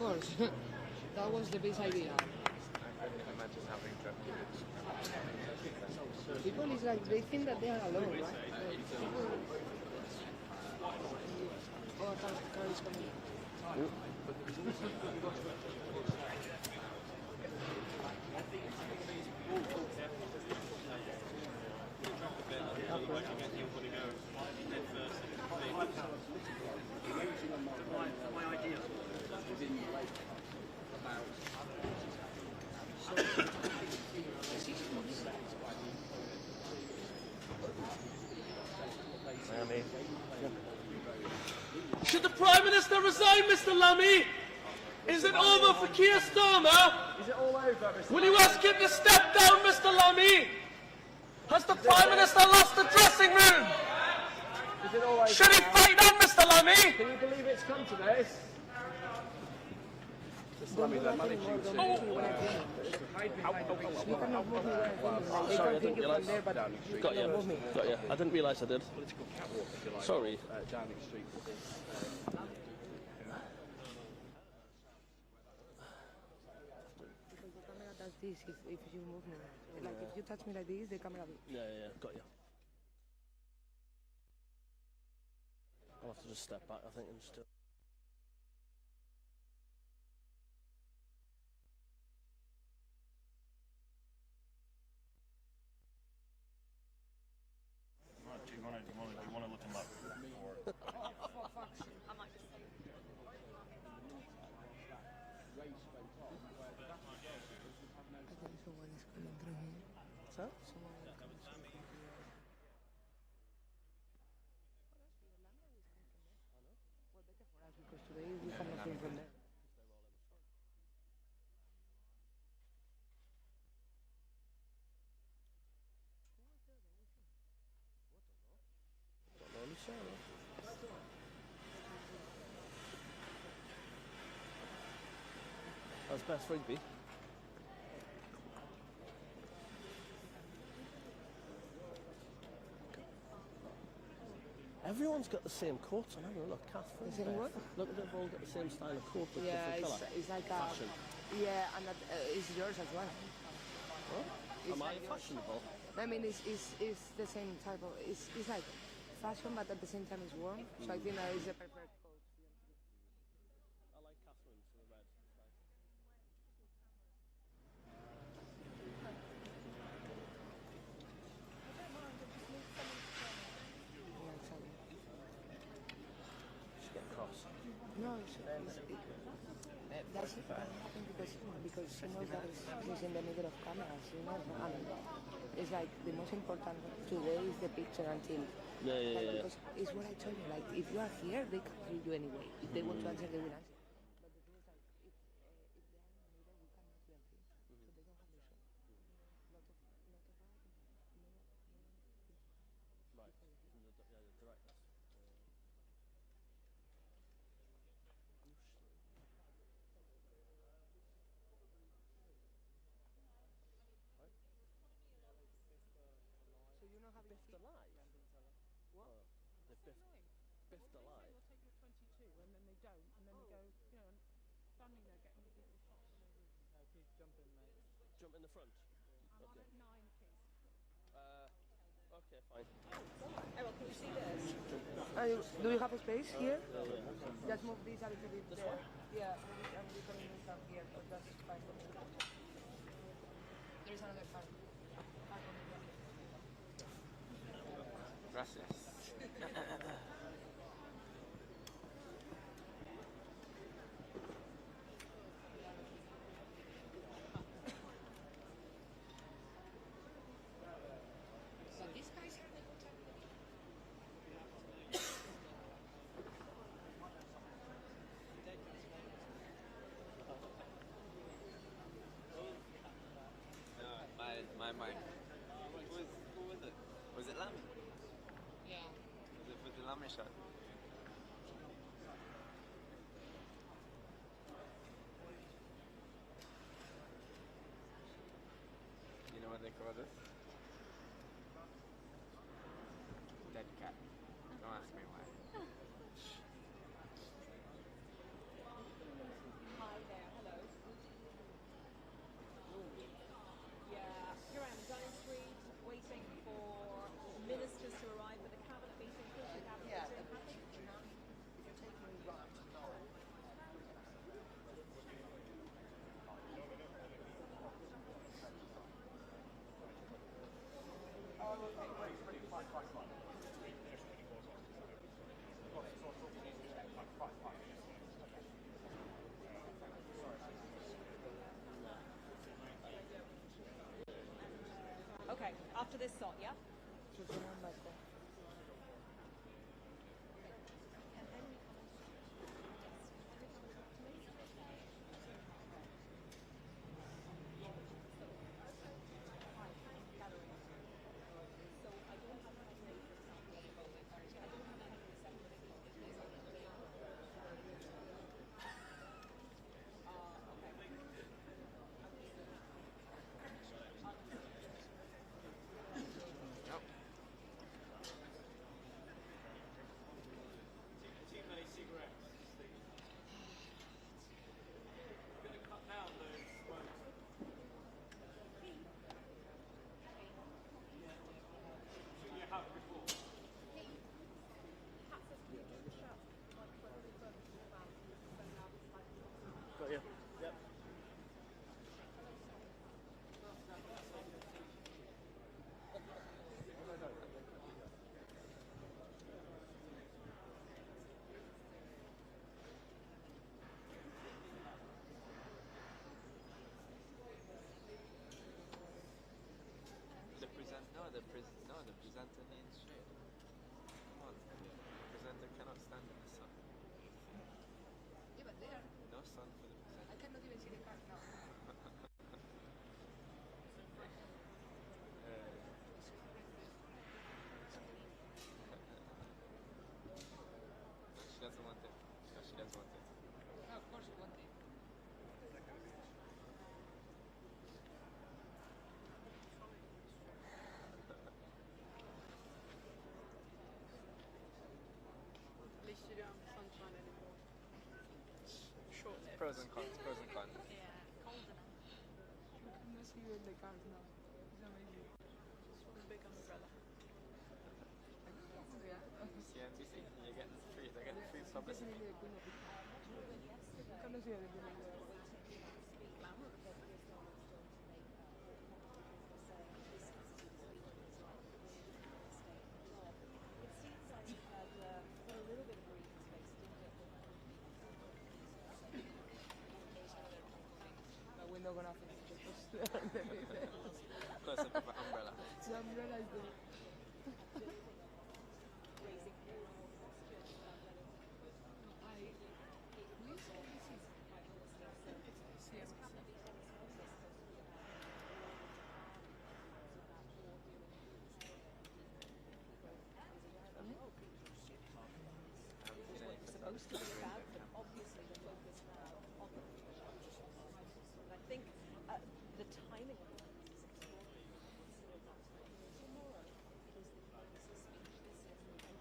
course. That was the base idea. I couldn't imagine having to. People is like, they think that they are alone, right? Oh, car is coming. Should the Prime Minister resign, Mr. Lammy? Is it over for Keir Starmer? Is it all over, Mr. Will you ask him to step down, Mr. Lammy? Has the Prime Minister lost the dressing room? Is it all over? Should he fight on, Mr. Lammy? Can you believe it's come to this? Mr. Lammy, they're managing to... Sorry, I didn't realise. Got you. Got you. I didn't realise I did. Sorry. Downing Street. This if you move me, like if you touch me like this, the camera will. Yeah, got you. I'll have to just step back, I think, and just. Do you want to look him up? Someone is coming through here. What's that? Someone is coming through here. Well, better for us because today we have nothing from there. That's best rugby. Everyone's got the same coat on, haven't they? Look, Catherine. The same what? Look, they've all got the same style of coat with Yeah, different colour. it's like Fashion. Yeah, and that, it's yours as well. What? It's Am I like yours. fashionable? I mean, it's the same type of. It's like fashion, but at the same time it's warm. So I think that is the perfect coat. I like Catherine's in the red. It's nice. Yeah, exactly. Just get across. No, that's it. Because she knows that she's in the middle of cameras, you know. And it's like the most important today is the picture until. Yeah. Because it's what I told you. Like if you are here, they can hear you anyway. If they want to answer, they will answer. But the thing is like if they are in the middle, we cannot hear them. So they don't have the show. Lot of Right. The directness. So you know how Biff the live. What? They biffed the live. They'll take your 22 and then they don't, and then they go, you know, standing there getting the people shots for no reason. Please jump in, mate. Jump in the front. I'm on at 9, please. Okay, fine. Errol, can you see this? Do you have a space here? Yeah. Just move this a little bit This there. one? Yeah, and we can move from here, but that's fine for me. There is another car. Gracias. My who was it? Was it Lammy? Yeah. Was it for the Lammy shot? You know what they call this? Dead cat. Don't ask me why. Okay, after this thought, yeah? Too many cigarettes. Going to cut down those smokes. Should you have before? Got you. Yep. The presenter needs shade. Come on, the presenter cannot stand in the sun. Yeah, but there, No sun for the presenter. I cannot even see the card now. She doesn't want it. No, she doesn't want it. No, of course you want it. At least you don't have sunshine anymore. Short lips. Pros and cons, pros and cons. Yeah, cold enough. I can see you in the cars now. It's amazing. Just one big umbrella. Yeah. CNBC, you're getting free, they're getting free publicity. Cuando se de The window gonna finish. Close up of an umbrella. The umbrella is the... Supposed to be about, but obviously the focus now on the future. I think the timing of it is extraordinary. Tomorrow is the Prime Minister's speech. This is the end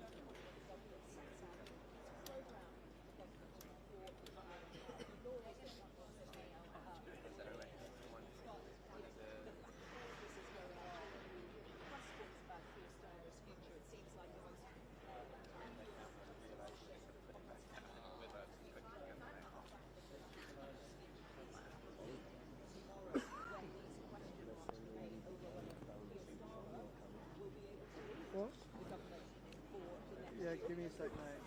of the government sets out its programme for laws that this is going on. Questions about Keir Starmer's future. It seems like the most What? Yeah, give me a sec, mate.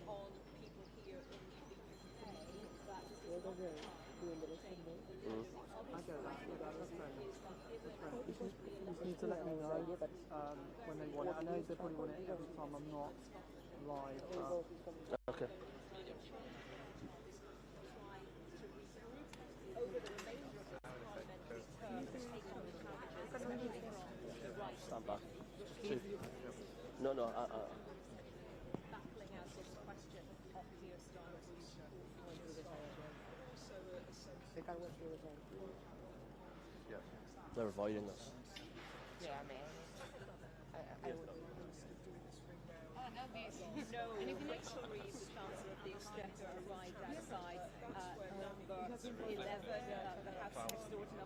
on people here in the UK that this is not I get that. That's fair enough. You just need to let me know when they want it. I know they probably want it every time I'm not live. Okay. Stand back. Chief. No. battling out this question of Keir Starmer's future. They can't wait for resign. Yeah. They're avoiding us. Yeah, I mean, I would. Oh, no, No, Rachel Reeves, the Chancellor of the Exchequer, arrived outside number 11, the House Next Door to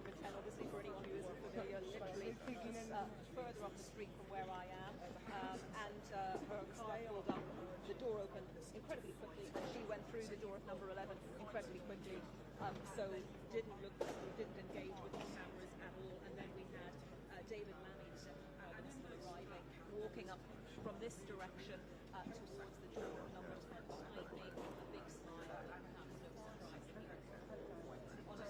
further up the street from where I am, and her car pulled up, the door opened incredibly quickly, and she went through the door of number 11 incredibly quickly, so didn't engage with the cameras at all, and then we had David Lammy, the Deputy Prime Minister, arriving, walking up from this direction towards the door of number 10, behind me, a big smile, and perhaps no surprise here. On a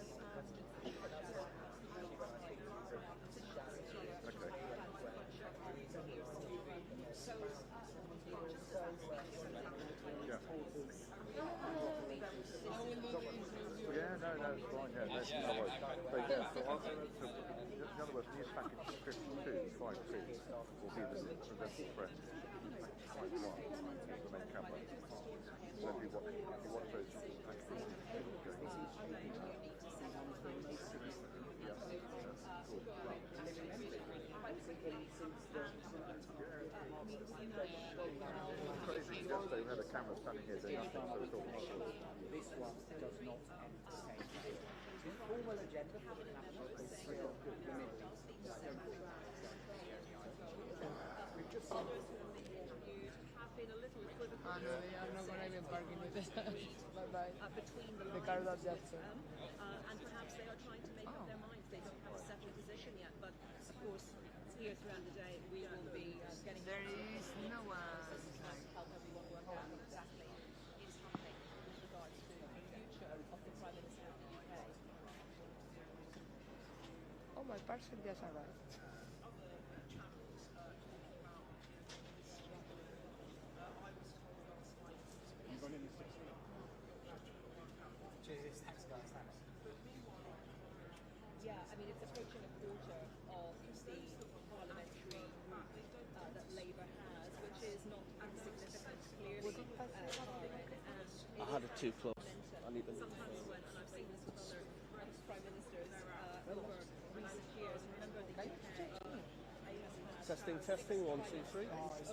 Yeah, no, it's fine. Yeah, that's no worries. So, in other words, news package 52, 5 2, will be the progressive press. 5 1, the main camera. So if you watch those packages, yesterday we had a camera standing here doing nothing, so it's all This one does not entertain. The formal agenda for the national is the Middle East. We've just seen others who have been interviewed have been a little equivocal. No, they are not going to even parking with us. Bye-bye. Between the The car lines, that Jackson. and perhaps they are trying to make up their minds. They don't have a settled position yet, but of course, here throughout the day, we will be getting. There is no one. Help everyone work out what exactly is happening with regards to the future of the Prime Minister of the UK. Oh, my parcel just arrived. Cheers, thanks guys, thanks. Yeah, I mean, it's approaching a quarter of the parliamentary group that Labour has, which is not insignificant, clearly. I had it too close. I need to move. Sometimes when, and I've seen this with other Prime Ministers over recent years, remember the UK Testing, 1, 2, 3. Because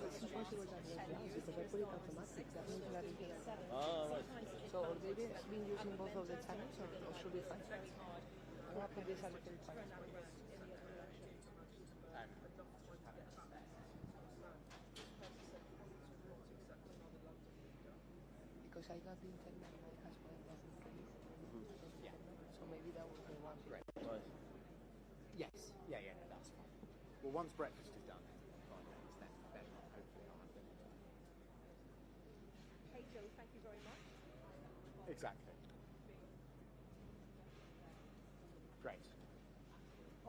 I put it automatic. That means that it gets Ah, right. So are they been using both of the channels or should we find? I'm going to put this a little twice. Because I got the internet and my husband wasn't ready. So maybe that was the one. Great. Right. Yes, yeah, no, that's fine. Well, once breakfast is done, then hopefully I'll have them. Hey Joe, thank you very much. Exactly. Great.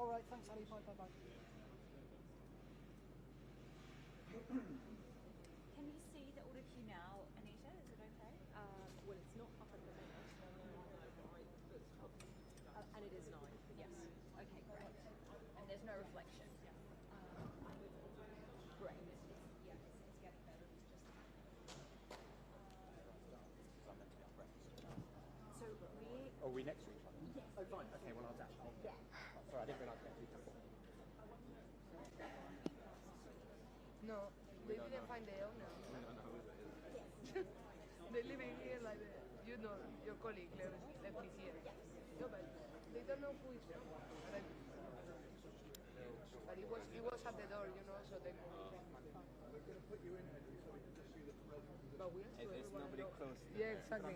All right, thanks, Ali. Bye. Can you see the order queue now, Anita? Is it okay? Well, it's not up at the moment. And it is 9, yes. Okay, great. And there's no reflection. Great. It's getting better. It's just. I'm meant to be on breakfast. So we. Are we next to each other? Yes. Oh, fine. Okay, well, I'll dash. Yeah. Sorry, I didn't realise we had to come. No, they didn't find the owner. They're living here like your colleague left it here. No, but they don't know who it's from. But it was at the door, so they moved. But we asked There's nobody close. Yeah, exactly.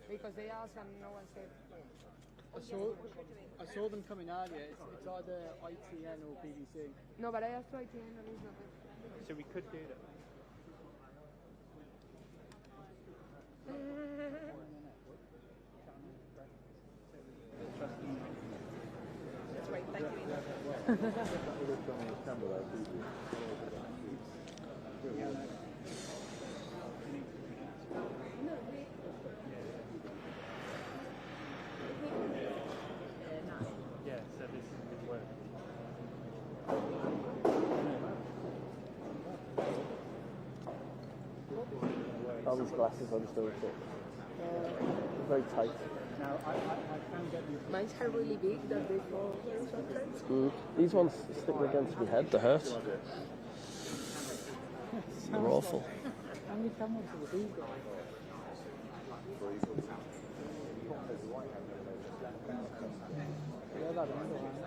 Because they asked and no one said. I saw them coming earlier. It's either ITN or BBC. No, but I asked to ITN and it's not. So we could do that. That's right, thank you. Yeah, so this is good work. All these glasses are just over very tight. Now, I can get you. Mine are really big that they fall sometimes. These ones stick against my head, they hurt. They're awful. How many cameras have we got? Yeah, that another one.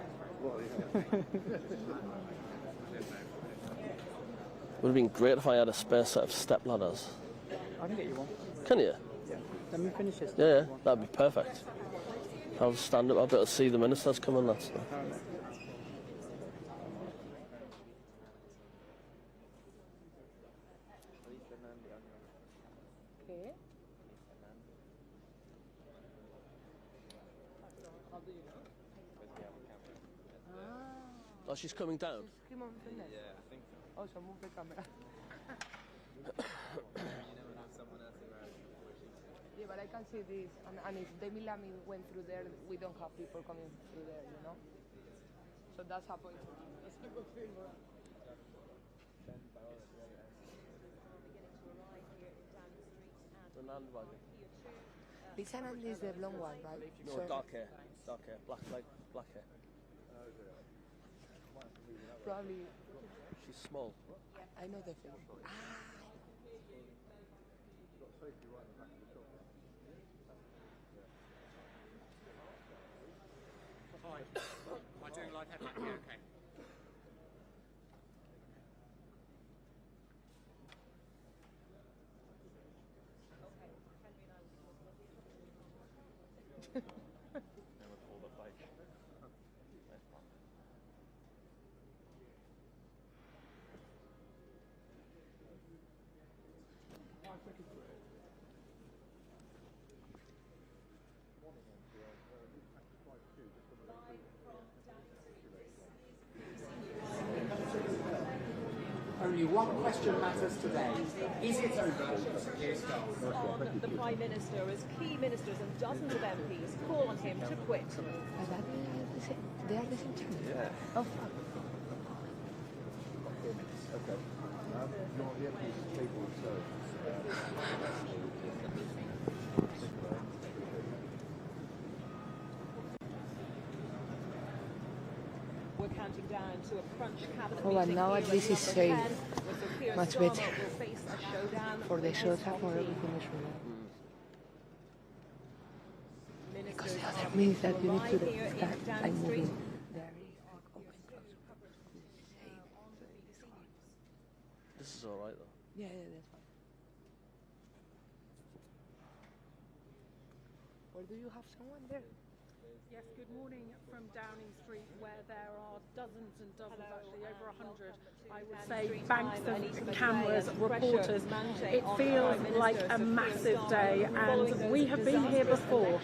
Would have been great if I had a spare set of step ladders. I can get you one. Can you? Yeah. Let me finish this. Yeah, that'd be perfect. I'll stand up, I'll be able to see the ministers coming, that's all. ¿Qué? Oh, she's coming down? Yeah, I think so. Oh, so move the camera. Yeah, but I can see this, and if David Lammy went through there, we don't have people coming through there, you know? So that's a point. Lisa Nandy is the blonde one, right? No, so dark hair, black hair. probably, She's small. I know the film. Hi. Am I doing live headline? Yeah, okay. Only one question matters today. Is it over for Keir Starmer? On the Prime Minister as key ministers and dozens of MPs call on him to quit. They are the same channel? Yeah. Oh, fuck. Okay. You're the MP's table of services. We're counting down to a crunch cabinet Oh, and meeting now here at least at it's number safe. 10, where Sir Keir Much Starmer better. will face a showdown For the with shows his and for MP. everything is real. Because Ministers the other are means that you need to arrive here in start Downing like Street. moving very like open close. This is alright though. Yeah, that's fine. Or do you have someone there? Yes, good morning from Downing Street, where there are dozens and dozens, actually over 100, I would say, banks of cameras, reporters. It feels like a massive day, and we have been here before.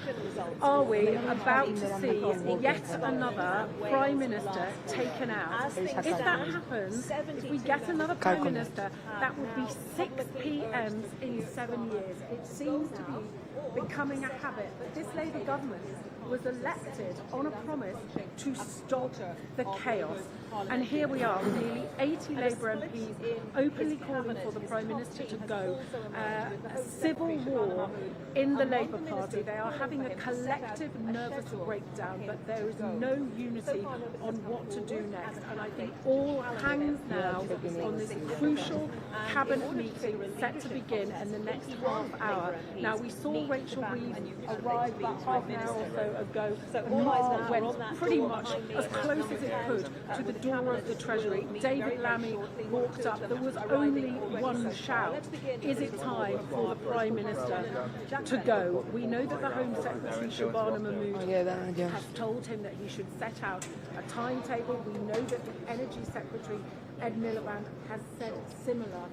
Are we about to see yet another Prime Minister taken out? If that happens, if we get another Prime Minister, that would be 6 PMs in 7 years. It seems to be becoming a habit that this Labour government was elected on a promise to stop the chaos. And here we are, nearly 80 Labour MPs openly calling for the Prime Minister to go. A civil war in the Labour Party. They are having a collective nervous breakdown, but there is no unity on what to do next. And I think all hangs now on this crucial cabinet meeting set to begin in the next half hour. Now, we saw Rachel Reeves arrive about half an hour or so ago, and went pretty much as close as it could to the door of the Treasury. David Lammy walked up. There was only one shout: is it time for the Prime Minister to go? We know that the Home Secretary, Shabana Mahmood, has told him that he should set out a timetable. We know that the Energy Secretary, Ed Miliband, has said similar.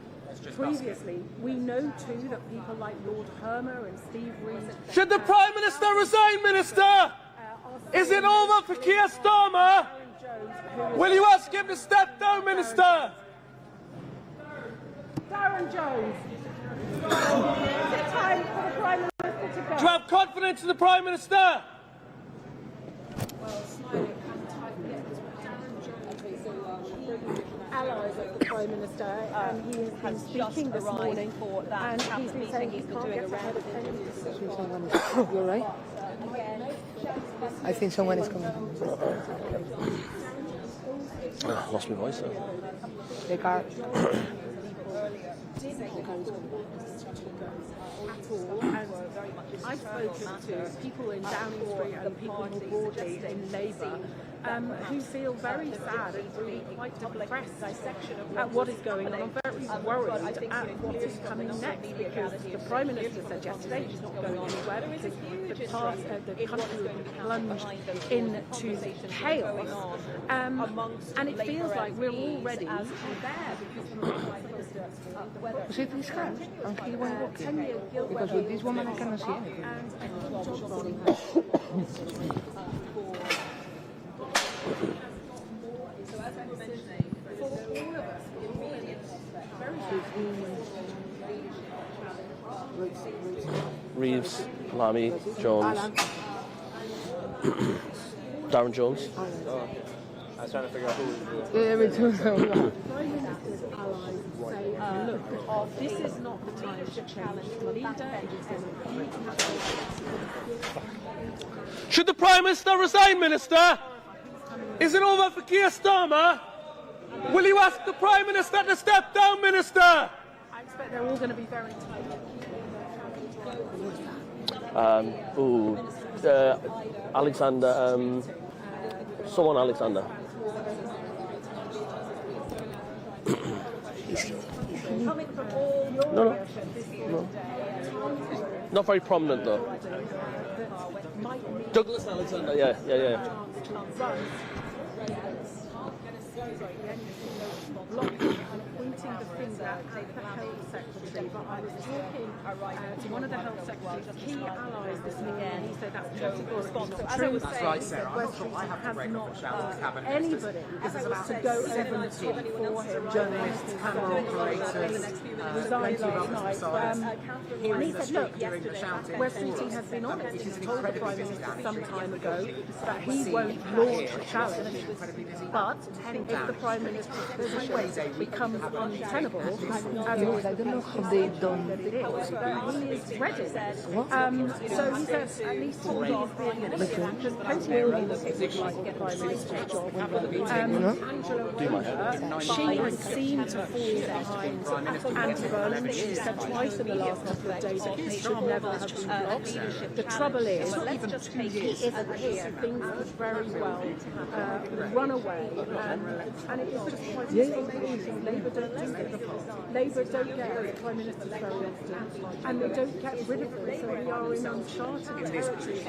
Previously, we know too that people like Lord Hermer and Steve Reed... Should the Prime Minister resign, Minister? Is it over for Keir Starmer? Will you ask him to step down, Minister? Darren Jones. Is it time for the Prime Minister to go? Do you have confidence in the Prime Minister? Well, smiling and typing Darren Jones, allies of the Prime Minister, and he has been speaking this morning, and he's been saying he can't get ahead of any decisions. You're right. I think someone is coming. Lost my voice though. The car. I've spoken to people in Downing Street and people more broadly in Labour, who feel very sad and really quite depressed at what is going on. I'm very worried at what is coming next, because the Prime Minister said yesterday he's not going anywhere because the country will be plunged into chaos. And it feels like we're already there because the Prime Minister, See this guy? And he went walking. Because with this woman I cannot see anything. So as I was mentioning, for all of us, Reeves, Lamy, Jones, Darren Jones. Oh, I was trying to figure out who was look, this is not the time to challenge the leader. Should the Prime Minister resign, Minister? Is it over for Keir Starmer? Will you ask the Prime Minister to step down, Minister? I expect they're all going to be very tight. Alexander, someone Alexander. No. Not very prominent though. Douglas Alexander, yeah. Pointing the finger at the health secretary, but I was talking to one of the health secretary's key allies this morning. He said that's categorically not true. That's right, Sarah. West Street has not anybody to go over and speak for him. Journalists, camera operators, resigned last night. And he said, look, yesterday, West Street has been honest. He's told the Prime Minister some time ago that he won't launch a challenge. But if the Prime Minister's position becomes untenable, as I don't know how they done he is ready. So he says at least he is being honest. There's plenty of people that would like the Prime Minister's job. Angela Rayner, she has seemed to fall behind anti-Burnham. She said twice in the last couple of days that he should never have been blocked. The trouble is, he isn't here. Things could very well run away, and it is just quite frustrating. Labour don't do this. Labour don't get rid of Prime Ministers very often, and they don't get rid of them, so we are in uncharted territory.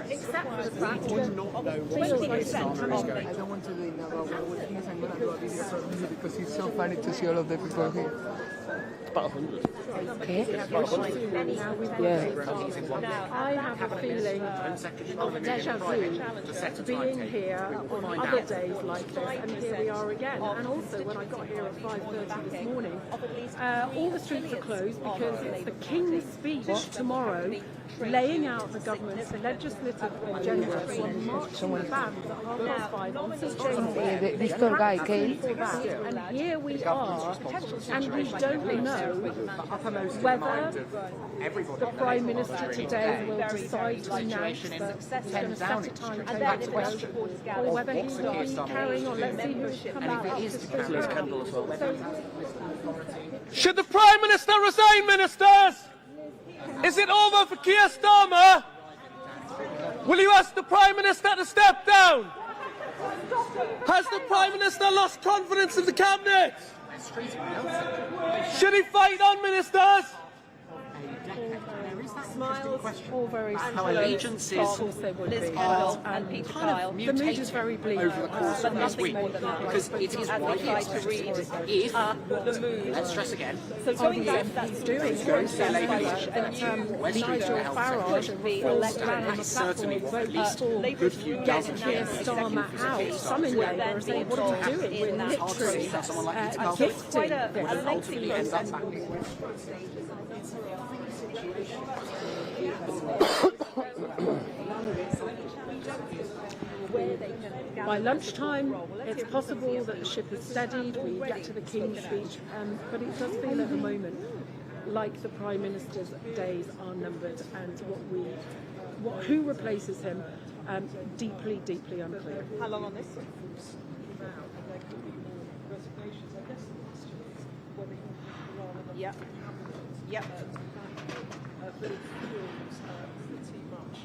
Except for the fact that it feels like sometimes I don't want to do it now, but with him I'm going to do a video for him because it's so funny to see all of the people here. About 100. Yeah. I have a feeling of deja vu being here on other days like this, and here we are again. And also, when I got here at 5:30 this morning, all the streets are closed because it's the King's speech tomorrow, laying out the government's legislative agenda for marching bands at 5:30 on St James's. This tall guy came. And here we are, and we don't know whether the Prime Minister today will decide to announce that he's going to set a timetable or whether he will be carrying on. Let's see who's come out after Should the Prime Minister resign, Ministers? Is it over for Keir Starmer? Will you ask the Prime Minister to step down? Has the Prime Minister lost confidence in the Cabinet? Should he fight on, Ministers? Smiles, all very How allegiances, Liz and Peter Kyle the mood is very bleak over the course of this week, because it is widely expressed if, let's stress again, so going back he's doing Nigel Farage that is certainly what at least a good few dozen Keir Starmer out. Some in Labour are saying, what are we doing? We're literally gifting would ultimately end up back. By lunchtime, it's possible that the ship is steadied, we get to the King's speech, but it does feel at the moment like the Prime Minister's days are numbered, and who replaces him, deeply, deeply unclear. How long on this? Yep. But it feels pretty much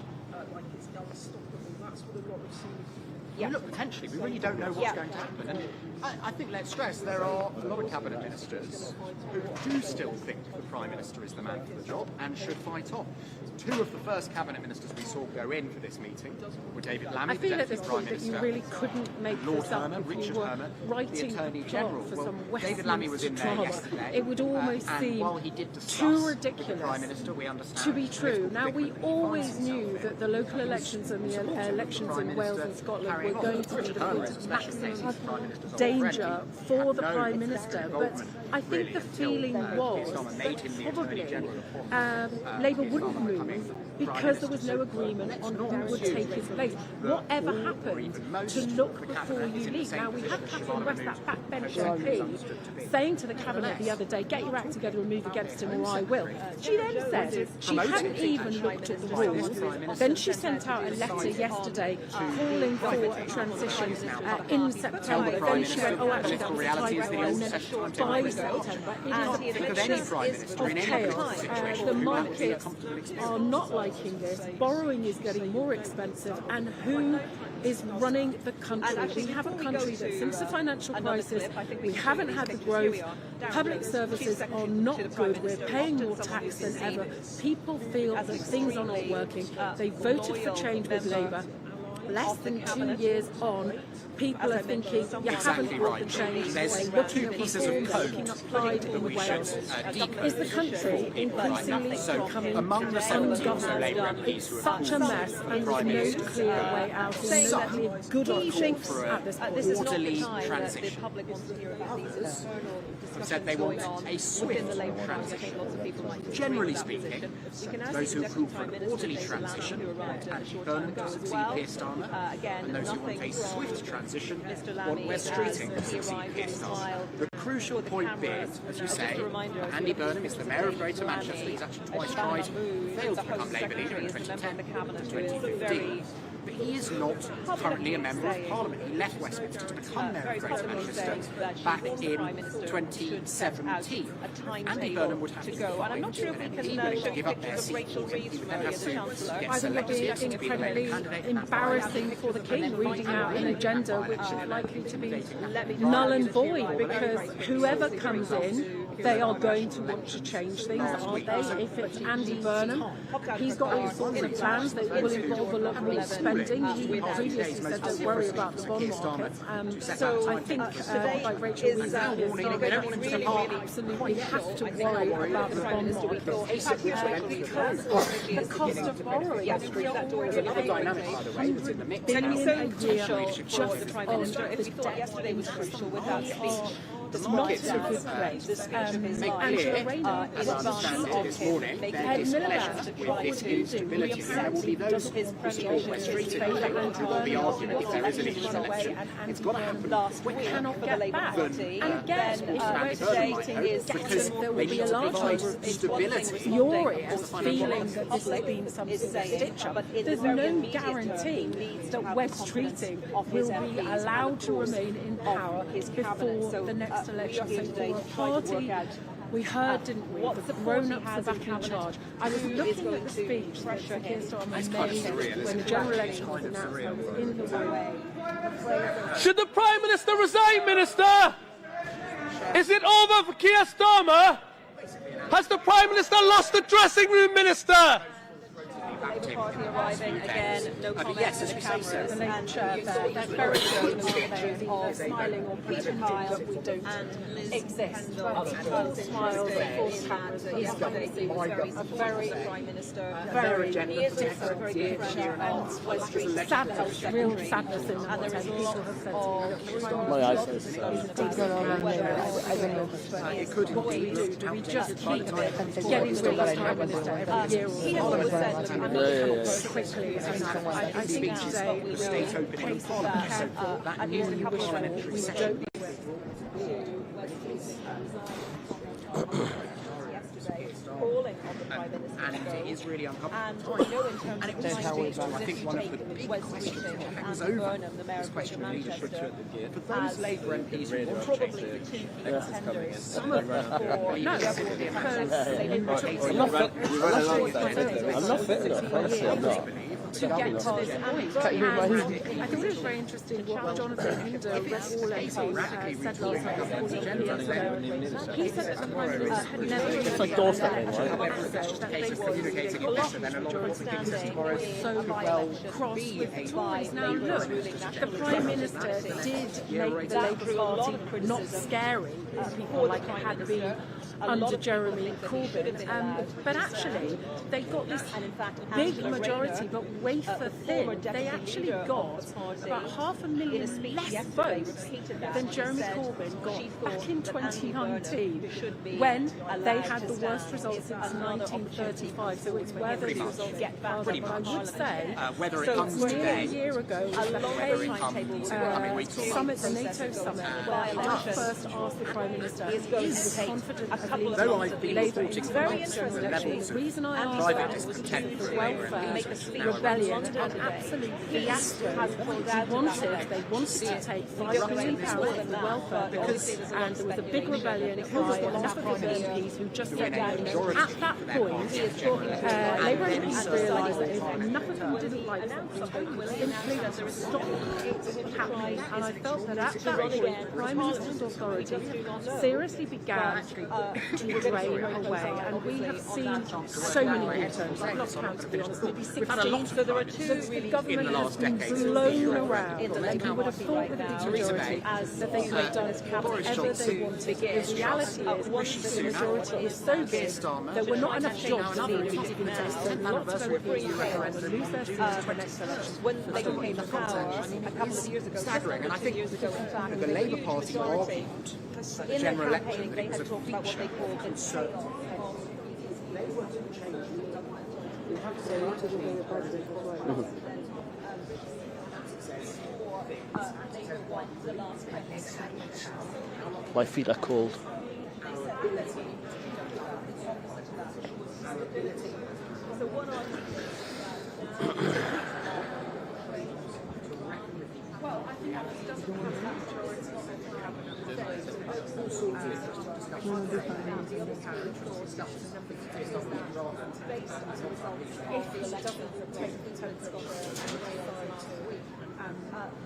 like it's unstoppable. That's what a lot of senior people mean, look, potentially, we really don't know what's going to happen. And I think, let's stress, there are a lot of cabinet ministers who do still think the Prime Minister is the man for the job and should fight on. Two of the first cabinet ministers we saw go in for this meeting were David Lammy, I feel the at this Deputy Prime point that you Minister, really couldn't make Lord this up Herman, if Richard you were Herman, the writing Attorney a General. plot for Well, some David Lammy was in there drama. yesterday. It would almost and seem while he did discuss too with the ridiculous Prime Minister, we understand to be political true. Now, we predicament that he always finds himself knew in. that the local elections and the elections in Wales and Scotland were going to be the point of maximum danger for the Prime Minister. But I think the feeling was that probably Labour wouldn't move because there was no agreement on who would take his place. Whatever happened, to look before you leave. Now, we had Catherine West, that backbench MP, saying to the Cabinet the other day, get your act together and move against him or I will. She then said she hadn't even looked at the rules. Then she sent out a letter yesterday calling for a transition in September. Then she went, oh, actually, that was a typo, and then by September. It is a picture of chaos. The markets are not liking this. Borrowing is getting more expensive, and who is running the country? We have a country that since the financial crisis, we haven't had the growth. Public services are not good. We're paying more tax than ever. People feel that things are not working. They voted for change with Labour. Less than 2 years on, people are thinking, you haven't brought the change. There's Looking two at pieces of reforms, code looking applied that in we Wales. should Is the country increasingly becoming among the 70 or so Labour ungovernable? MPs It's who have such a mess, and there's no clear way out. There's no clear good options at this point. orderly transition. Who said they want a swift transition. Generally speaking, those who call for an orderly transition want Andy Burnham to succeed Keir Starmer, and those who want a swift transition want Wes Streeting to succeed Keir Starmer. The crucial point being, as you say, Andy Burnham is the Mayor of Greater Manchester. He's actually twice tried, failed to become Labour leader in 2010 and 2015. But he is not currently a Member of Parliament. He left Westminster to become Mayor of Greater Manchester back in 2017. Andy Burnham would have to go, and I'm not sure if an MP willing to give up their seat for him. He would then have to get I think it would be selected to be the Labour incredibly candidate. embarrassing for the King reading out an agenda which is likely to be null and void, because whoever comes in, they are going to want to change things, aren't they? If it's Andy Burnham, he's got all sorts of plans that will involve a lot more spending. He previously said don't worry about the bond market. So I think, like Rachel was saying, we absolutely have to worry about the bond market because the cost of borrowing is £100 billion a year just on the debt interest. It's not a good place. Angela Rayner as understand this morning, there is pleasure with this instability. There will be those who support Wes Streeting who will be arguing if there is a leadership election, it's got to happen quicker cannot get back. than And again, Wes Streeting is because there will they be need a to large provide number of stability. furious feeling that this has been some sort of stitch-up. There's no guarantee that Wes Streeting will be allowed to remain in power before the next election. So for a party, we heard, didn't we, the grown-ups are back in charge. I was looking at the speech that Keir Starmer made when the general election was announced. I was in the room. Should the Prime Minister resign, Minister? Is it over for Keir Starmer? Has the Prime Minister lost the dressing room, Minister? Labour Party arriving again, no comments in the cameras, and they're very good of smiling or pretending that we don't exist. Smiles before the cameras. He was very Prime Minister, very generous, very good friend, and Wes Street sadness, real sadness in the water. People have said what do we do? Do we just keep getting rid of Prime Minister every year or quickly? I think today we will place careful and really wish for. We don't. calling on the Prime Minister and it is really uncomfortable. And we know in terms and of it was time, I think one of the big questions that hangs over Burnham, the Mayor this of question of leadership. Manchester, For those Labour MPs who want to probably change the things, two key contenders some of them for I'm not fit enough, honestly, I'm not. to get to this point. And I think it was very interesting what Jonathan Hinder, all MPs, said last night. He said that the Prime Minister had never been it's like doorstepping, right? that basically was so well crossed with the Tories. Now look, the Prime Minister did make the Labour Party not scary to people like it had been under Jeremy Corbyn, but actually they got this big majority, but wafer thin. They actually got about 500,000 less votes than Jeremy Corbyn got back in 2019 when they had the worst results since 1935. So it's where those results get better. But I would say, whether it comes today, a year ago, summit, the NATO summit, where Duff first asked the Prime Minister if he was confident of leading Labour into the next election. The reason I asked that was to do with the welfare rebellion and absolute fiasco. They wanted to take £5 million out of the welfare bill, and there was a big rebellion by a number of MPs who just said no. At that point, Labour MPs realised that if enough of them didn't like something, simply stop it happening. And I felt that at that point, the Prime Minister's authority seriously began to drain away. And we have seen so many U-turns. I've lost count, to be honest. Maybe 16. So there are two really the government has been blown around. And you would have thought with a majority that they could have done whatever they wanted. The reality is that the majority is so big that we're not enough jobs to leave people to test. So lots of MPs will lose their seats for next election. When they came to power a couple of years ago, staggering, and I think the Labour Party argued at the general election that it was a feature of concern. My feet are cold. Well, I think it doesn't have that majority if he doesn't take the total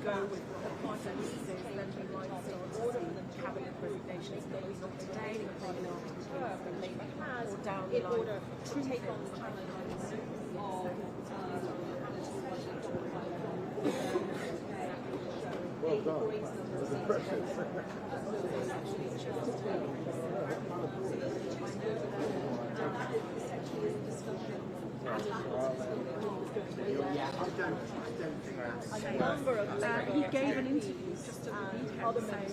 go with the consensus, then we might start to see cabinet resignations, maybe not today, maybe not when Labour has, or down the line, to take on the challenge he gave an interview just at the weekend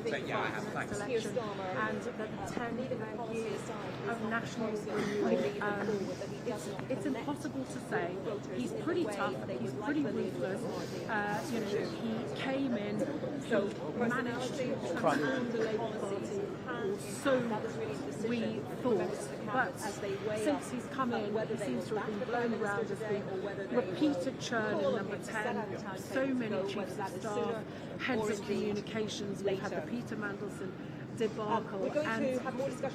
saying Yeah, I have thanks. Keir Starmer and the 10 years of Nationals renewal. It's impossible to say. He's pretty tough, he's pretty ruthless. He came in, he managed to transform the Labour Party, so we thought. But since he's come in, he seems to have been blown around as the repeated churn in number 10. So many chiefs of staff, heads of communications. We've had the Peter Mandelson debacle, and it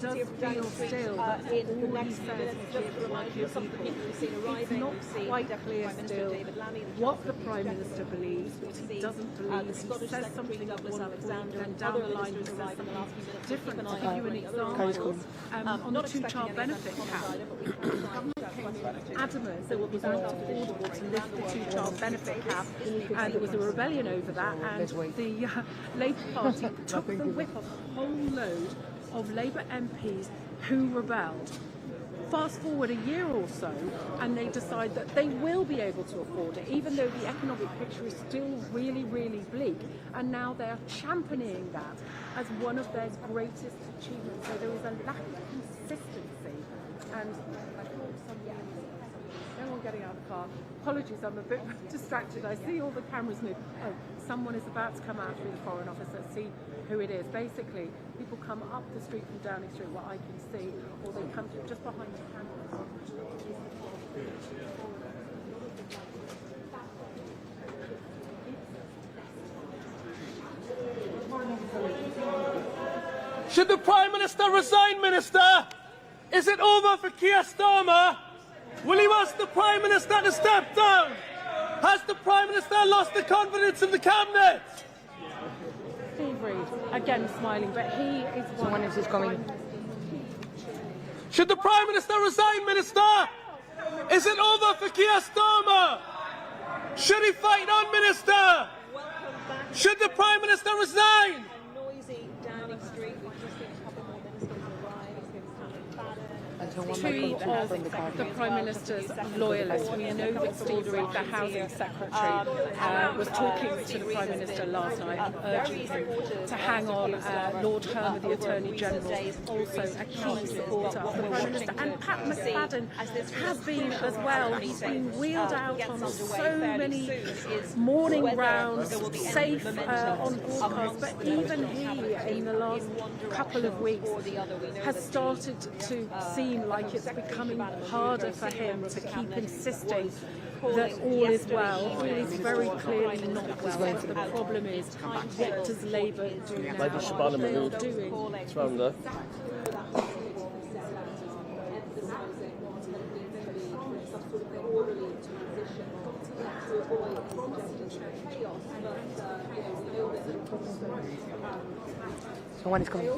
does feel still that all he says is just remind you of people. It's not quite clear still what the Prime Minister believes, what he doesn't believe. He says something at one point, then down the line he says something different. To give you an example, on the two-child benefit cap, the government came in adamant that it was not affordable to lift the two-child benefit cap, and there was a rebellion over that, and the Labour Party took the whip off a whole load of Labour MPs who rebelled. Fast forward a year or so, and they decide that they will be able to afford it, even though the economic picture is still really, really bleak. And now they are championing that as one of their greatest achievements. So there is a lack of consistency. And I thought everyone getting out of the car. Apologies, I'm a bit distracted. I see all the cameras move. Oh, someone is about to come out through the Foreign Office. Let's see who it is. Basically, people come up the street from Downing Street, what I can see, or they come through just behind the cameras. Should the Prime Minister resign, Minister? Is it over for Keir Starmer? Will you ask the Prime Minister to step down? Has the Prime Minister lost the confidence of the Cabinet? Steve Reid, again smiling, but he is one. Someone else is coming. Should the Prime Minister resign, Minister? Is it over for Keir Starmer? Should he fight on, Minister? Should the Prime Minister resign? Noisy Downing Street. We've just seen a couple more ministers arrive. It's been Two of the Prime Minister's loyalists. We know that Steve Reid, the Housing Secretary, was talking to the Prime Minister last night and urging him to hang on. Lord Hermer, the Attorney General, is also a key supporter of the Prime Minister. And Pat McFadden has been as well. He's been wheeled out on so many morning rounds, safe on broadcast, but even he, in the last couple of weeks, has started to seem like it's becoming harder for him to keep insisting that all is well. All is very clearly not well. The problem is, what does Labour do now? What they are doing. It's round there. Someone is coming.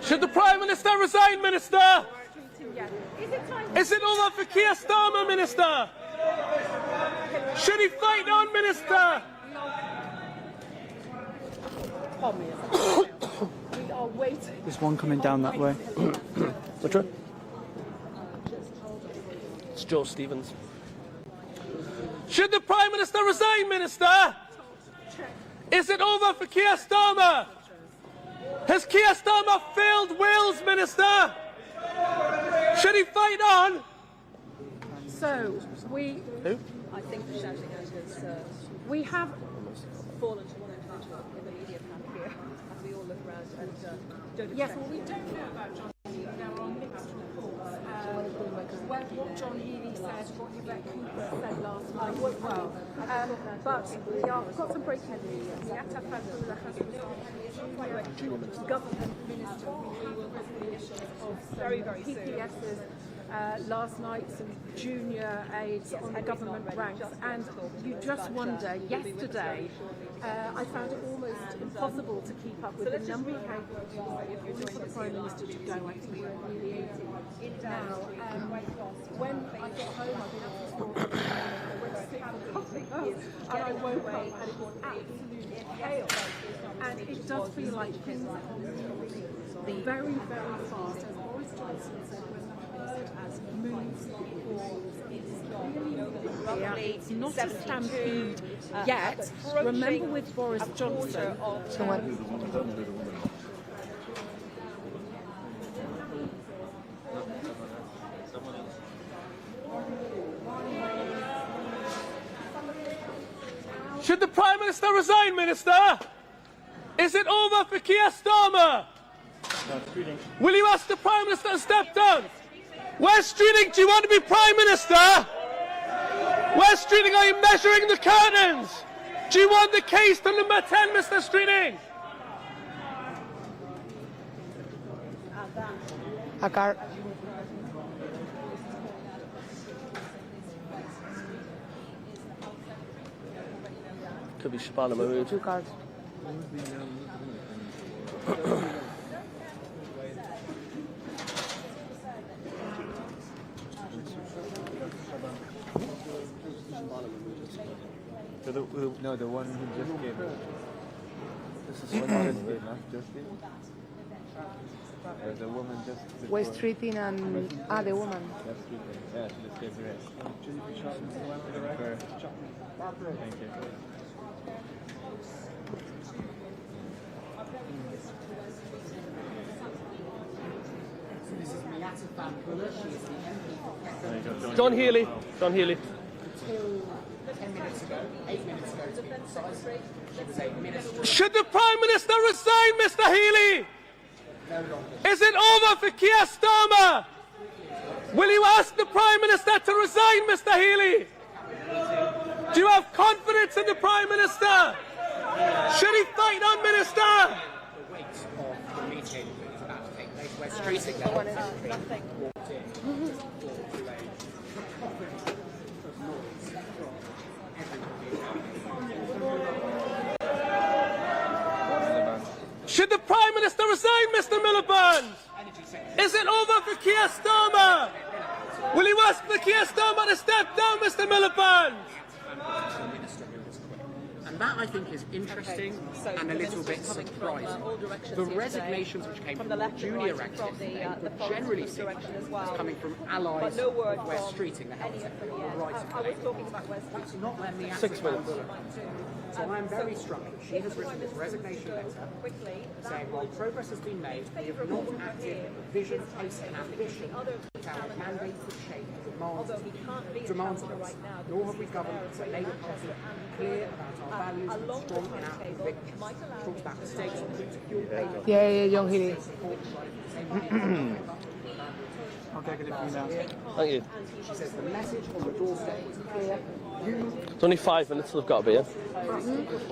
Should the Prime Minister resign, Minister? Is it over for Keir Starmer, Minister? Should he fight on, Minister? We are waiting. There's one coming down that way. Which one? It's Joe Stevens. Should the Prime Minister resign, Minister? Is it over for Keir Starmer? Has Keir Starmer failed Wales, Minister? Should he fight on? So, we... Who? I think the shouting out has We have... fallen to one individual in the media panel here as we all look around and don't Yes, well, we don't know about John Healey. There are mixed reports. What John Healey said, what Yvette Cooper said last night as well. But we have got some breaking news. Yata Fazula has resigned. Government Minister of very, very soon. PPS's last night, some junior aides on the government ranks, and you just wonder, yesterday I found it almost impossible to keep up with the number of cases for the Prime Minister to go. I think we're at nearly 80 now. When I got home, I've been up this morning, I went to sleep for coffee, and I woke up and it was absolute chaos. And it does feel like things are moving very, very fast. As Boris Johnson said, when the herd has moved forward, it's not a stampede yet. Remember with Boris Johnson, Should the Prime Minister resign, Minister? Is it over for Keir Starmer? Will you ask the Prime Minister to step down? Where's Streeting? Do you want to be Prime Minister? Where's Streeting? Are you measuring the curtains? Do you want the case to number 10, Mr. Streeting? A car. Could be Shabana Mahmood. 2 cars. No, the one who just came. This is one just came, not just came. The woman just... West Streeting and... the woman. That's yeah, she just gave her. Thank you. John Healy. John Healy. 10 minutes ago, 8 minutes ago to be precise, she was a minister. Should the Prime Minister resign, Mr Healy? No longer. Is it over for Keir Starmer? Will you ask the Prime Minister to resign, Mr Healy? Do you have confidence in the Prime Minister? Should he fight on, Minister? The weight of the meeting is about to take place. We're streeting now. Walked in to a Should the Prime Minister resign, Mr Miliband? Is it over for Keir Starmer? Will you ask for Keir Starmer to step down, Mr Miliband? And that, I think, is interesting and a little bit surprising. The resignations which came from the junior ranks were generally seen as coming from allies of Wes Streeting, the health sector, the rights of Labour. That's not where the 6 minutes. So I am very struck that she has written this resignation letter saying, while progress has been made, we have not acted with the vision, pace and ambition that our mandate for change demands of us, nor have we governed as a Labour Party clear about our values and strong in our convictions. Talks about mistakes on fuel payment. Yeah, John Healy. I'll take a look at you now. Thank you. She says the message on the doorstep was clear. It's only 5 minutes they've got to be in.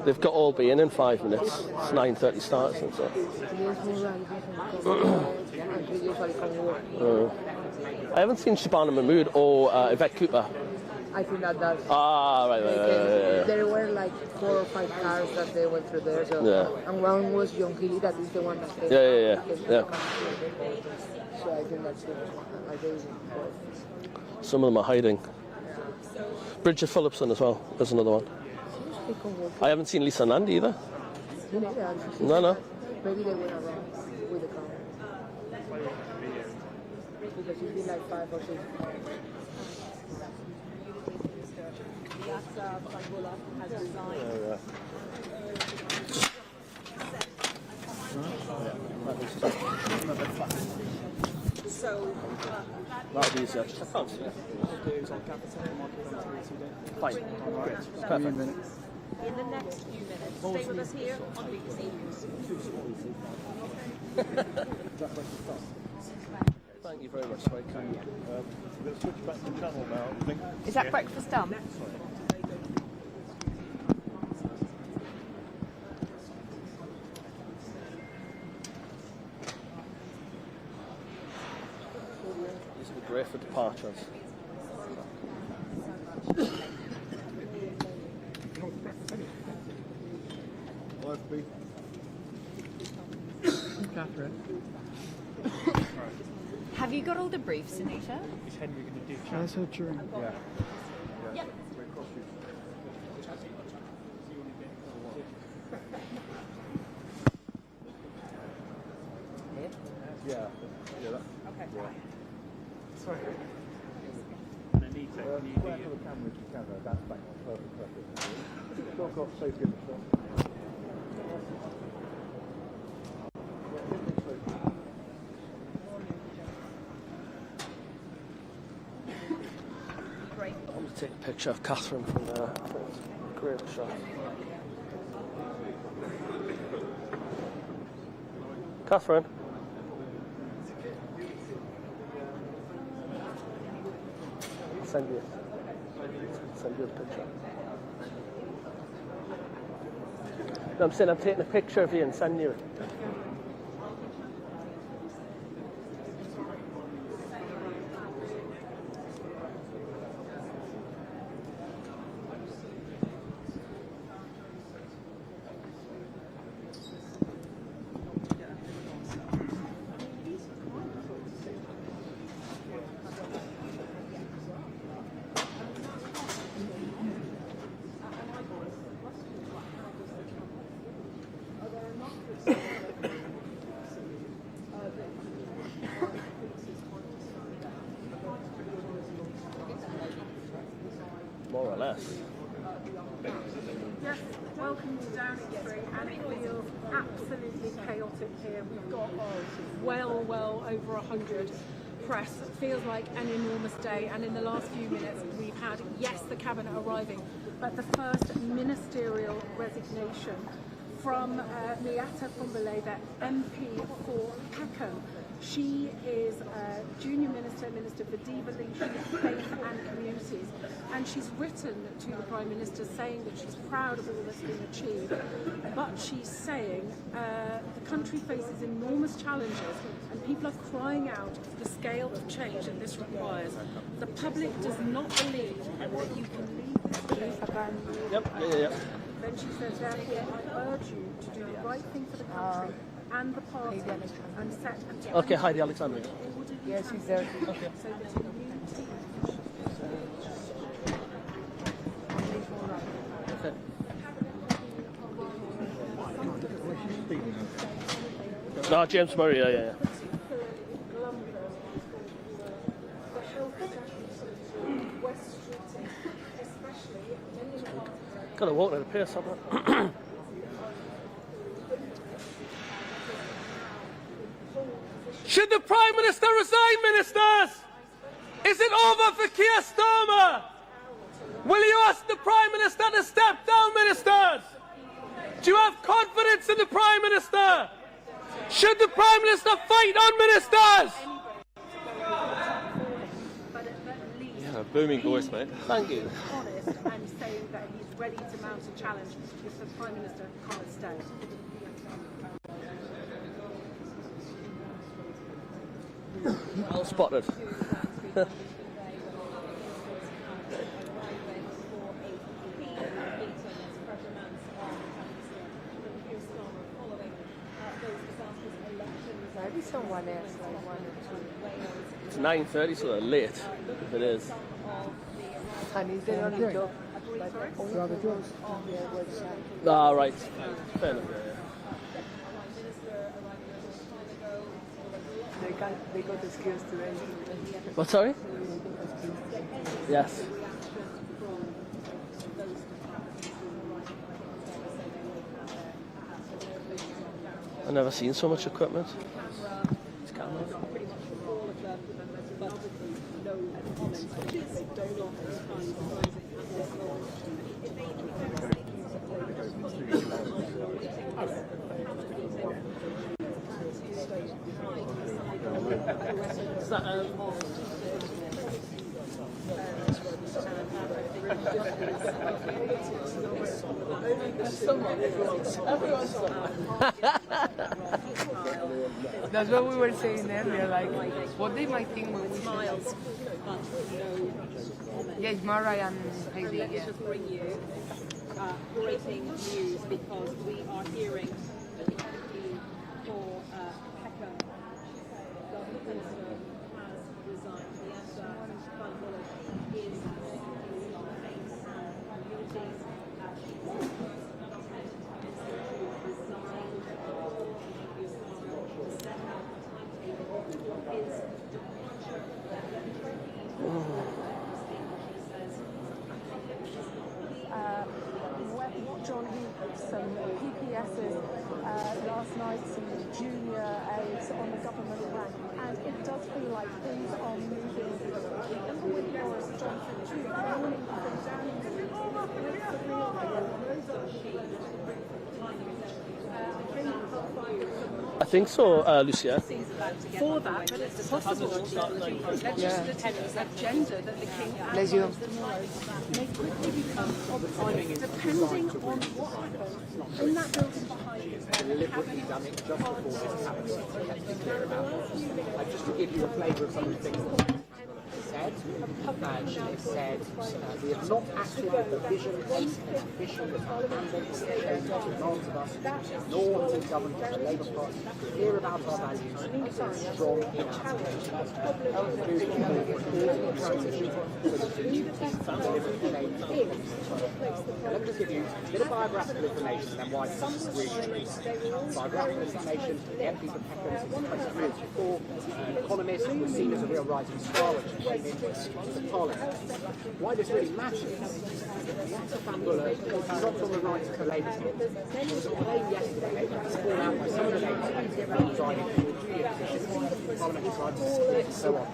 They've got all be in 5 minutes. It's 9:30 starts and so. I haven't seen Shabana Mahmood or Yvette Cooper. I think that. Ah, right. There were like 4 or 5 cars that they went through there. So, Yeah. and one was John Healy, that is the one that came. Yeah. So I think that's the one. Some of them are hiding. Bridget Phillipson as well. There's another one. I haven't seen Lisa Nandi either. No. Maybe they went around with the car. Because it's been like 5 or 6 cars. has resigned. So that'll be easier. Fine. Great. Perfect. in the next few minutes, stay with us here on BBC News. Thank you very much. Very kind. We're going to switch back to the channel now. I think. Is that breakfast done? These are great for departures. Catherine. Have you got all the briefs, Anita? Is Henry going to do chat? That's her during. Yeah. Yep. Yeah. That, Okay. yeah. Sorry. Anita, wherever the camera is, that's back on perfect. Still got safety in the shot. Great. I'm going to take a picture of Catherine from there. Great shot. Catherine. I'll send you a picture. No, I'm saying I'm taking a picture of you and sending you it. More or less. Yes, welcome to Downing Street, and it feels absolutely chaotic here. We've got well over 100 press. It feels like an enormous day, and in the last few minutes we've had, yes, the cabinet arriving, but the first ministerial resignation from Miata from the Labour MP for Peckham. She is a junior minister for devolution, faith and communities, and she's written to the Prime Minister saying that she's proud of all that's been achieved, but she's saying the country faces enormous challenges and people are crying out for the scale of change that this requires. The public does not believe that you can leave this place. Yep. Then she says, therefore, I urge you to do the right thing for the country and the party and set a Okay, Heidi Alexander. Yes, she's there. Okay. so that a new team. Okay. No, James Murray, yeah. Gotta walk at a pace, haven't I? Should the Prime Minister resign, ministers? Is it over for Keir Starmer? Will you ask the Prime Minister to step down, ministers? Do you have confidence in the Prime Minister? Should the Prime Minister fight on, ministers? Yeah, booming voice, mate. Thank you. Honest and saying that he's ready to mount a challenge if the Prime Minister can't stay. Well spotted. Maybe someone else, like one or two. It's 9:30, so they're late, if it is. And it's the only job. But all the jobs on their website. Ah, right. Fair enough, yeah. They got the skills today. What, sorry? Yes. I've never seen so much equipment. It's cameras. Is that, That's what we were saying earlier, like what they might think when we Miles. Yes, Mara and Heidi, Let me just bring you breaking news because we are hearing that the MP for Peckham, the Minister, has resigned. The answer is faith and communities. John some PPSs last night, some junior aides on the government rank, and it does feel like things are moving. Remember when Boris Johnson Tuesday morning from Downing Street with the real I think so, Lucia. for that, but it's possible legislative agenda that the King Bless you. may quickly become obsolete, depending on what happens in that building behind you. Deliberately done it just before this happened. Just to give you a flavour of some of the things that said, she has said we have not acted with the vision, haste and ambition that our mandates demands of us, nor to govern from the Labour Party, clear about our values, strong in our transition so that the new team can deliver change. Look me just give you a bit of biographical information and then why this is really important. Biographical information, the MPs of Peckham since 2004, an economist who was seen as a real rising star when she came into Parliament. Why this really matters is that Fambula dropped on the right of the Labour Party. There was a claim yesterday borne out by some of the Labour Party resigning from junior positions, parliamentary side split and so on,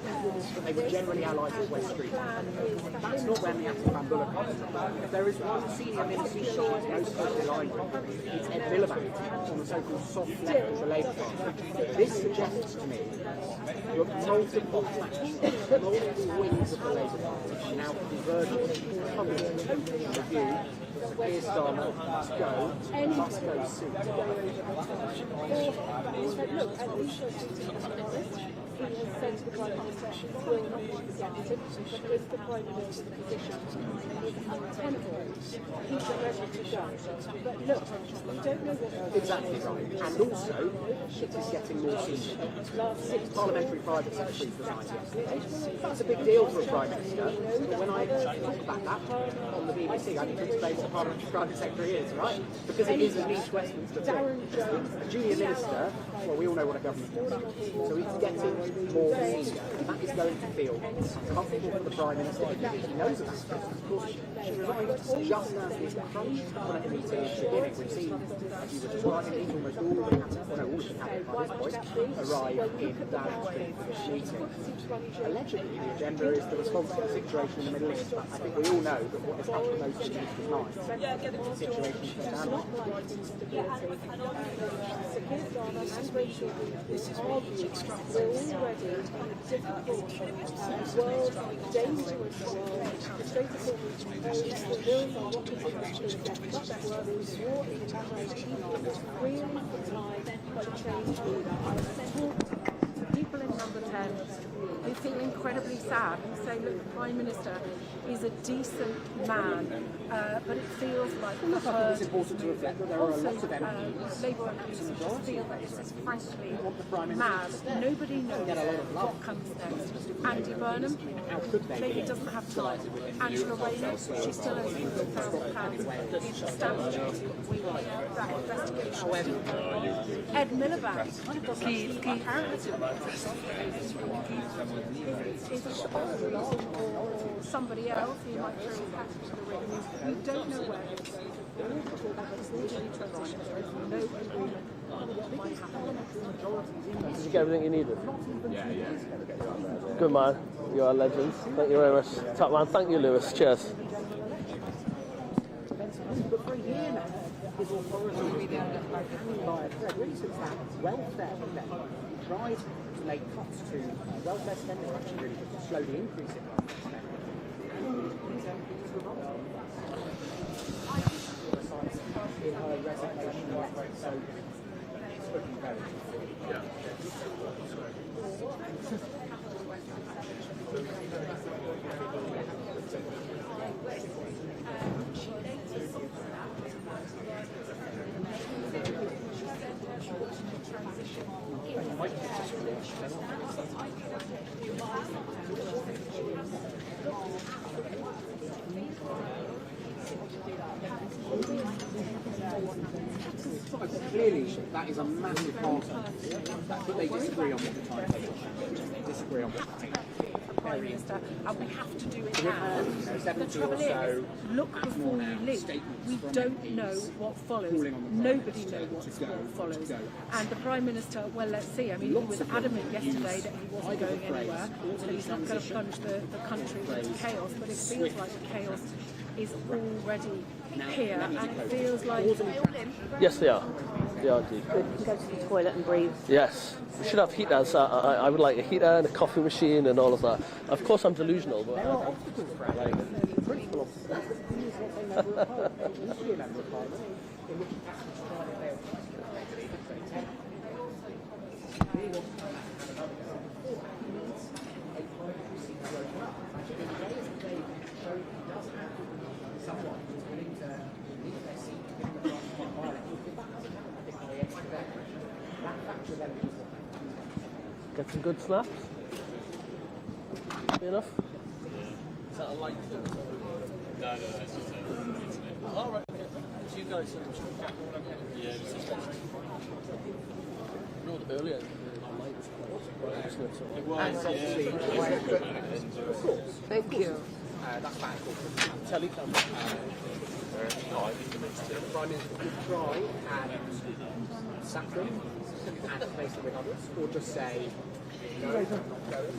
but they were generally allied with West Street. That's not where the Fambula comes from. If there is one senior minister she's most closely aligned with, it's Ed Miliband on the so-called soft left of the Labour Party. This suggests to me that multiple factions, multiple wings of the Labour Party are now converging currently in the view that Keir Starmer must go soon. He has said to the Prime Minister he will not be rejected, but if the Prime Minister's position is untenable, he's ready to go. But look, we don't know what... Exactly right. And also, it is getting more senior. Six parliamentary private secretaries resigned yesterday. That's a big deal for a Prime Minister. But when I talk about that on the BBC, I need to explain what a parliamentary private secretary is, right? Because it is a niche Westminster thing. A junior minister, well, we all know what a government is. So he's getting more senior. And that is going to feel uncomfortable for the Prime Minister because he knows that that's because, of course, she resigned just as this crunched cabinet meeting is beginning. We've seen, as you were describing, these almost all of the cabinet, well, no, all of the cabinet by this point, arrive in Downing Street for this meeting. Allegedly, the agenda is the response to the situation in the Middle East. I think we all know that what is uppermost in ministers' minds is the situation in Sudan. This is already in a difficult world, dangerous world. The State Department knows the bills are what is war in Ukraine is really the time for change leader. I talk to people in number 10 who feel incredibly sad and say, look, the Prime Minister is a decent man, but it feels like the herd is moving. Also, Labour MPs just feel that this is frankly mad. Nobody knows what comes next. Andy Burnham, maybe doesn't have time. Angela Rayner, she still owes £100,000. It's a stamp duty. We want that investigation still going on. Ed Miliband, key character. Is it or somebody else who might throw his hat into the ring? We don't know where it's going. All the talk about this orderly transition, there is no agreement on what might happen. Did you get everything you needed? Good man, you're a legend. Thank you very much. Top man, thank you, Lewis. Cheers. But for a year now, his authority has been hanging by a thread, really since that welfare event. He tried to make cuts to welfare spending, actually really to slowly increase it. In her resignation letter, so it's looking very good. Clearly, that is a massive part of it. But they disagree on what the timetable should be. They disagree on what the Prime Minister, and we have to do it now. The trouble is, look before you leap. We don't know what follows. Nobody knows what follows. And the Prime Minister, well, let's see. I mean, he was adamant yesterday that he wasn't going anywhere, that he's not going to plunge the country into chaos, but it feels like the chaos is already here, and it feels like... Yes, they are. They are indeed. Good. You can go to the toilet and breathe. Yes. We should have heaters. I would like a heater and a coffee machine and all of that. Of course, I'm delusional, but... Get some good snaps. Be enough? Is that a light? No, it's just a... All right. Earlier, it was, Thank you. that's bad. Telecom. No, I think the ministerial. Prime Minister could try and sack them and replace them with others, or just say, no, I'm not going.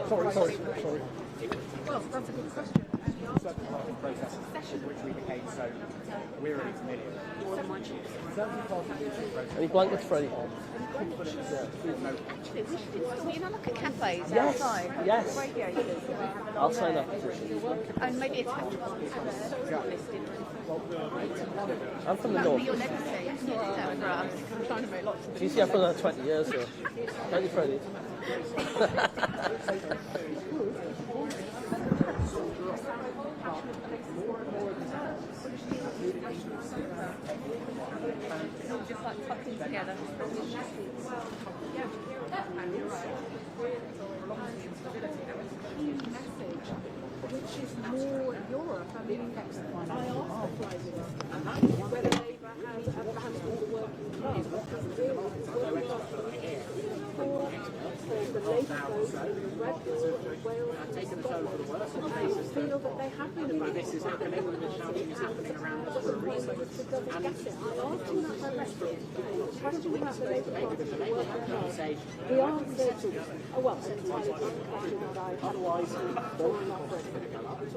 Sorry. Well, that's a good question. Certain party process which we became so wearily familiar with. Any blankets, Freddie? You know, look at cafes Yes, outside. yes. Radiators. I'll sign that petition. And maybe it's I'm from the that would north. be your legacy. I'm trying to make lots of Do you see, I've done that 20 years ago. Thank you, Freddie. just like tucking together. Which is more Europe. I mean, I asked the Prime Minister whether Labour has advanced all the working class, because really the working class for the Labour vote, Wales, they feel that they have been about this is happening, the shouting is happening around us for a reason. I asked him that directly. The question about the Labour Party, the working class, the answer to, well, otherwise, talked about it the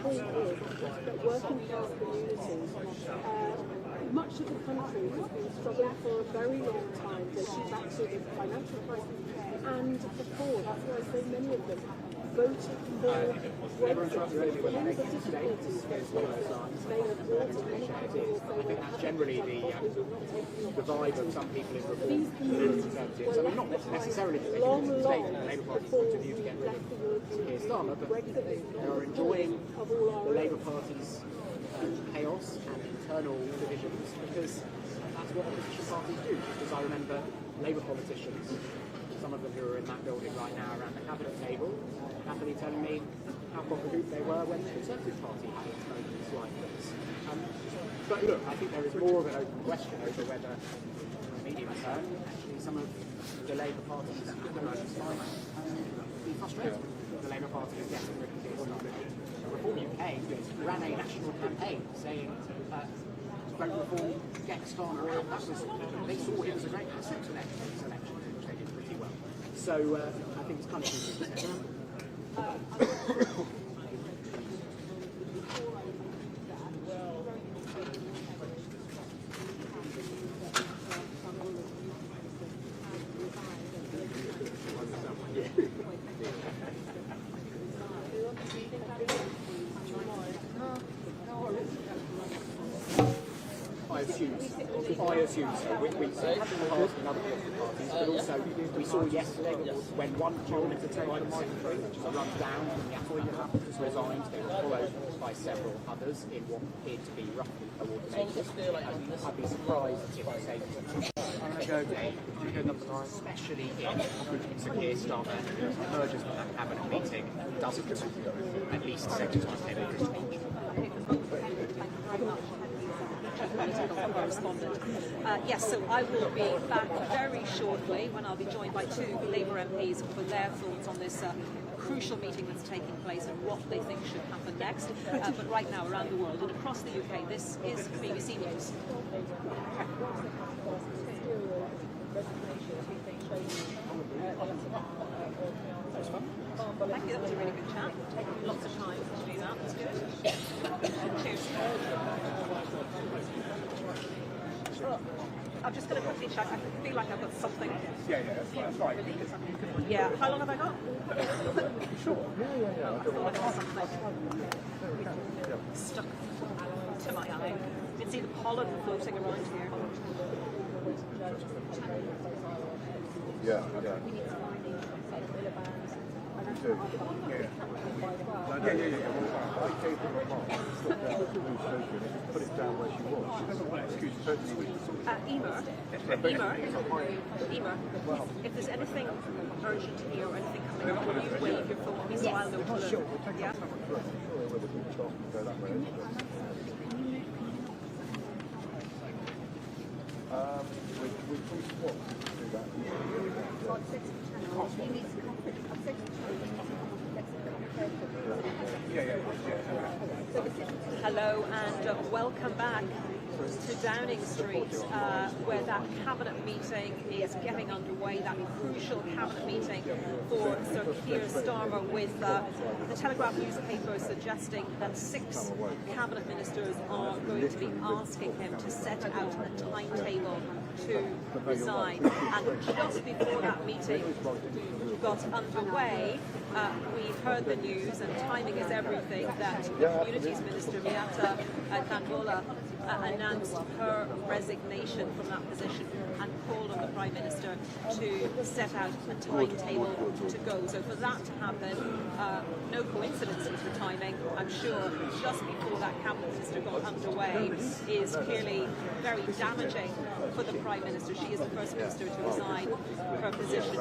point is that working class communities, much of the country has been struggling for a very long time, dating back to the financial crisis and before. That's why so many of them voted for Brexit. One of the difficulties they have brought in many people I think that's generally the vibe of some people in reform these communities conservatives. I mean, not necessarily that they can mistake the Labour Party's point of view to get rid of Keir Starmer, but they are enjoying the Labour Party's chaos and internal divisions, because that's what opposition parties do. Because I remember Labour politicians, some of them who are in that building right now around the cabinet table, happily telling me how cock-a-hoop they were when the Conservative Party had its moments like this. But look, I think there is more of an open question over whether, in the medium term, actually some of the Labour Party's academics might be frustrated. The Labour Party is getting rid of Keir Starmer. Reform UK ran a national campaign saying, vote reform, get Starmer out. That was, they saw him as a great asset to their election, which they did pretty well. So I think it's kind of interesting. I assume so. We had in the past in other political parties, but also we saw yesterday when one parliamentary secretary run down and just resigned, they were followed by several others in what appeared to be roughly coordinated. I'd be surprised if I say especially if Sir Keir Starmer emerges from that cabinet meeting, doesn't at least say to us maybe yes, so I will be back very shortly when I'll be joined by two Labour MPs for their thoughts on this crucial meeting that's taking place and what they think should happen next. But right now, around the world and across the UK, this is BBC News. Thank you, that was a really good chat. Taking lots of time to do that, that's good. Cheers. I'm just going to quickly check. I feel like I've got something. Yeah, that's right. Yeah, how long have I got? Sure. I thought I got something stuck to my eye. You can see the pollen floating around here. Yeah, I know. Yeah. I gave them a mark. Put it down where she was. She doesn't want Emer, if there's anything urgent here or anything coming up, will you wave your phone at me so I'll know to look? Yeah? Hello and welcome back to Downing Street, where that cabinet meeting is getting underway, that crucial cabinet meeting for Sir Keir Starmer, with the Telegraph newspaper suggesting that 6 cabinet ministers are going to be asking him to set out a timetable to resign. And just before that meeting got underway, we heard the news, and timing is everything, that Communities Minister Miata Kandola announced her resignation from that position and called on the Prime Minister to set out a timetable to go. So for that to happen, no coincidence with the timing, I'm sure, just before that Cabinet Minister got underway, is clearly very damaging for the Prime Minister. She is the First Minister to resign her position,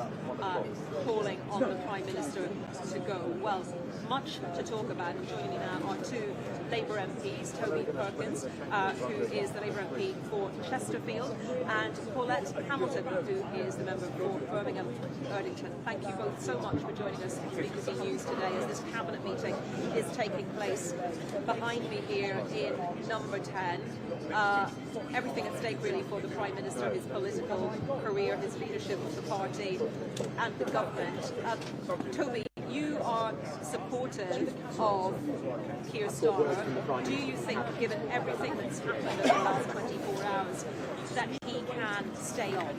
calling on the Prime Minister to go. Well, much to talk about. Joining me now are 2 Labour MPs, Toby Perkins, who is the Labour MP for Chesterfield, and Paulette Hamilton, who is the member for Birmingham Erdington. Thank you both so much for joining us on BBC News today as this cabinet meeting is taking place behind me here in number 10. Everything at stake really for the Prime Minister, his political career, his leadership of the party and the government. Toby, you are supportive of Keir Starmer. Do you think, given everything that's happened over the last 24 hours, that he can stay on?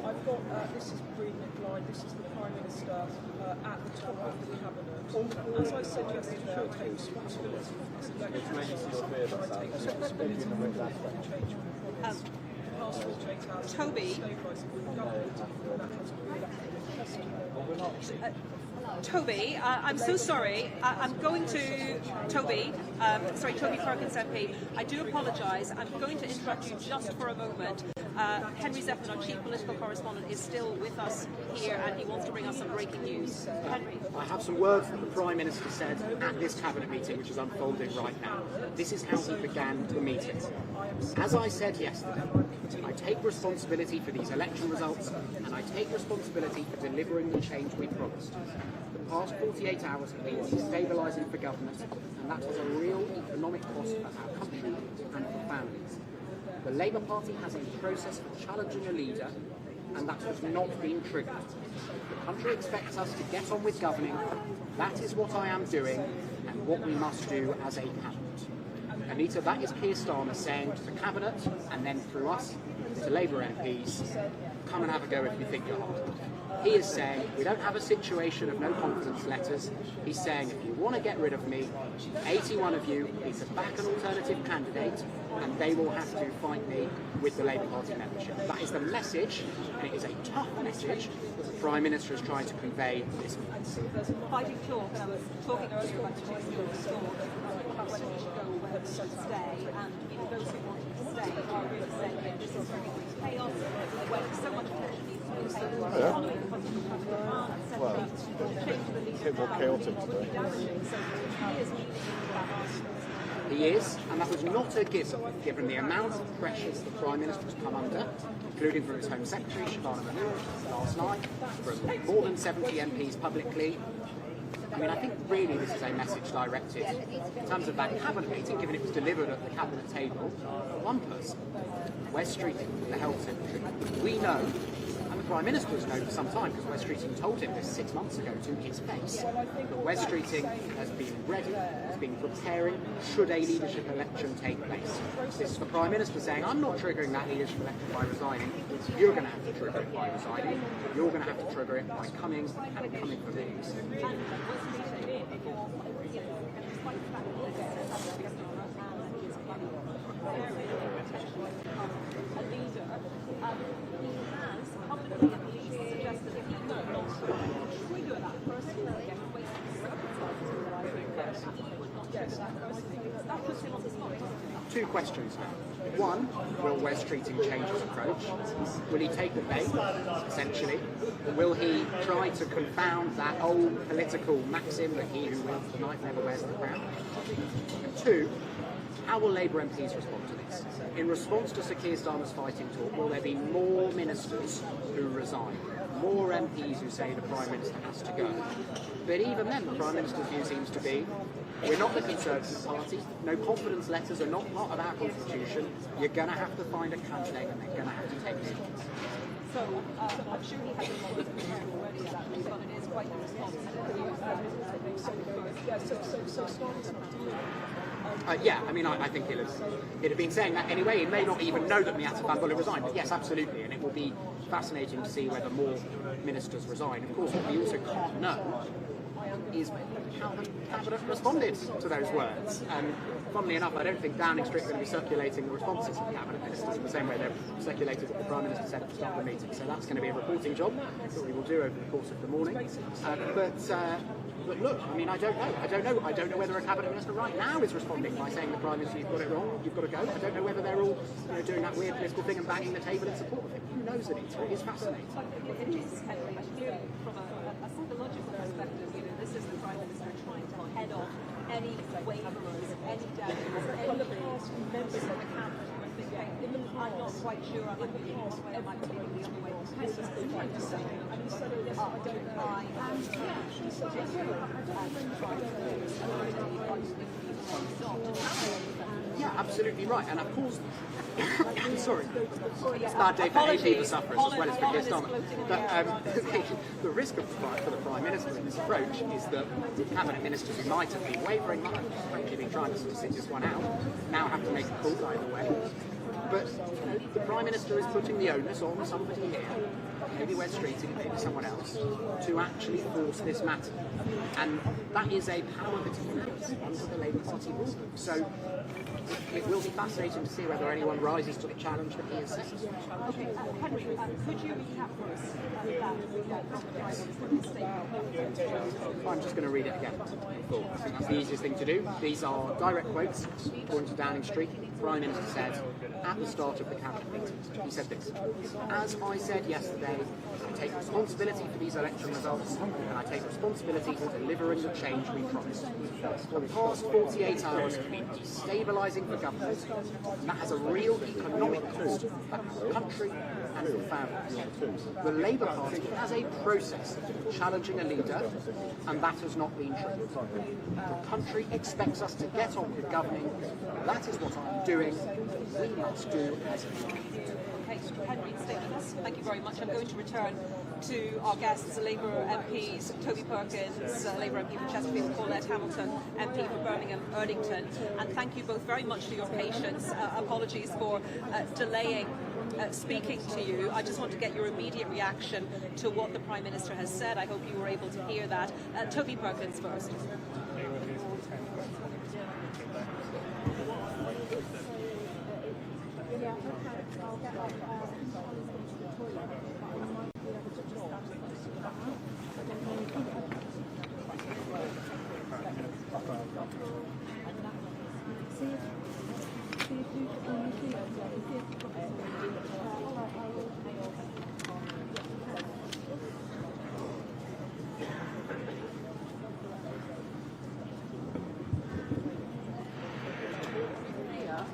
I've got this is breathing line. This is the Prime Minister at the top of the cabinet. As I said yesterday, I take responsibility for this election. I take responsibility for the change Toby, Toby, I'm so sorry. I'm going to Toby. Toby Perkins MP. I do apologise. I'm going to interrupt you just for a moment. Henry Zeppelin, our chief political correspondent, is still with us here, and he wants to bring us some breaking news. Henry. I have some words that the Prime Minister said at this cabinet meeting, which is unfolding right now. This is how he began the meeting. As I said yesterday, I take responsibility for these election results, and I take responsibility for delivering the change we promised. The past 48 hours have been destabilising for government, and that has a real economic cost for our country and for families. The Labour Party has a process for challenging a leader, and that has not been triggered. The country expects us to get on with governing. That is what I am doing, and what we must do as a cabinet. Anita, that is Keir Starmer saying to the cabinet, and then through us, to Labour MPs, come and have a go if you think you're hard. He is saying we don't have a situation of no confidence letters. He's saying if you want to get rid of me, 81 of you need to back an alternative candidate, and they will have to fight me with the Labour Party membership. That is the message, and it is a tough message that the Prime Minister is trying to convey this month. Fighting talk, and I was talking earlier about the choosing of the store, about whether he should go or whether he should stay, and those who want him to stay are really saying that this is very chaos, where so much attention needs to be paid to the economy, the constitutional demand, etc. Change the leader now would be damaging, so he is leading into that argument. He is, and that was not a given the amount of pressures the Prime Minister has come under, including from his Home Secretary, Shabana Manur, last night, from more than 70 MPs publicly. I mean, I think really this is a message directed, in terms of that cabinet meeting, given it was delivered at the cabinet table, one person. Wes Streeting, the health secretary. We know, and the Prime Minister has known for some time, because Wes Streeting told him this 6 months ago to his face, that Wes Streeting has been ready, has been preparing should a leadership election take place. This is the Prime Minister saying, I'm not triggering that leadership election by resigning. You're going to have to trigger it by resigning. You're going to have to trigger it by coming and coming for me. That puts him on the spot. Two questions now. One, will Wes Streeting change his approach? Will he take the bait, essentially? Or will he try to confound that old political maxim that he who wields the knife never wears the crown? And two, how will Labour MPs respond to this? In response to Sir Keir Starmer's fighting talk, will there be more ministers who resign? More MPs who say the Prime Minister has to go? But even then, the Prime Minister's view seems to be, we're not the Conservative Party, no confidence letters are not part of our constitution, you're going to have to find a candidate and they're going to have to take it. So I'm sure he has a lot of prepared already, actually, but it is quite the response. Yeah, I mean, I think he'd have been saying that anyway. He may not even know that Miatta Van Buller resigned, but yes, absolutely, and it will be fascinating to see whether more ministers resign. Of course, what we also can't know is how the Cabinet responded to those words. And funnily enough, I don't think Downing Street are going to be circulating the responses of the Cabinet Ministers in the same way they've circulated what the Prime Minister said at the start of the meeting. So that's going to be a reporting job that we will do over the course of the morning. But look, I mean, I don't know whether a Cabinet Minister right now is responding by saying the Prime Minister, you've got it wrong, you've got to go. I don't know whether they're all doing that weird political thing and banging the table in support of him. Who knows, Anita? It is fascinating. It is, Henry, clearly from a psychological perspective, this is the Prime Minister trying to head off any waverers, any doubters, any members of the Cabinet who are thinking, I'm not quite sure I'm going to be this way, I might be the other way. This is the trying to say, Yeah, absolutely right. And of course, sorry, it's a bad day for AP sufferers as well as for Keir Starmer. But the risk for the Prime Minister in this approach is that Cabinet Ministers who might have been wavering, might have frankly been trying to sort of sit this one out, now have to make a call either way. But the Prime Minister is putting the onus on somebody here, maybe Wes Streeting, maybe someone else, to actually force this matter. And that is a power that he has under the Labour Party rule. So it will be fascinating to see whether anyone rises to the challenge that he has set. Okay, Henry, could you recap for us I'm just going to read it again. I think that's the easiest thing to do. These are direct quotes, according to Downing Street. The Prime Minister said at the start of the Cabinet meeting, he said this: as I said yesterday, I take responsibility for these election results, and I take responsibility for delivering the change we promised. The past 48 hours have been destabilising for government, and that has a real economic cost for the country and for families. The Labour Party has a process of challenging a leader, and that has not been true. The country expects us to get on with governing. That is what I'm doing. We must do as a party. Okay, Henry, stay with us. Thank you very much. I'm going to return to our guests, Labour MPs, Toby Perkins, Labour MP for Chesterfield, Paulette Hamilton, MP for Birmingham Erdington. And thank you both very much for your patience. Apologies for delaying speaking to you. I just want to get your immediate reaction to what the Prime Minister has said. I hope you were able to hear that. Toby Perkins first.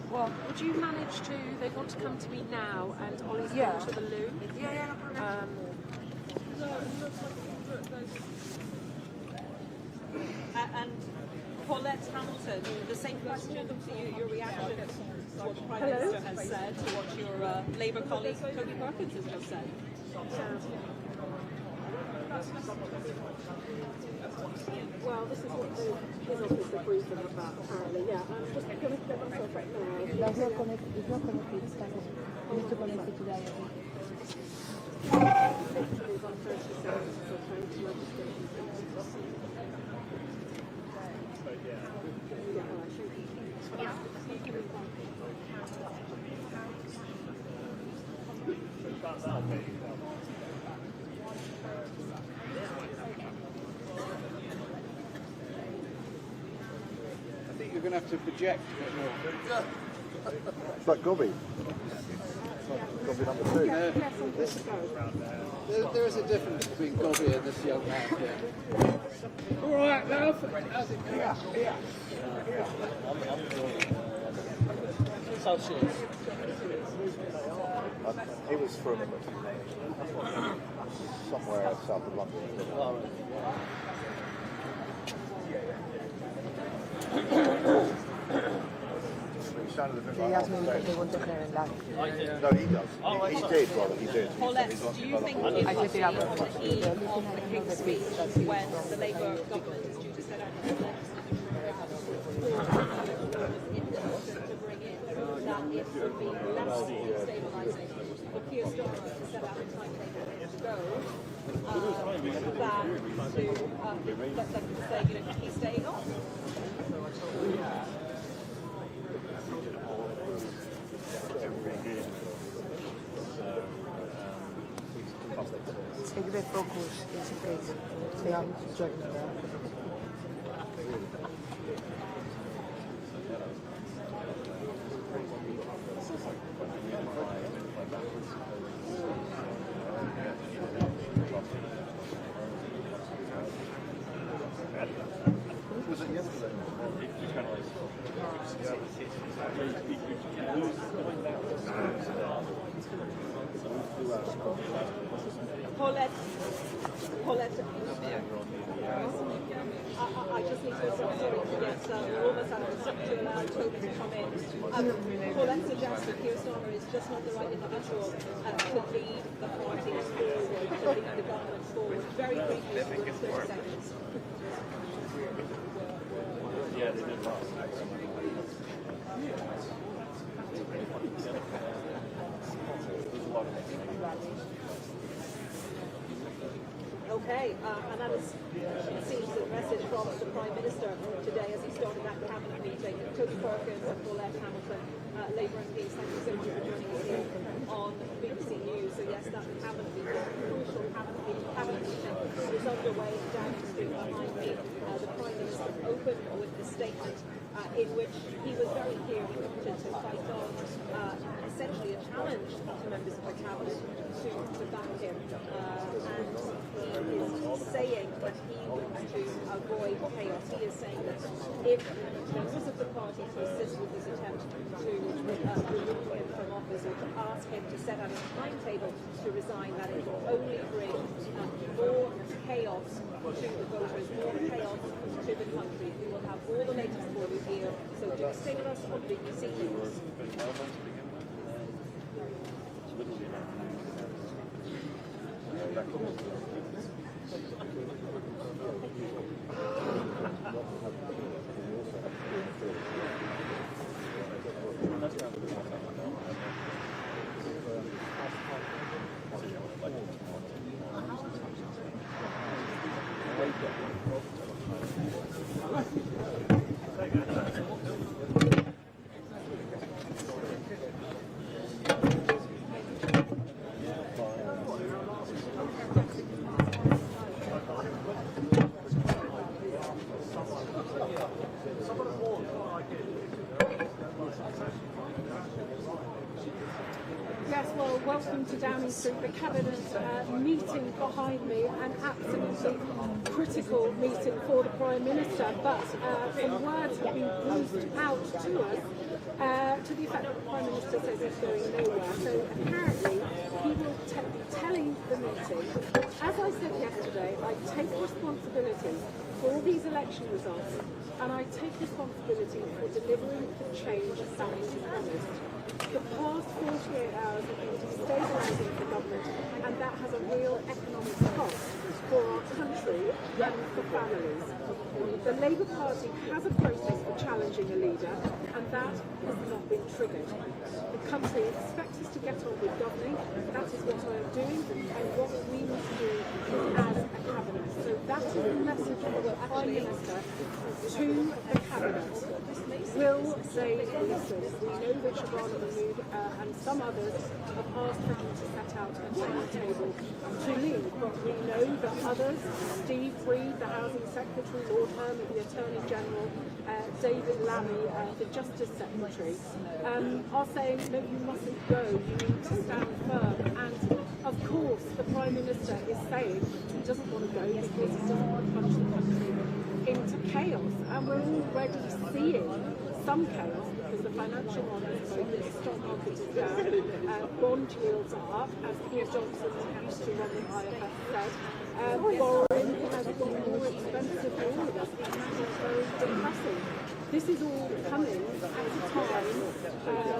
Well, would you manage to, they want to come to me now, and Ollie's gone to the loo. And Paulette Hamilton, the same question to you, your reaction to what the Prime Minister has said, to what your Labour colleague Toby Perkins has just said. Well, this is what his office agreed them about, apparently. Yeah, I'm just going to get myself right now. It's not connected, you need to connect it to the other one. you're going to have to project a bit more. It's like Gobby. Gobby number 2. There is a difference between Gobby and this young man here. All right, love. How's it going? Celsius. He was from somewhere south of London. He asked me because they want to clear in life. No, he does. He did, rather. He did. Paulette, do you think that it would be on the eve of the King's speech when the Labour government is due to set out its next to bring in that it would be less stabilising for Keir Starmer to set out a timetable to go than to say, he's staying on? Take the focus just in case they are joining there. Was it yesterday? Paulette, I just need to, sorry, yes, we're almost out of time to allow Toby to come in. Paulette suggests that Keir Starmer is just not the right individual to lead the party forward, to lead the government forward. Very briefly, 30 seconds. Yeah, they did last. Okay, and that is, it seems, the message from the Prime Minister today as he started that cabinet meeting. Toby Perkins and Paulette Hamilton, Labour MPs, thank you so much for joining us here on BBC News. So yes, that cabinet meeting, crucial cabinet meeting is underway in Downing Street behind me. The Prime Minister opened with the statement in which he was very clear he wanted to fight on essentially a challenge to members of the cabinet to back him, and he is saying that he wants to avoid chaos. He is saying that if members of the party persist with this attempt to remove him from office or to ask him to set out a timetable to resign, that it will only bring more chaos to the voters, more chaos to the country. We will have all the latest for you here, so do stay with us on BBC News. Welcome to Downing Street, the Cabinet meeting behind me, an absolutely critical meeting for the Prime Minister, but some words have been breathed out to us to the effect that the Prime Minister says he's going nowhere. So apparently he will be telling the meeting, as I said yesterday, I take responsibility for all these election results and I take responsibility for delivering the change that is promised. The past 48 hours have been destabilising the government, and that has a real economic cost for our country and for families. The Labour Party has a process for challenging a leader, and that has not been triggered. The country expects us to get on with governing. That is what I am doing, and what we must do as a cabinet. So that is the message of the Prime Minister to the cabinet. Will they listen? We know that Siobhan Mahmood and some others have asked for him to set out a timetable to leave, but we know that others, Steve Reid, the Housing Secretary, Lord Herman, the Attorney General, David Lammy, the Justice Secretary, are saying, no, you mustn't go, you need to stand firm. And of course, the Prime Minister is saying he doesn't want to go because he doesn't want to plunge the country into chaos. And we're already seeing some chaos because the financial markets are open, the stock market is down, bond yields are up, as Keir Johnson used to run the IFS said. Borrowing has got more expensive for all of us, and that is very depressing. This is all coming at a time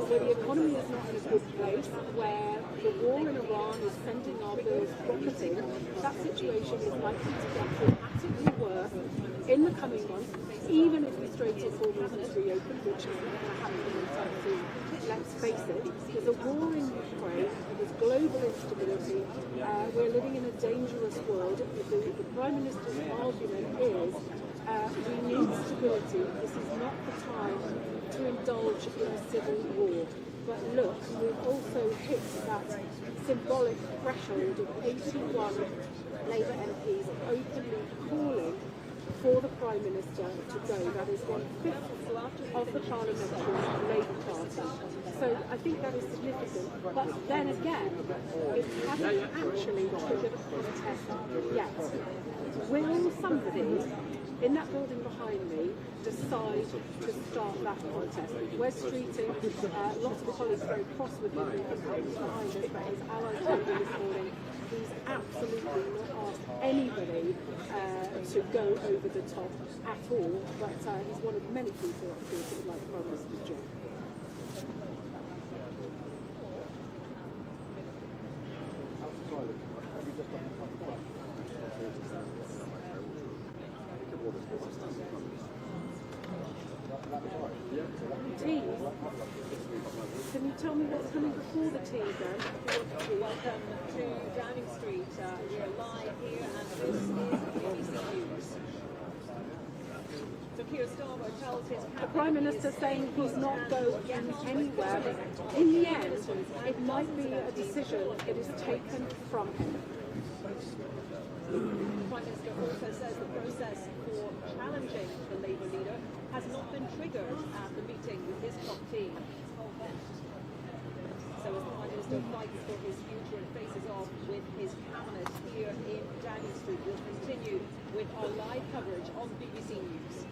where the economy is not in a good place, where the war in Iran is sending our bills rocketing. That situation is likely to get dramatically worse in the coming months, even if the Strait of Hormuz is reopened, which is not going to happen anytime soon. Let's face it, there's a war in Ukraine, there's global instability, we're living in a dangerous world. The Prime Minister's argument is we need stability. This is not the time to indulge in a civil war. But look, we've also hit that symbolic threshold of 81 Labour MPs openly calling for the Prime Minister to go. That is 1/5 of the parliamentary Labour Party. So I think that is significant. But then again, it hasn't actually triggered a protest yet. Will somebody in that building behind me decide to start that protest? We're streeting, lots of colleagues very cross with him behind us, but his allies told me this morning he's absolutely not asked anybody to go over the top at all, but he's one of many people I think who would like Prime Minister's job. Teas? Can you tell me what's coming before the tea then? Welcome to Downing Street. We're live here and this is BBC News. So Keir Starmer tells his the Prime Minister saying he's not going anywhere, but in the end it might be a decision that is taken from him. The Prime Minister also says the process for challenging the Labour leader has not been triggered at the meeting with his top team. So as the Prime Minister fights for his future and faces off with his cabinet here in Downing Street, we'll continue with our live coverage on BBC News.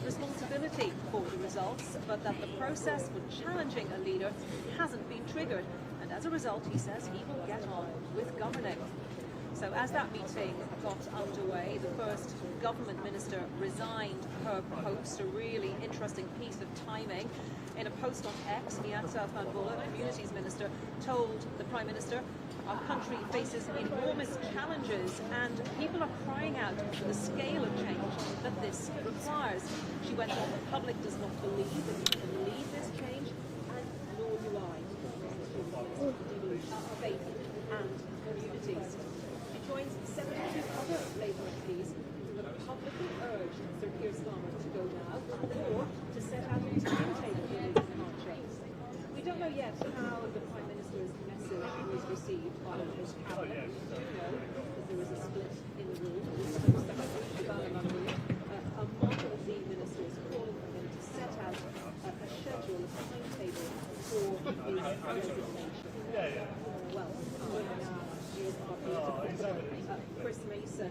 Responsibility for the results, but that the process for challenging a leader hasn't been triggered, and as a result he says he will get on with governing. So as that meeting got underway, the first government minister resigned her post, a really interesting piece of timing. In a post on X, Nihat Van Buller, Communities Minister, told the Prime Minister, our country faces enormous challenges and people are crying out for the scale of change that this requires. She went on, the public does not believe that you can lead this change, and nor do I. Our faith and communities. She joins 72 other Labour MPs who have publicly urged Sir Keir Starmer to go now or to set out a timetable for Labour's march. We don't know yet how the Prime Minister's message was received by his cabinet. We do know that there is a split in the room. Among the ministers calling for him to set out a schedule, a timetable for his resignation. Well, Chris Mason.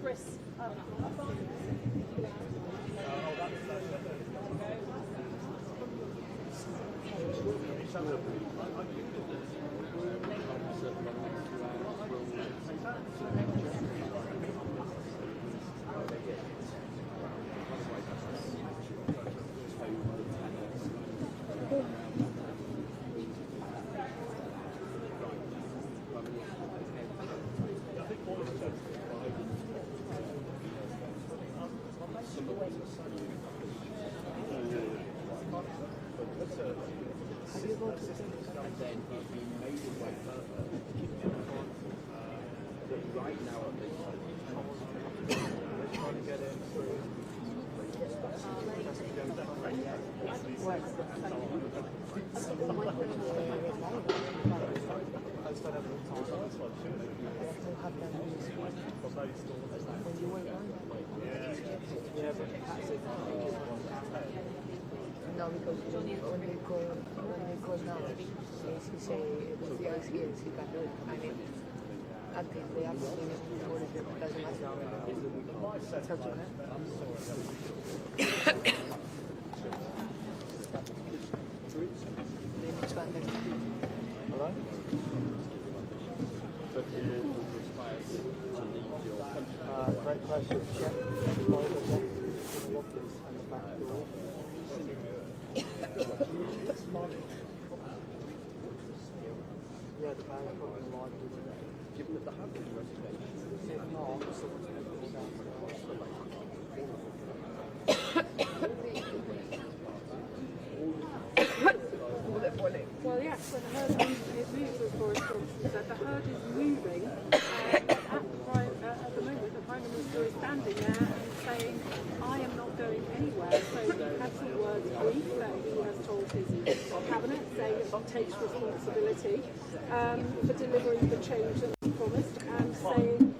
Chris, Have you voted? Right now, at least, they're trying to get it through. No, because when they call now, he say with the skills he can do it. I mean, until they are putting it for it doesn't matter. It's up to her. They need to understand. Hello? Great question. Check the office and the back door. Yeah, the bank probably like given that the housing reservation if not, someone's going to go down across the lake. Well, yes, when the herd is moving, as Boris Johnson said, the herd is moving. At the moment, the Prime Minister is standing there and saying, I am not going anywhere. So he has some words brief that he has told his cabinet, saying that he takes responsibility for delivering the change that he promised, and saying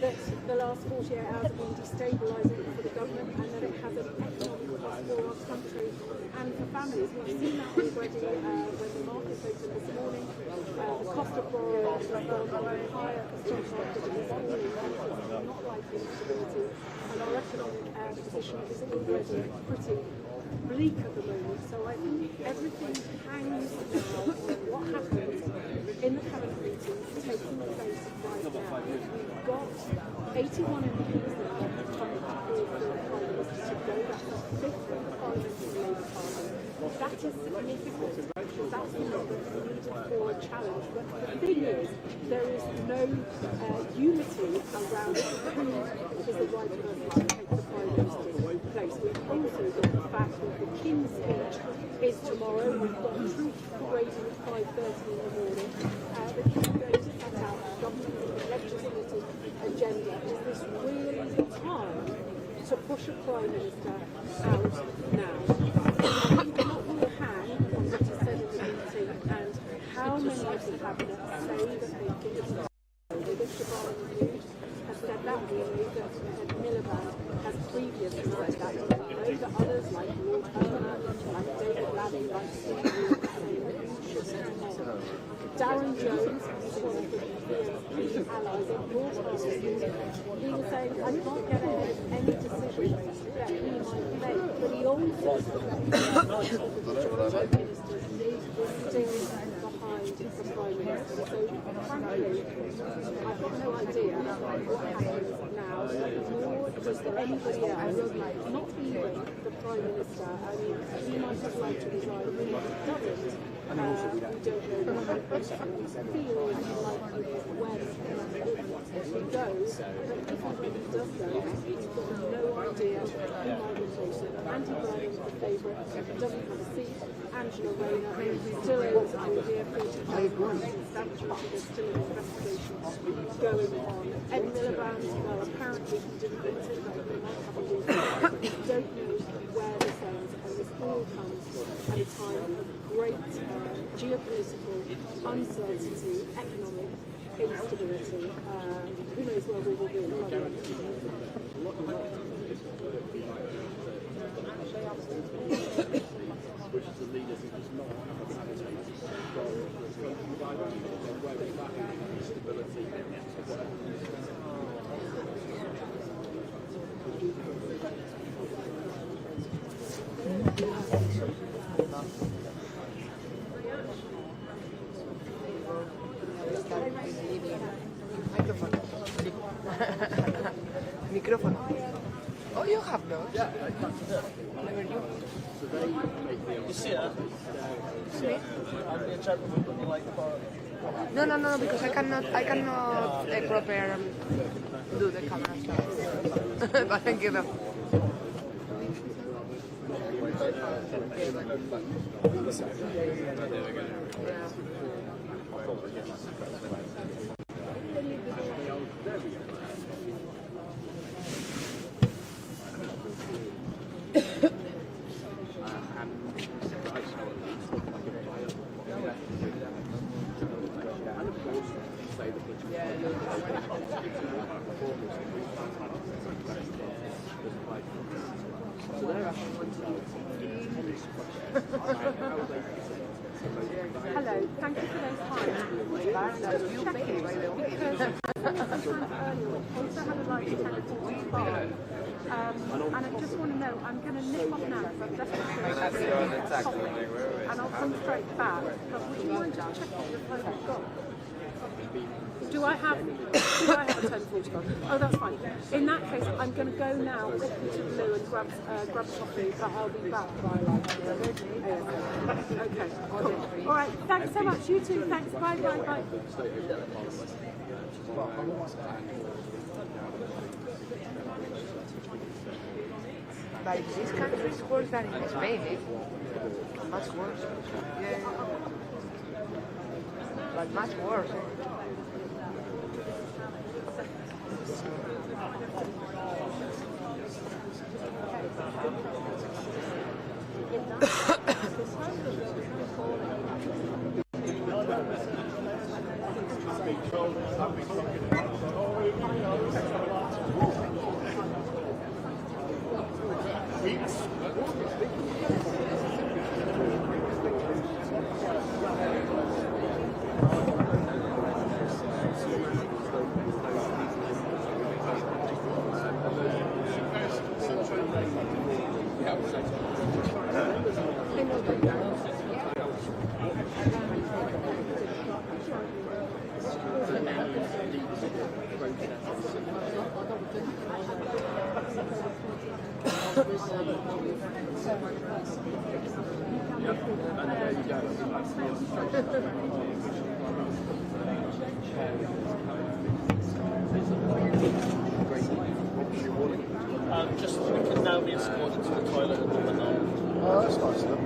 that the last 48 hours have been destabilising for the government and that it has an economic cost for our country and for families. We've seen that already when the markets opened this morning. The cost of borrowing has gone higher, the stock market is falling, not likely instability, and our economic position is already pretty bleak at the moment. So I think everything hangs now on what happens in the cabinet meeting taking place right now. We've got 81 MPs now coming to call for the Prime Minister to go. That's the fifth of the parliamentary Labour Party. That is significant because that's the number needed for a challenge. But the thing is, there is no unity around who is the right person to take the Prime Minister's place. We've also got the fact that the King's speech is tomorrow. We've got troop parading at 5:30 in the morning. The King is going to set out the government's legislative agenda. Is this really the time to push a Prime Minister out now? You cannot really hang on what is said in the meeting and how many of the cabinet say that they think it's not. Mr. Barnes has said that really, that Miliband has previously said that. I know that others like Lord Turner, like David Laddie, like Steve Wood, say that you should tomorrow. Darren Jones, one of the BNP allies in Lord Turner, he was saying, I can't get ahead of any decisions that he might make, but he also said that the majority of ministers is still behind the Prime Minister. So frankly, I've got no idea what happens now, nor does anybody else, not even the Prime Minister. I mean, he might have liked to resign, but if he doesn't, we don't know what happens. It feels like when he goes, but if he really does go, he's got no idea who might replace him. Andy Burnham's the favourite, doesn't have a seat. Angela Rayner still able to do the airport stamp duty, there's still an investigation going on. Ed Miliband, well, apparently he didn't want it, but they might have a reason. We don't know where this ends, and this all comes at a time of great geopolitical uncertainty, economic instability. Who knows where we will be in Which is the leaders who does not have a mandate where is that instability Microphone. Oh, you have those? Yeah, Never knew. so they make the You see that? I'm being gentleman, like No, because I cannot proper do the camera stuff. But thank you though. Hello, thank you for those times. Just checking, because earlier, also had a light at 10:45. And I just want to know, I'm going to nip off now, so I've left the and I'll come straight back. But would you mind just checking the phone I've got? Do I have a 10:45? Oh, that's fine. In that case, I'm going to go now quickly to Blue and grab coffee, but I'll be back by okay, cool. All right, thanks so much. You too. Thanks. Bye, bye, bye. But this country is worse than in Spain, eh? Much worse. Yeah. But much worse. Just we can now be escorted to the toilet and then Oh, that's nice of them.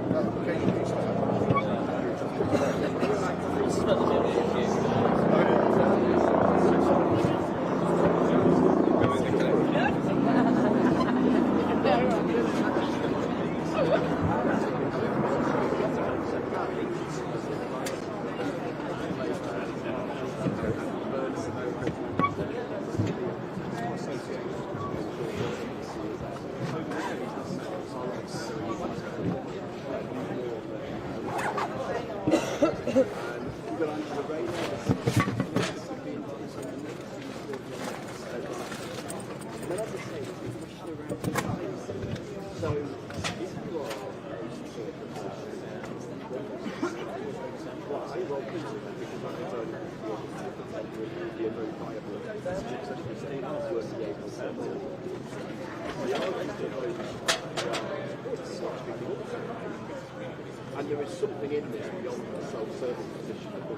And there is something in this beyond the self-serving position of the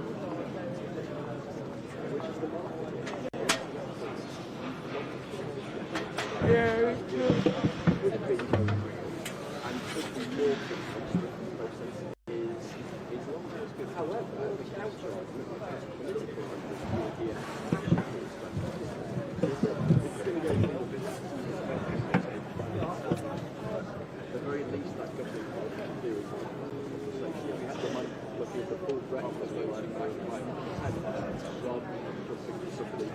which is the market. Yeah, it's true. And could be more constricting process is longer. However, the counter argument is political idea. It's going to go through the business. At the very least, that government can do is we have the money looking at the full breadth of the voting right and rather than looking at somebody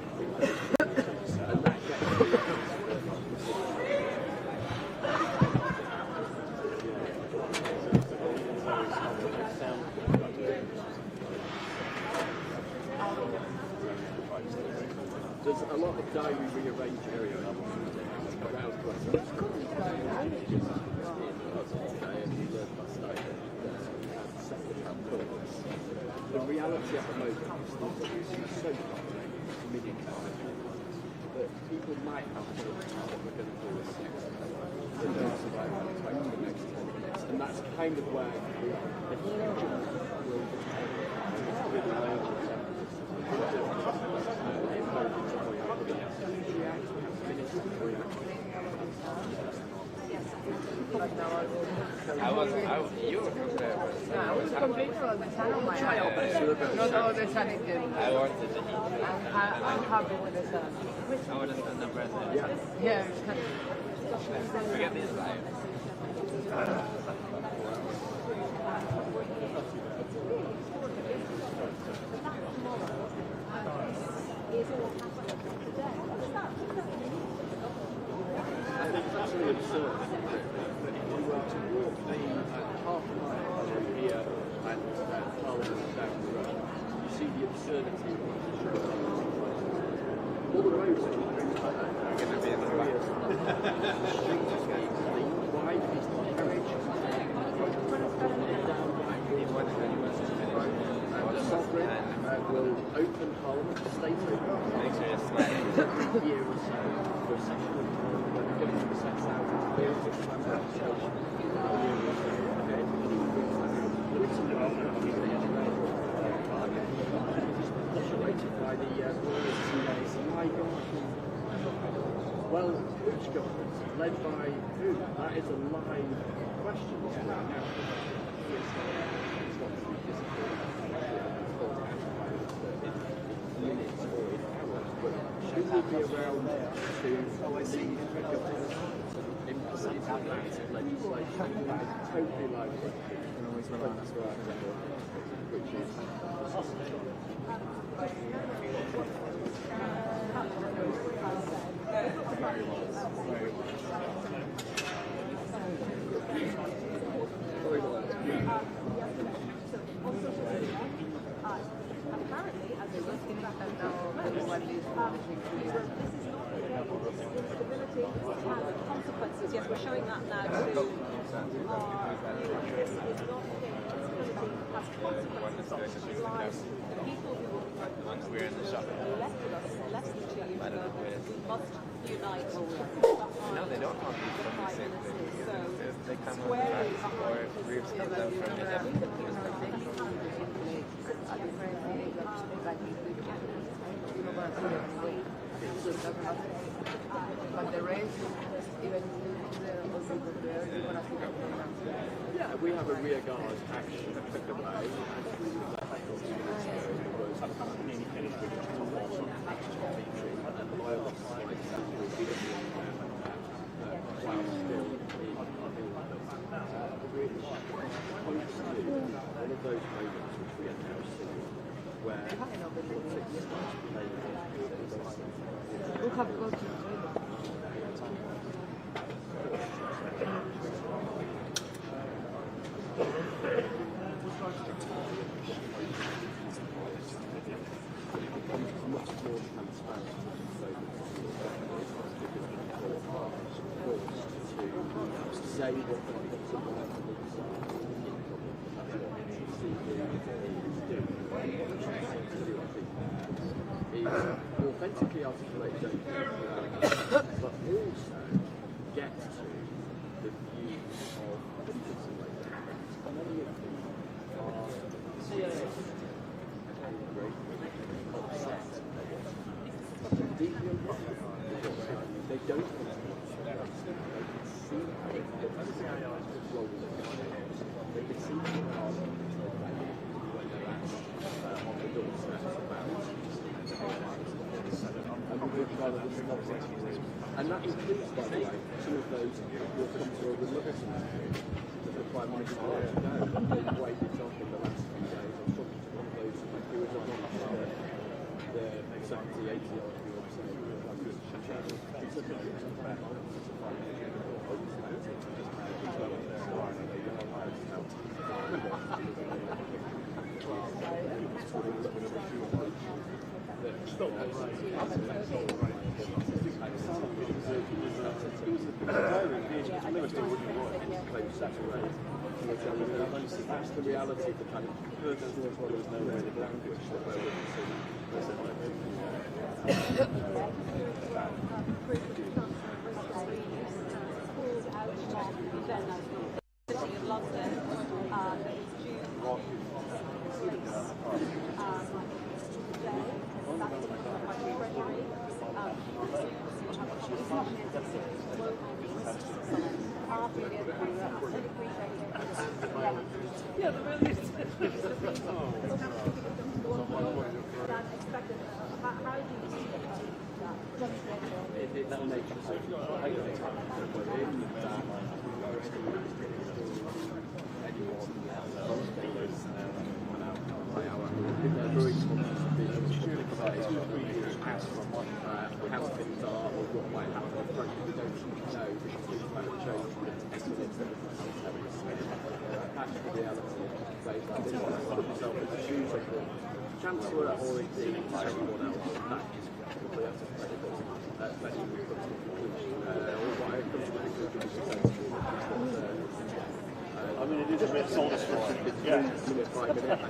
and that gets there's a lot of diary rearranged area around the reality at the moment is so million times that people might have to look at what we're going to do is the next 10 minutes. And that's kind of where the future will be. but now I will. You were compared. No, I was complaining about the sun on my eye. Not all the sun it did. I wanted the heat. I'm happy with the sun. I would have done the bread there. Yeah. Forget these lives. I think it's actually absurd that if you were to walk the half a mile from here and Parliament down the road, you see the absurdity of what the show all the roads are going to be in the way. The street is going to be wide, it's not carriage. Sovereign will open Parliament, state open every year or so for a session of Parliament where the government sets out its bills of legislation. Postulated by the royalists and my government. Well, which government? Led by who? That is a live question right now. It's not to be disappointed. Minutes or in hours, but who will be around to lead the government implement active legislation? It's totally like which is apparently, as we're looking back at now, instability has consequences. Yes, we're showing that now to our viewers. This is not instability has consequences. Like people who elected us, less than 2 years ago, we must unite. No, they don't want to do the same thing. If they come on the back or if groups come down from the but the rest, even if they're also prepared, you're going to see them. yeah, we have a rearguard action underway. One of those moments which we are now seeing where Who have got to much more transparent to say what the is authentically articulate those but also get to the views of hundreds of Labour MPs. Many of them are angry, upset, deeply unpopular. They don't want to watch it. They can see how it gets rolling. They can see how on the doorstep and that includes, by the way, some of those who will come to a reluctance that the Prime Minister let go. They've waited off in the last few days. I'm talking to one of those who was on the 70, 80 odd who were saying, that's the reality of the kind of language that we're City of London, Yeah, there really is. How do you see that? That makes it so how things are or what might happen. We don't know because things might have changed. That's the reality of the place. I didn't want to put myself in the shoes of the Chancellor or indeed anyone else. That is completely unsustainable. Let's come to the conclusion. Or what I come to the conclusion is I mean, it is a bit soul destroying. Yeah. Minute by minute, and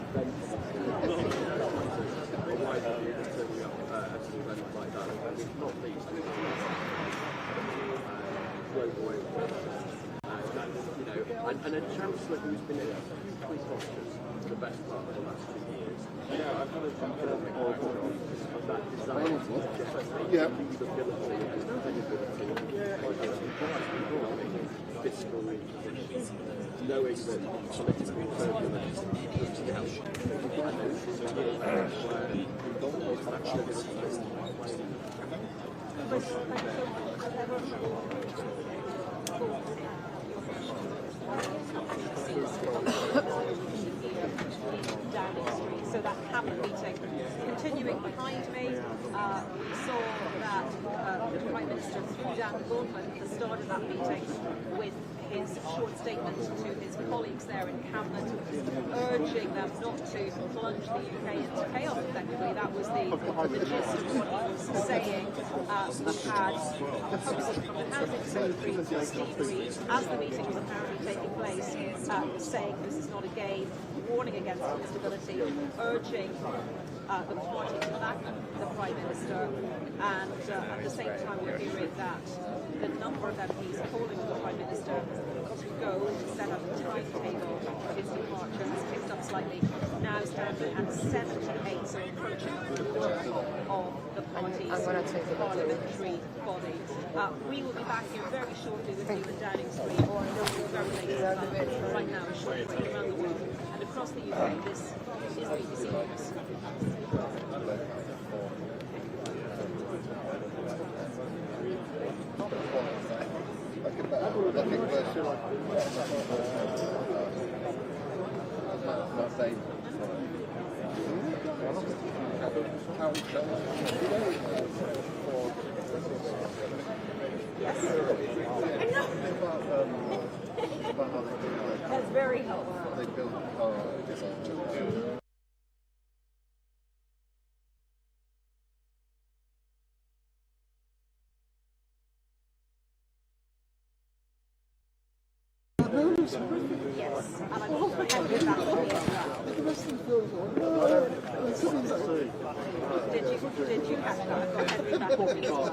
then why is it turning up at an event like that? And it's not least road away. And a Chancellor who's been hugely conscious for the best part of the last 2 years. I've got a economic background of that design. Yeah. Fiscal knowing that political turbulence comes down. So that cabinet meeting continuing behind me, we saw that the Prime Minister threw down the gauntlet at the start of that meeting with his short statement to his colleagues there in cabinet, urging them not to plunge the UK into chaos. Effectively, that was the gist of what he was saying. We had a post from the Housing Secretary, Steve Reed, as the meeting was apparently taking place, saying this is not a game, warning against instability, urging the party to back the Prime Minister, and at the same time we're hearing that the number of MPs calling on the Prime Minister to go set up a timetable for his departure has picked up slightly, now standing at 78, so approaching the quarter of the party's parliamentary body. We will be back here very shortly with you in Downing Street, very late right now, a short break around the world and across the UK. This is BBC News. That's very helpful. They build Yes, and I'm happy with that for me as well. Did you catch that? I've got Henry back for me as well.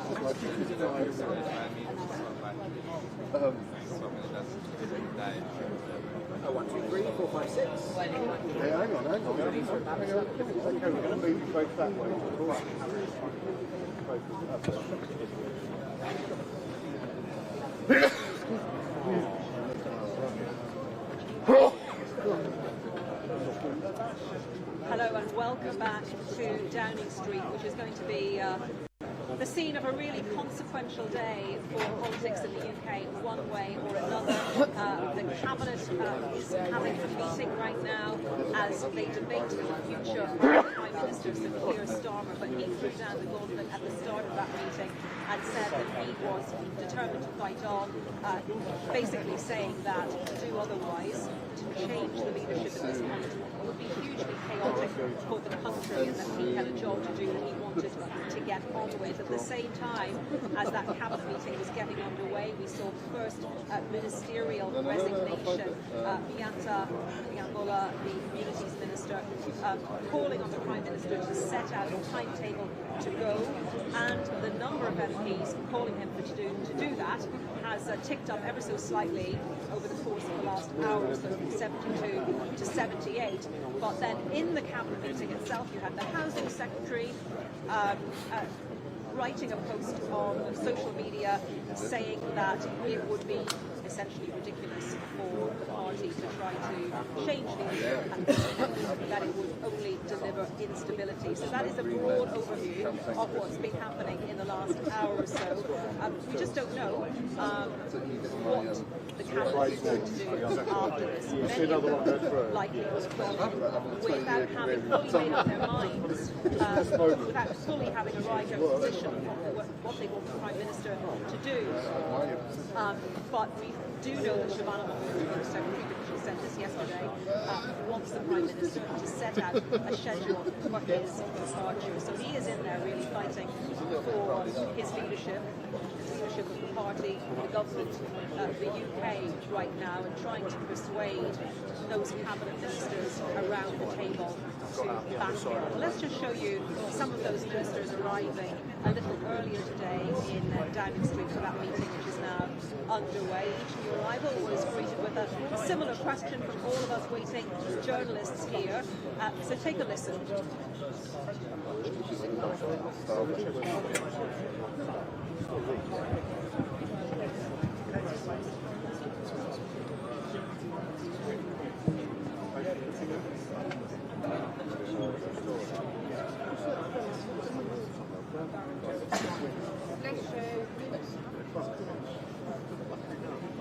1, 2, 3, 4, 5, 6. Hang on. We're going to move both that way. Hello and welcome back to Downing Street, which is going to be the scene of a really consequential day for politics in the UK, one way or another. The Cabinet is having a meeting right now as they debate the future of the Prime Minister, Sir Keir Starmer, but he threw down the gauntlet at the start of that meeting and said that he was determined to fight on, basically saying that to do otherwise, to change the leadership at this point, would be hugely chaotic for the country, and that he had a job to do that he wanted to get on with. At the same time, as that cabinet meeting was getting underway, we saw first ministerial resignation. Miata Nyangola, the Communities Minister, calling on the Prime Minister to set out a timetable to go, and the number of MPs calling him to do that has ticked up ever so slightly over the course of the last hour or so, from 72 to 78. But then in the cabinet meeting itself, you had the Housing Secretary writing a post on social media saying that it would be essentially ridiculous to try to change leadership and that it would only deliver instability. So that is a broad overview of what's been happening in the last hour or so. We just don't know what the cabinet is going to do after this. Many of them likely will follow without having fully made up their minds, without fully having arrived at a position of what they want the Prime Minister to do. But we do know that Siobhan the Secretary, because she said this yesterday, wants the Prime Minister to set out a schedule for his departure. So he is in there really fighting for his leadership of the party, the government, the UK right now, and trying to persuade those cabinet ministers around the table to back him. Let's just show you some of those ministers arriving a little earlier today in Downing Street for that meeting, which is now underway. Each new arrival was greeted with a similar question from all of us waiting journalists here. So take a listen.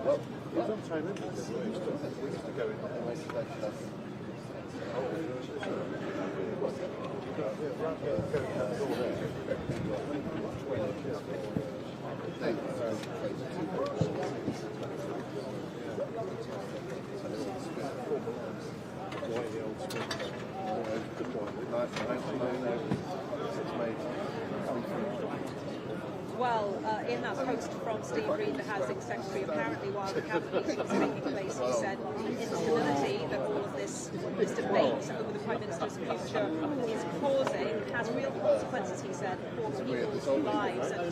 Well, it's on time, isn't it? We used to go in and make that Well, in that post from Steve Reid, the Housing Secretary, apparently while the cabinet meeting was taking place, he said the instability that all of this debate over the Prime Minister's future is causing has real consequences, he said, for people's lives. And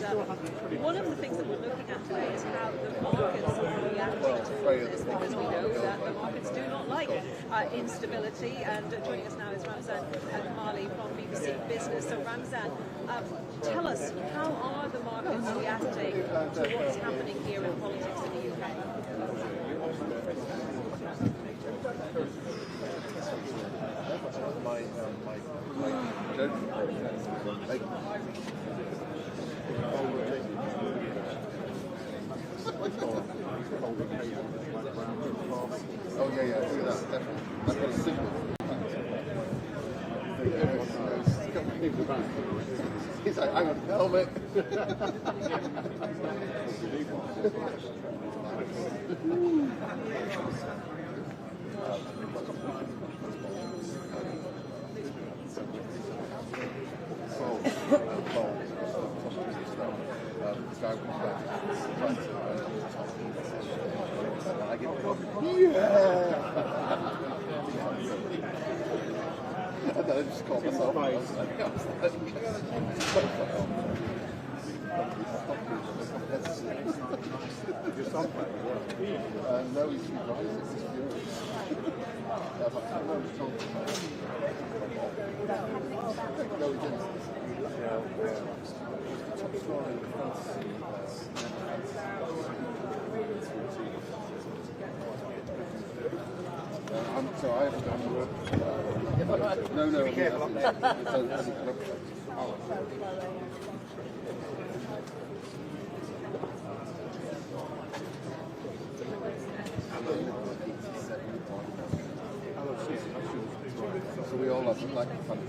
one of the things that we're looking at today is how the markets are reacting to all of this, because we know that the markets do not like instability. And joining us now is Ramzan Mali from BBC Business. So Ramzan, tell us, how are the markets reacting to what's happening here in politics in the UK? Oh yeah, yeah, see that, definitely. I've got a signal. He's like, hang on, helmet. I just caught myself. No, he's rising. He's furious. No, he didn't. So I haven't done work. No, he hasn't. So we all have like fun. Did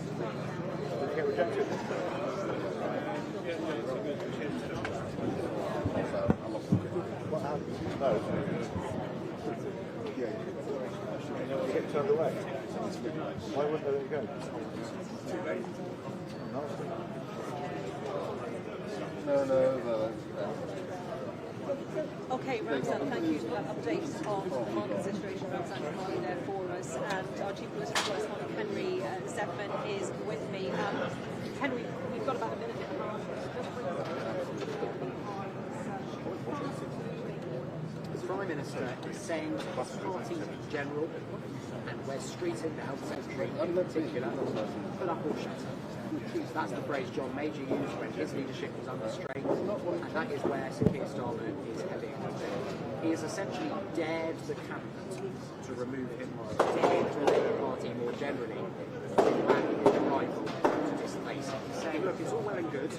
you get rejected? So I lost it. What happened? No. Yeah. You get turned away. Why wouldn't they let you go? Too late. No. Okay, Ramzan, thank you for that update on the market situation. Ramzan Kamali there for us, and our chief political correspondent Henry Zepman is with me. Henry, we've got about a minute and a half. The Prime Minister is saying to his party in general, and Wes Streeting, the Health Secretary in particular, put up or shut up. That's the phrase John Major used when his leadership was under strain, and that is where Keir Starmer is heading. He has essentially dared the cabinet to remove him, dared the Labour Party more generally to bring back his rival to this place. He's saying, look, it's all well and good.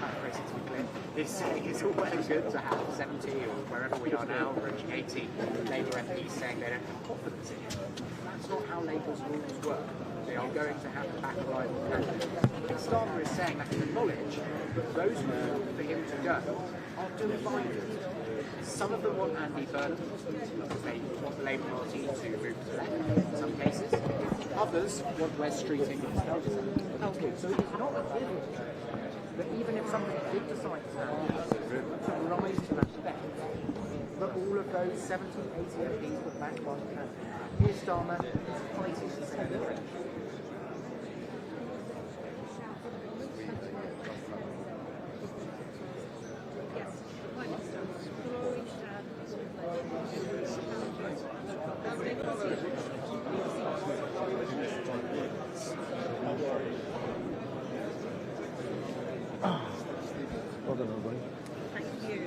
Paraphrasing to be clear, he's saying it's all well and good to have 70 or wherever we are now, approaching 80 Labour MPs saying they don't have confidence in him. That's not how Labour's rules work. They are going to have to back a rival candidate. And Starmer is saying that to acknowledge that those who want for him to go are divided. Some of them want Andy Burnham, they want the Labour Party to move to the left in some cases. Others want Wes Streeting. Okay, so it's not a given that even if somebody did decide to rise to that step, that all of those 70, 80 MPs would back one candidate. Keir Starmer is fighting the same direction. Well done, everybody. Thank you.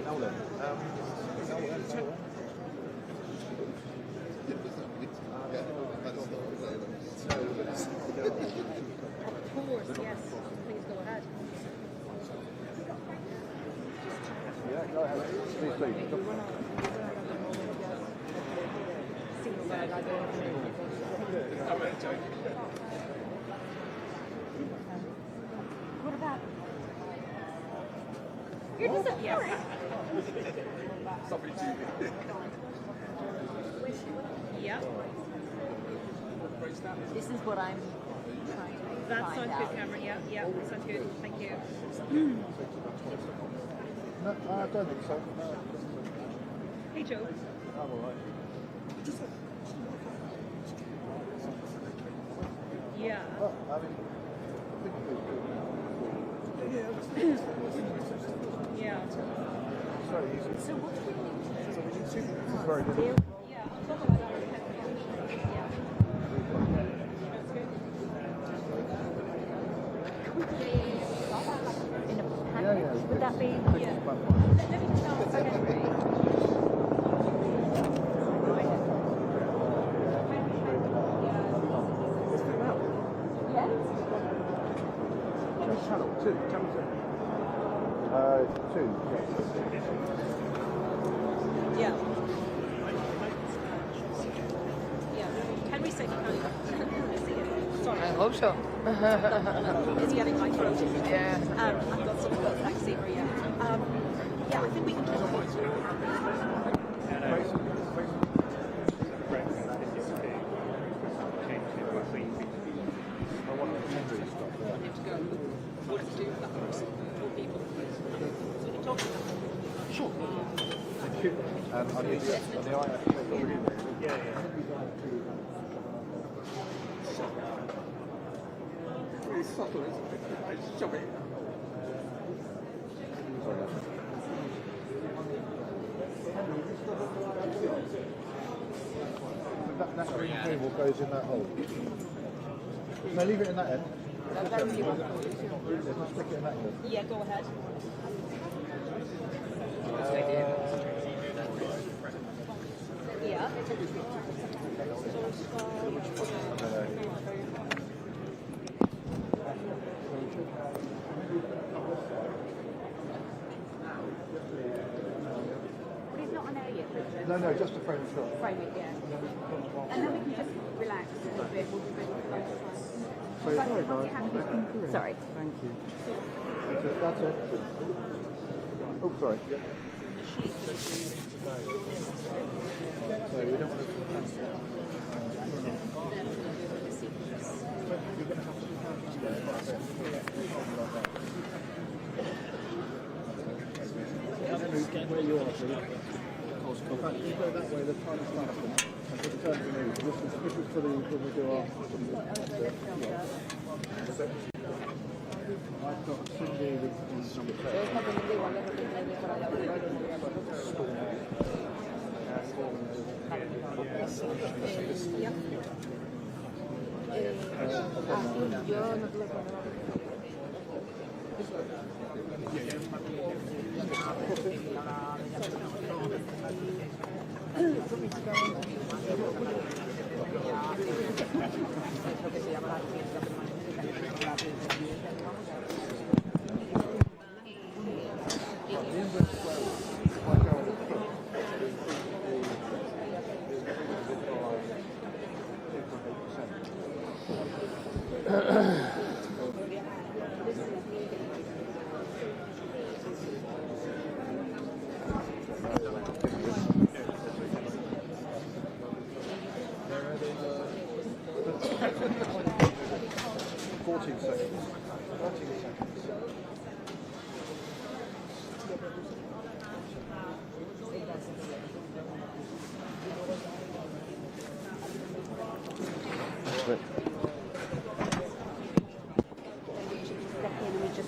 Nolan. Of course, yes. Please go ahead. Yeah, go ahead. Please. What about? You're just yes. Yeah. This is what I'm trying to That find sounds out. good, Cameron. Yeah, yeah, sounds good. Thank you. No, I don't think so. Hey, Joe. I'm all right. Yeah. Well, I mean, Yeah. it's very easy. So what do we need to do? This is very good. Yeah, I'll talk about that in a second. Yeah. Could we in a package? Yeah. Would that be? Yeah. Fine. Let me just ask Henry. Channel 2. Channel 2. 2. Yeah. Yeah. Henry said you can't. Sorry. I hope so. It's getting my throat. Yeah. I've got some eczema, yeah. Yeah, I think we can talk about it. What to do with that person or people. So we can talk about that. Sure. Thank you. On the Very subtle, isn't it? I just shove it. That cable goes in that hole. No, leave it in that end. Just stick it in that end. Yeah, go ahead. Yeah. But it's not an area. No, just a frame shot. Frame it, yeah. And then we can just relax a little bit. We'll be ready for lunchtime. Sorry. Thank you. That's it. Oh, sorry. So we don't want to cancel. You're going to have to where you are, please. In fact, you go that way, the time is passing. And just turn to me. This is for the when we do our. I've got Cindy with number 10. Yo no te lo pongo.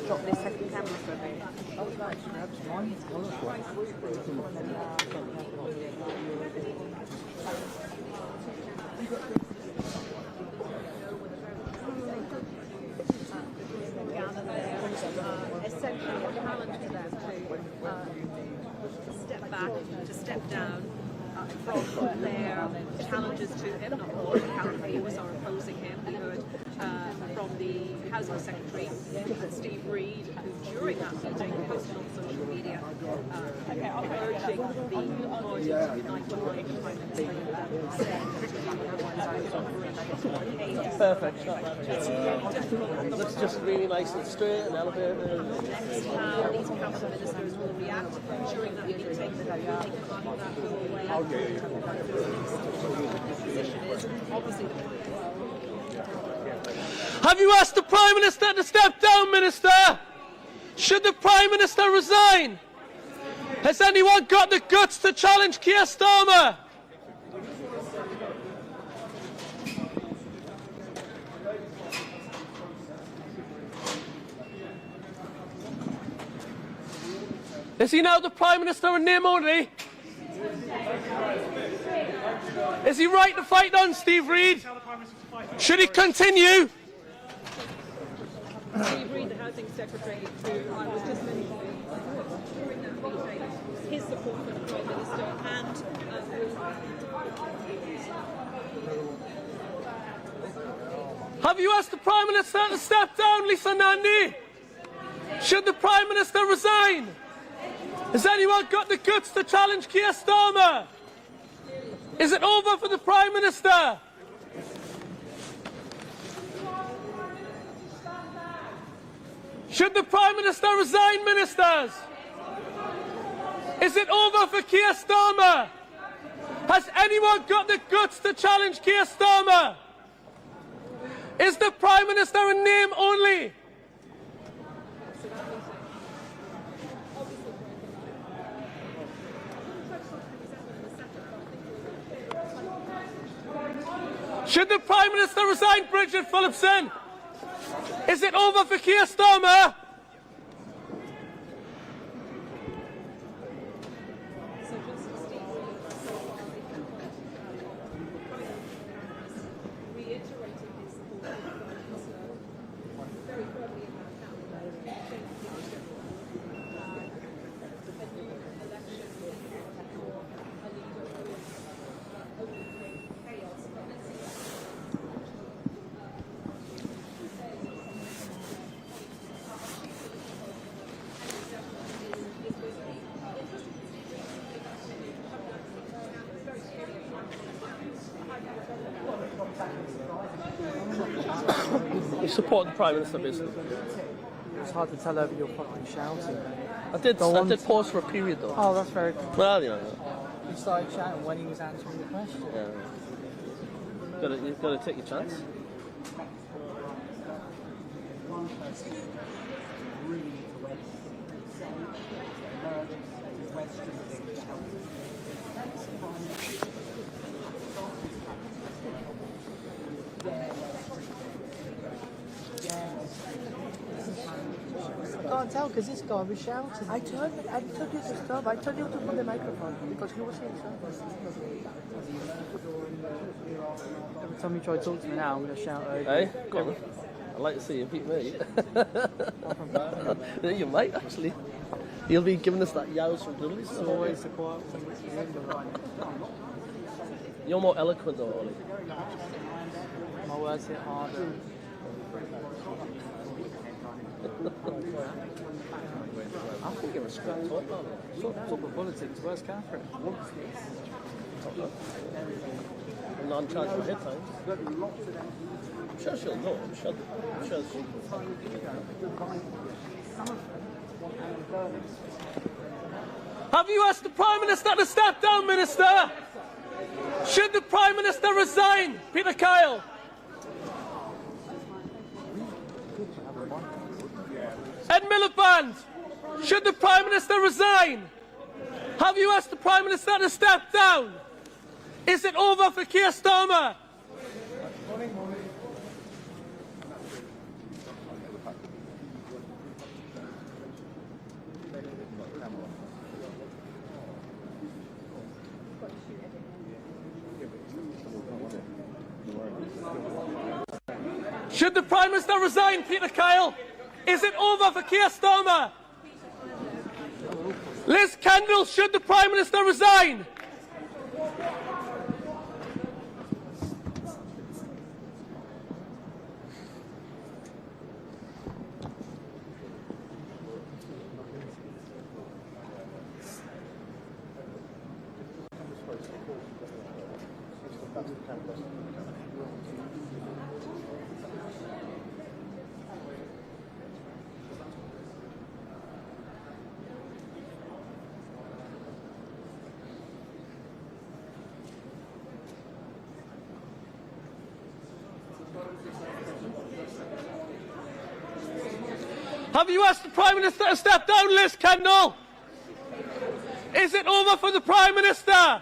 Drop this second camera for a bit. Essentially a challenge to them to step back, to step down from their challenges to him. Not all the counter-viewers are opposing him. We heard from the Housing Secretary, Steve Reid, who during that meeting posted on social media urging the party to unite behind the Prime Minister. Perfect. Looks just really nice and straight and elevated. Next, how these cabinet ministers will react during that meeting. Will they come out of that doorway? Position is obviously Have you asked the Prime Minister to step down, Minister? Should the Prime Minister resign? Has anyone got the guts to challenge Keir Starmer? Is he now the Prime Minister in name only? Is he right to fight on, Steve Reid? Should he continue? Steve Reid, the Housing Secretary, who I was just mentioning during that meeting, his support for the Prime Minister and Have you asked the Prime Minister to step down, Lisa Nandy? Should the Prime Minister resign? Has anyone got the guts to challenge Keir Starmer? Is it over for the Prime Minister? Should the Prime Minister resign, ministers? Is it over for Keir Starmer? Has anyone got the guts to challenge Keir Starmer? Is the Prime Minister in name only? Should the Prime Minister resign, Bridget Phillipson? Is it over for Keir Starmer? You support the Prime Minister, basically. It's hard to tell over your fucking shouting. I did pause for a period, though. Oh, that's very cool. Well, you know. You started shouting when he was answering the question. Yeah. You've got to take your chance. can't tell because this guy was shouting. I told you to stop. I told you to put the microphone because he was saying something. Every time you try to talk to me now, I'm going to shout over. Hey, go on. I'd like to see you beat me. Yeah, you might actually. You'll be giving us that yows from Dudley. It's always the quiet one. You're more eloquent though, Ollie. My words hit harder. I think you're a scrap top of politics. Where's Catherine? I'm not in charge of my headphones. I'm sure she'll know. I'm sure she Have you asked the Prime Minister to step down, Minister? Should the Prime Minister resign, Peter Kyle? Ed Miliband, should the Prime Minister resign? Have you asked the Prime Minister to step down? Is it over for Keir Starmer? Should the Prime Minister resign, Peter Kyle? Is it over for Keir Starmer? Liz Kendall, should the Prime Minister resign? Have you asked the Prime Minister to step down, Liz Kendall? Is it over for the Prime Minister?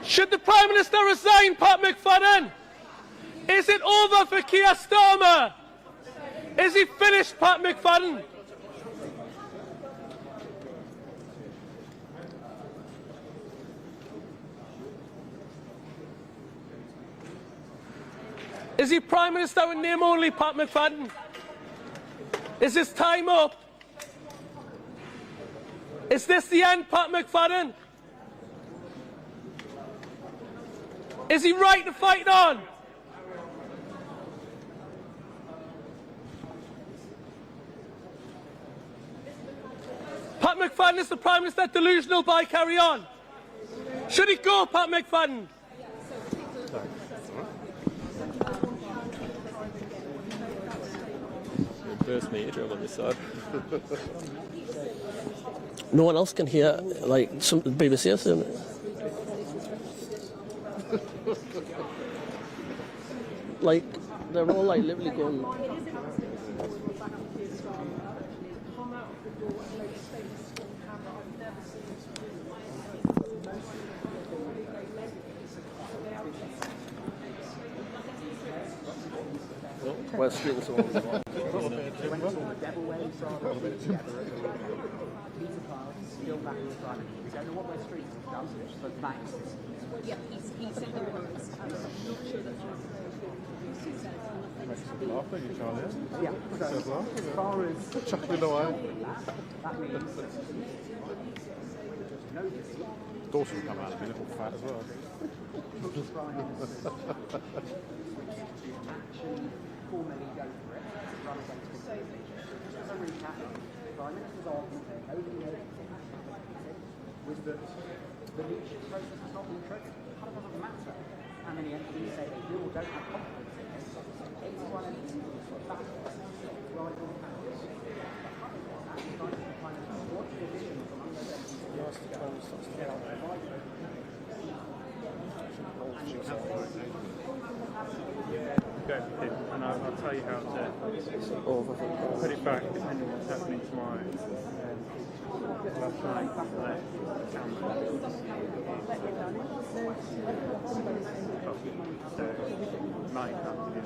Should the Prime Minister resign, Pat McFadden? Is it over for Keir Starmer? Is he finished, Pat McFadden? Is he Prime Minister in name only, Pat McFadden? Is his time up? Is this the end, Pat McFadden? Is he right to fight on? Pat McFadden, is the Prime Minister delusional by carry on? Should he go, Pat McFadden? First major on this side. No one else can hear, like, some BBC or something. Like, they're all, like, literally going... Well, street and so on. Yeah, he's in the works. I'm not sure that Yeah, so as far as chuckling away. That means Dawson will come out and be a little fat as well. actually formally go for it rather than to say it. As a recap, the Prime Minister's argument was that the leadership process has not been triggered. It doesn't matter how many MPs say they do or don't have confidence in it. 81 MPs backwards, right on powers. What's the vision among those MPs? Go, and I'll tell you how to put it back depending on what's happening tomorrow. might have to be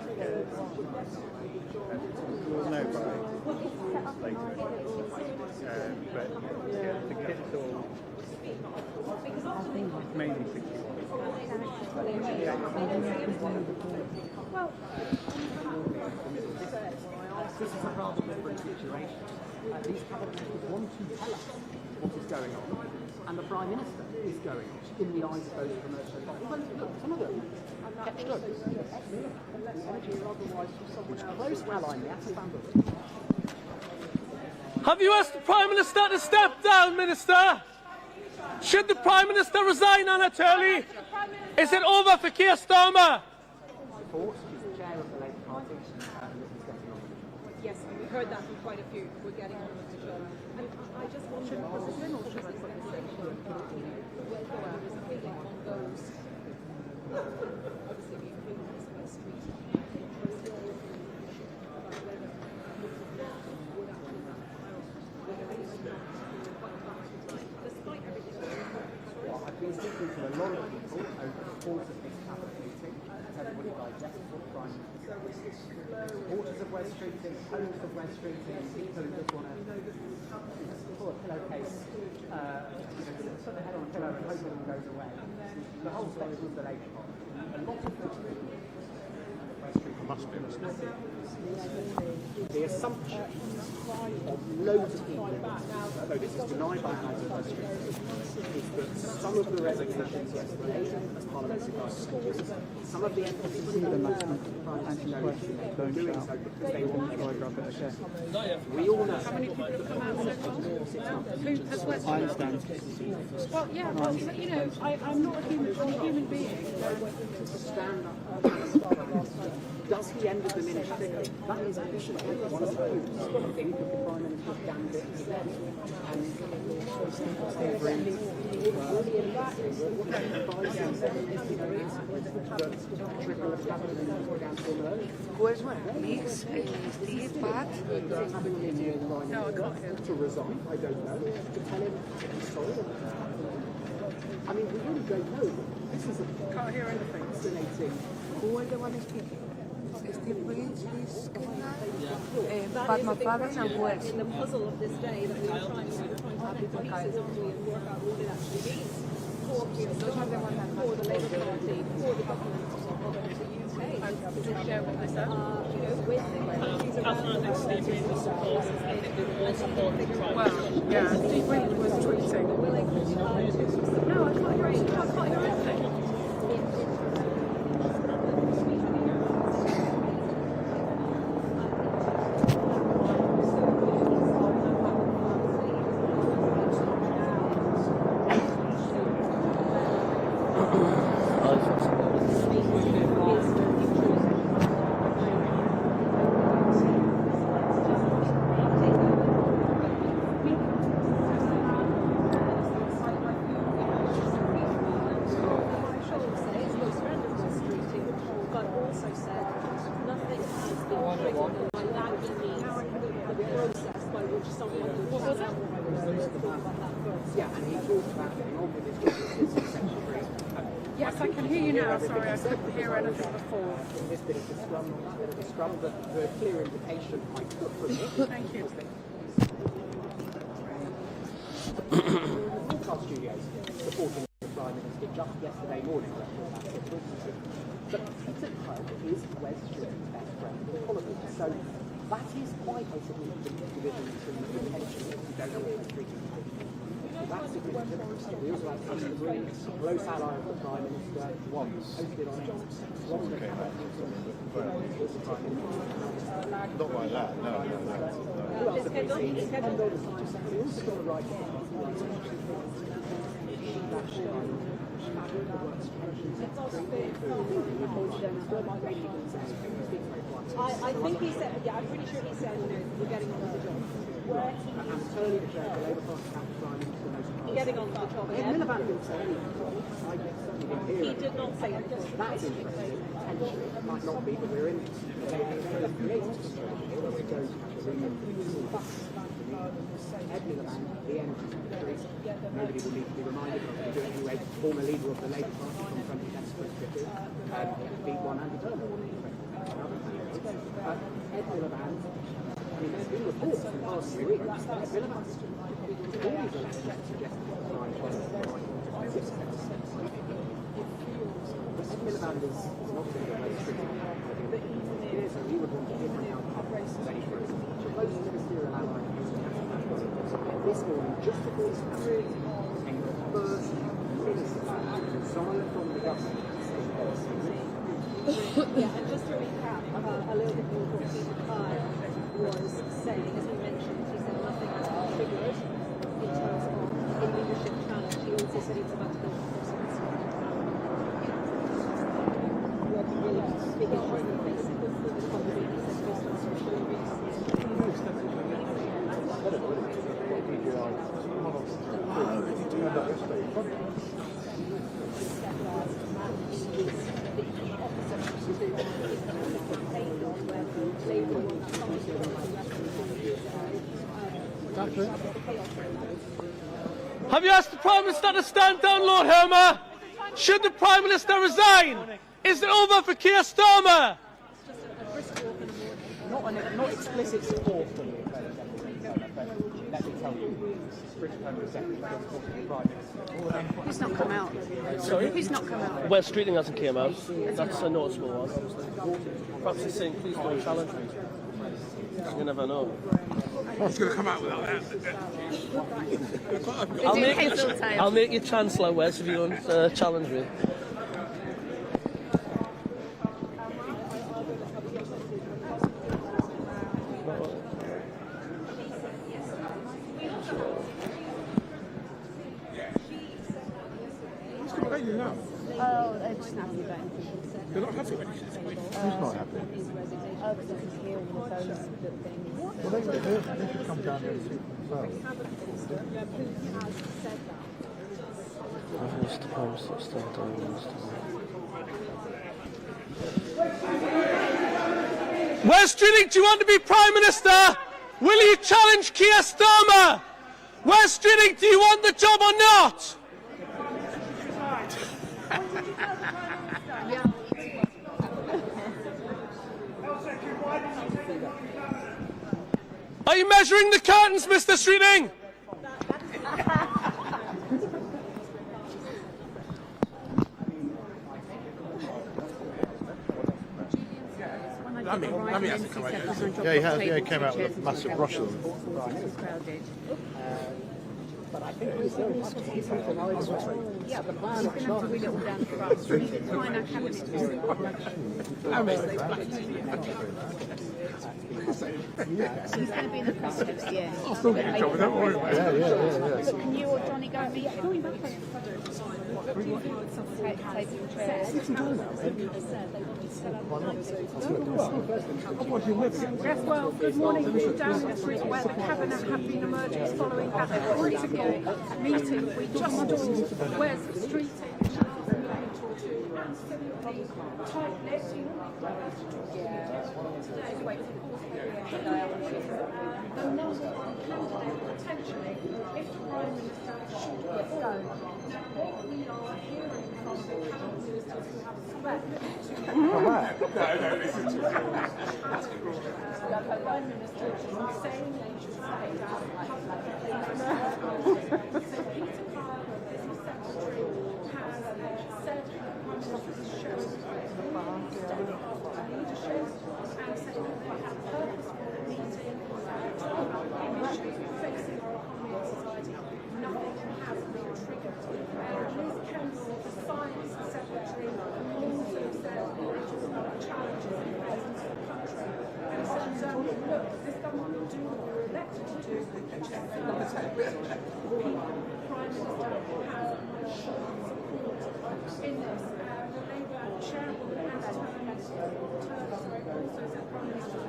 we'll know by later. But yeah, the kit's all mainly 61. Well, this is a rather different situation. These cabinets want to tell us what is going on, and the Prime Minister is going on in the eyes of those commercial bodies. Look, some of them kept strokes. Which close ally in the Assemblée. Have you asked the Prime Minister to step down, Minister? Should the Prime Minister resign, Anatoly? Is it over for Keir Starmer? Yes, we heard that from quite a few. We're getting on with the job. And I just wonder, should I put this in or should I put this in? Whether there is a feeling on those. Obviously, the opinions of West Street. Despite everything. Well, I've been speaking to a lot of people over the course of this cabinet meeting. Everybody digests what the Prime Minister says. Supporters of West Street, opponents of West Street, people who just want to pull a pillowcase, put their head on a pillow and hope it all goes away. The whole spectrum of the Labour Party. A lot of people West Street must be the assumption of loads of people, though this is denied by House of West Street, is that some of the resignations yesterday as parliamentary participants, some of the emphasis in the movement of the Prime Minister are doing so because they want to. We all know. How many people have come out and said I understand. Well, yeah, well, you know, I'm not a human being. Stand up. Does he end with diminished figure? That is actually one of those things that the Prime Minister's gambit Where's my please? Steve, Pat? No, I can't. To resign, I don't know. To tell him he's sorry. I mean, we really don't know. This is a Can't hear anything. fascinating. Who are the ones speaking? Steve Bridge, this Pat McFadden, and who else? In the puzzle of this day that we were trying to have the pieces of and work out what it actually means for the Labour Party, for the government of the UK. Did you share what they said? You know, with the countries around the world. Well, yeah, Steve Bridge was tweeting. No, I can't hear anything. I can't hear anything. Yes, I can hear you now. Sorry, I couldn't hear anything before. This bit of the scrum, the clear indication I took from it. Thank you. Broadcast studios supporting the Prime Minister just yesterday morning. But Peter Coe is West Street's best friend in politics. So that is quite a significant division between the intention if you don't know what West Street is. That's significant. We also have Tony Green, close ally of the Prime Minister, posted on it. Not like that, no. Who else have we seen? We also got the right I think he said, yeah, I'm pretty sure he said, you know, we're getting on with the job. I'm totally the Labour Party Getting on with the job. Miliband will tell you. He did not say that. That's interesting. Potentially, it might not be that we're in a creative situation where we don't have the Ed Miliband, the energy secretary, nobody will need to be reminded of to do it anyway, former leader of the Labour Party from 2010 to 2015, beat one Andy Turner. Ed Miliband, I mean, there's been reports in the past 3 weeks that Ed Miliband's always elected to suggest that the Ed Miliband is not going to get most critical. So we would want to give him out conversation. So those ministerial allies this morning, just before this happened, came the first minister silent from the government. Yeah, and just to recap a little bit more what Peter Keir was saying, as he mentioned, he said nothing has been triggered in terms of a leadership challenge. He also said he was about to go to Brussels. Working really big issues in the face of the economy. He said based on social risks. Have you asked the Prime Minister to stand down, Lord Helmer? Should the Prime Minister resign? Is it over for Keir Starmer? Not explicit support for the let me tell you, British Home Secretary. He's not come out. Sorry? He's not come out. Well, scrutiny hasn't came out. That's a noticeable one. Perhaps he's saying, please don't challenge me. You never know. What's going to come out without that? I'll make you Chancellor, Wes, if you don't challenge me. Oh, they're just not happy about anything. They're not happy when he's not happy? Oh, because he's hearing the phones that things. Well, they should come down there and see for themselves. West Riddick, do you want to be Prime Minister? Will you challenge Keir Starmer? West Riddick, do you want the job or not? Are you measuring the curtains, Mr. Streeting? Yeah, he has. Yeah, he came out with a massive brush on them. But I think he's very happy to see something like this. Yeah, but he's going to have to read it all down for us. We need to find our cabinet. So he's going to be in the press next year. I'll still get a job, don't worry about it. So can you or Johnny go and meet him? Yes, well, good morning from Downing Street, where the Cabinet have been emerging following that critical meeting we just saw, where's the street the number one candidate potentially if the Prime Minister should get go. Now, what we are hearing from the cabinet ministers who have the Prime Minister is saying they should stay down. So Peter Keir, the Business Secretary, has said that the Prime Minister is showing leadership and said that they have purposeful meeting talking about issues facing our economy and society. Nothing has been triggered. Liz Kendall, the Science Secretary, also said that it was about the challenges and the presence of the country. And said, look, this government will do what we were elected to do, which is serve the people. The Prime Minister has my strong support in this. The Labour chairwoman and also said Prime Minister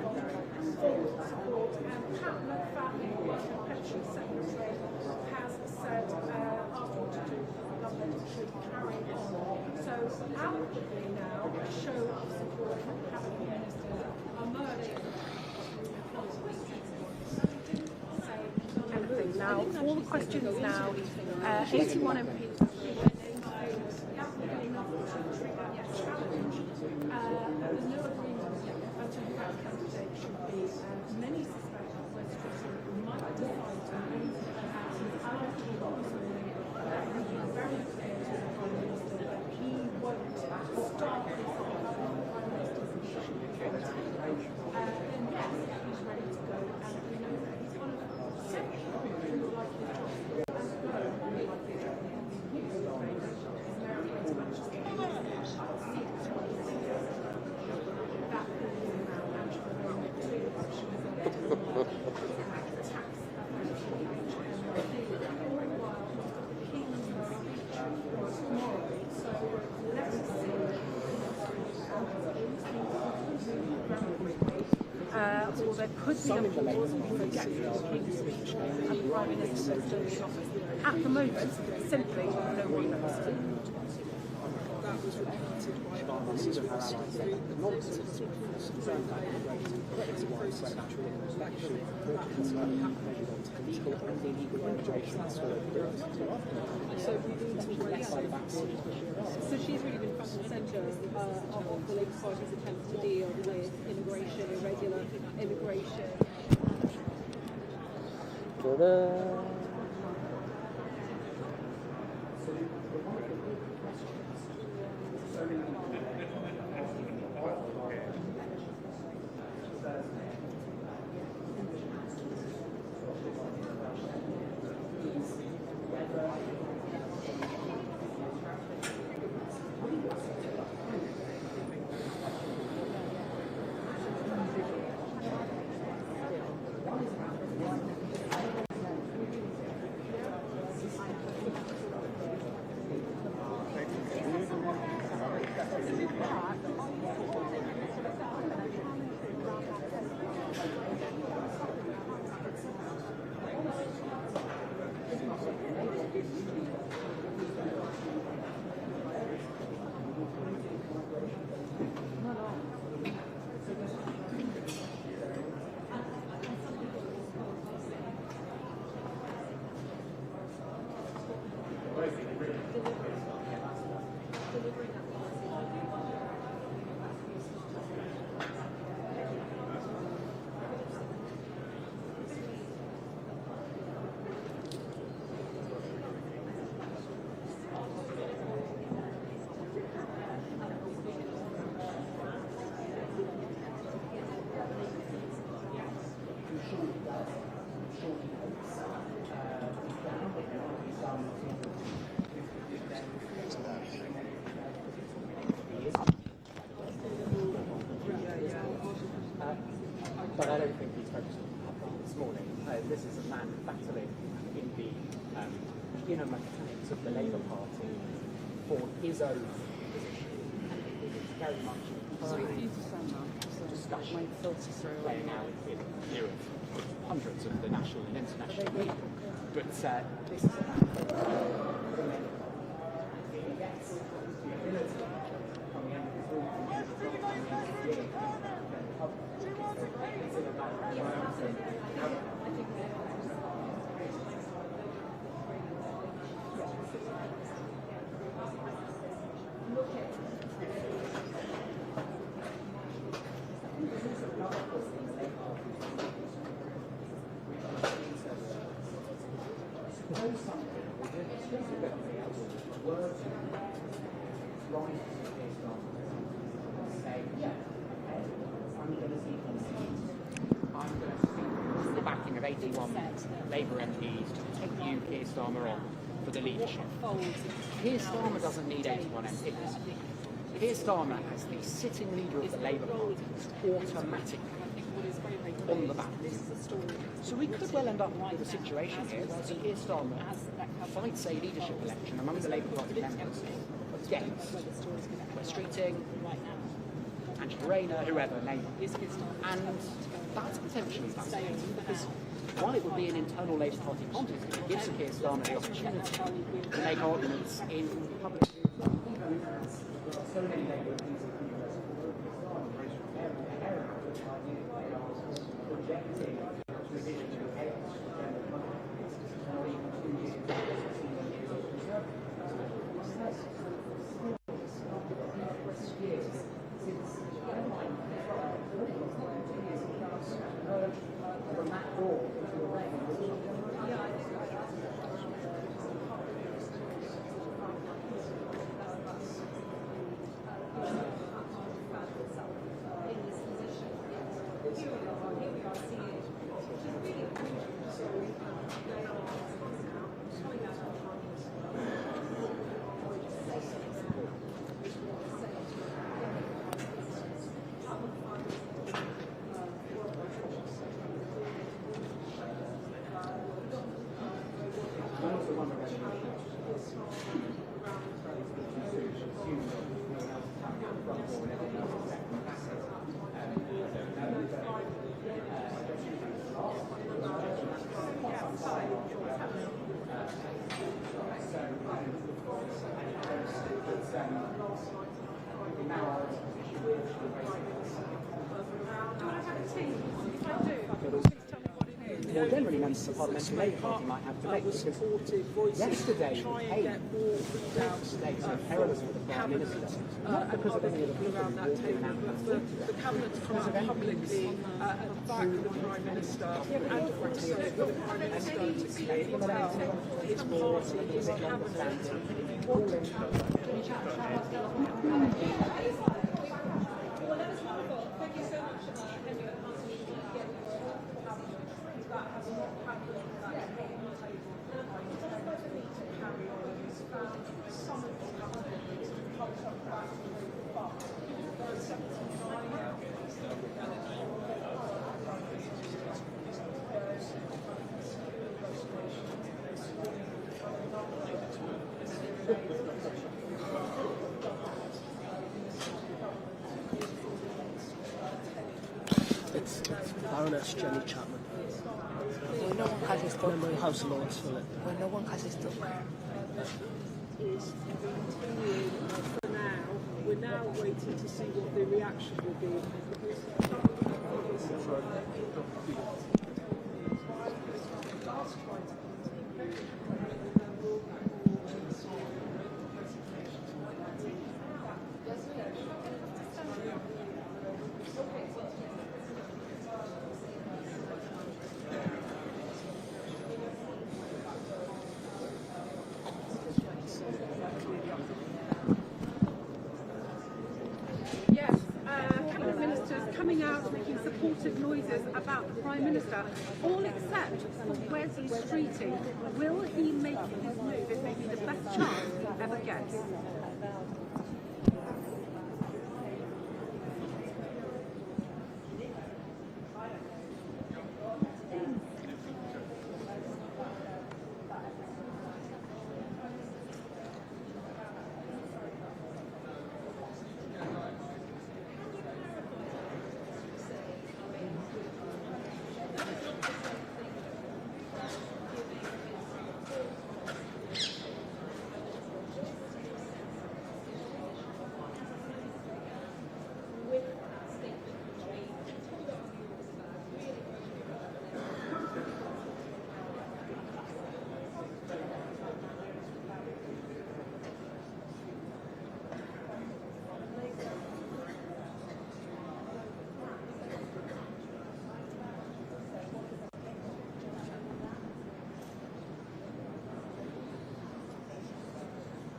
full support. And Pat McFadden, the Pension Secretary, has said asked what to do with the government should carry on outwardly now a show of support from cabinet ministers emerging. Anything now, all the questions now, 81 MPs. There's no agreement as to who that candidate should be, and many suspect that West Street might decide to move his allies to the Parliament. He is very clear to the Prime Minister that he won't start this Prime Minister's position. Then yes, he's ready to go, and we know that he's one of several who would like his job and go really like his job. He's married as much as he or there could be a pause on the King's speech and the Prime Minister still in office. At the moment, simply no one knows. That was repeated by Mrs. Wilson, the nonsense concerned about integrating the process of natural inspection, legal and illegal immigrations. So we need to raise So she's really been front and centre of the Labour Party's attempts to deal with immigration, irregular immigration. But I don't think he's focused on this morning. This is a man battling in the inner mechanics of the Labour Party for his own position. It is very much a discussion playing out in view of hundreds of the national and international media. But this is a man the backing of 81 Labour MPs to take you, Keir Starmer, on for the leadership. Keir Starmer doesn't need 81 MPs. Keir Starmer, as the sitting leader of the Labour Party, is automatically on the ballot. So we could well end up with a situation here where Keir Starmer fights a leadership election among the Labour Party members against West Streeting, Angela Rayner, whoever, name it. And that's potentially fascinating because while it would be an internal Labour Party contest, it gives Keir Starmer the opportunity to make arguments in public so many Labour MPs projecting revision to chaos for general public not even 2 years from that door into a rain. Well, generally, members of the Parliamentary Labour Party might have to make because yesterday the states are perilous for the Prime Minister, not because of any of the people around that table, but the cabinet to come out publicly and back the Prime Minister, and also for the Prime Minister to clearly tell his party, his cabinet, Thank you so much, Henry. It's Baroness Jenny Chapman. Well, no one has a stop. Member of the House of Lords, Philip. Well, no one has a stop. Is continuing for now. We're now waiting to see what the reaction will be. Coming out making supportive noises about the Prime Minister, all except for Wesley Streeting. Will he make his move? It may be the best chance he ever gets.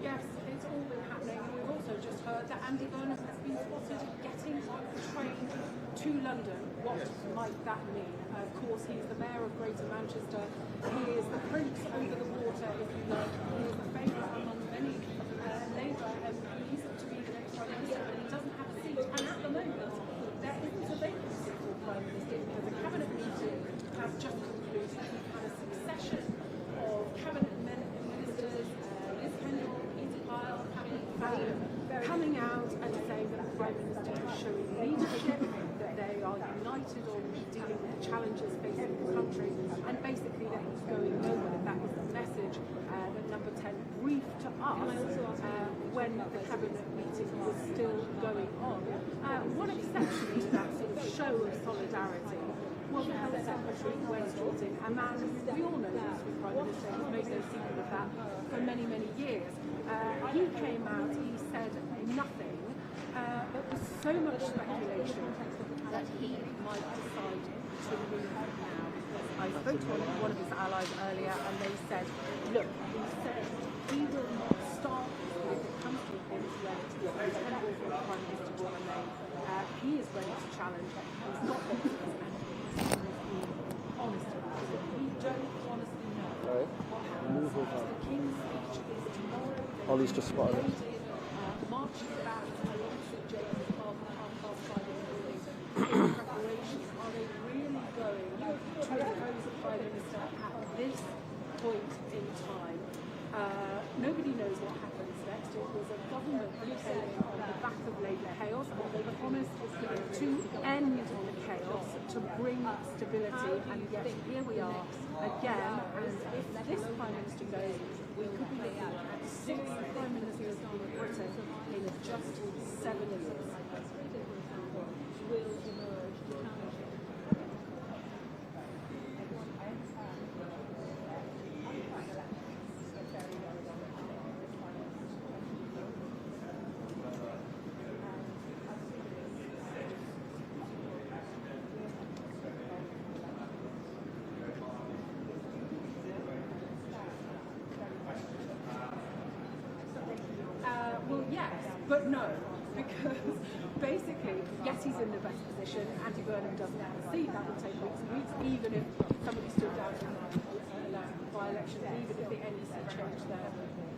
Yes, it's all been happening, and we've also just heard that Andy Burnham has been spotted getting on the train to London. What might that mean? Of course, he's the Mayor of Greater Manchester. He is the prince over the water, if you like. He is a favourite among many Labour MPs to be the next Prime Minister, but he doesn't have a seat. And at the moment, there isn't a vacancy for Prime Minister because the Cabinet meeting has just concluded. We've had a succession of Cabinet ministers, coming out and saying that the Prime Minister is showing leadership, that they are united on dealing with the challenges facing the country, and basically that he's going nowhere. That is the message that Number 10 briefed to us when the Cabinet meeting actually that sort of show of solidarity was the Health Secretary when sorting a man who we all know is the Prime Minister, he's made no secret of that for many, many years. He came out, he said nothing, but with so much speculation that he might decide to leave now. I spoke to one of his allies earlier and they said, look, he said he will not start if it comes to a point where he's tenable for the Prime Minister will remain. He is ready to challenge. He's not boxers and he's being honest about it. We don't honestly know what happens. The King's speech is tomorrow. Ollie's just spotted it. Marches back along St James Park at 5:30 in the morning. In preparation, are they really going to oppose the Prime Minister at this point in time? Nobody knows what happens next. It was a government that came in on the back of Labour chaos. They promised to end the chaos, to bring stability, and yet here we are again. And if this Prime Minister goes, we could be looking at 6 Prime Ministers in Britain in just 7 years. Will emerge to challenge it. Well, yes, but no, because basically, yes, he's in the best position. Andy Burnham doesn't have a seat. That will take weeks and weeks, even if somebody stood down in a by-election, even if the NEC changed their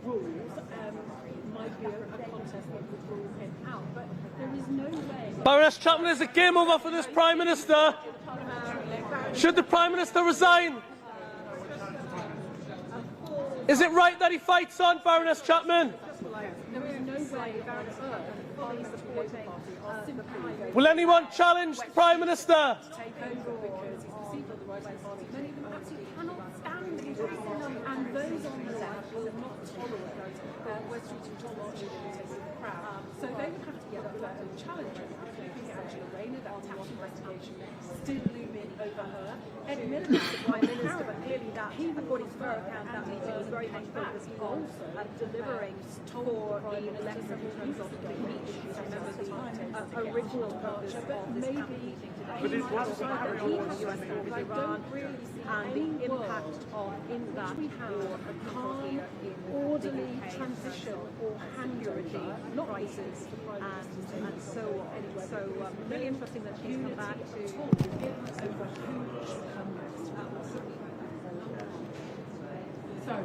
rules, it might be a contest that would rule him out. But there is no way... Baroness Chapman, is it game over for this Prime Minister? Should the Prime Minister resign? Is it right that he fights on, Baroness Chapman? There is no way Baroness Chapman supporting Will anyone challenge the Prime Minister? take over because he's perceived by the right party. Many of them absolutely cannot stand him. And those on the left will not tolerate West Street and John Martin taking the crowd. So they would have to get up there and challenge him. Looking at Angela Rayner, that tax investigation still looming over her. Ed Miliband, the Prime Minister, but clearly that, according to her account, that meeting was very much focused on delivering for the elected terms of the speech. Remember the original purpose of this meeting today. But it was about the US war with Iran and the impact of in that war a calm, orderly transition or security crisis and so on. So really interesting that she's come back to over who should come next. So.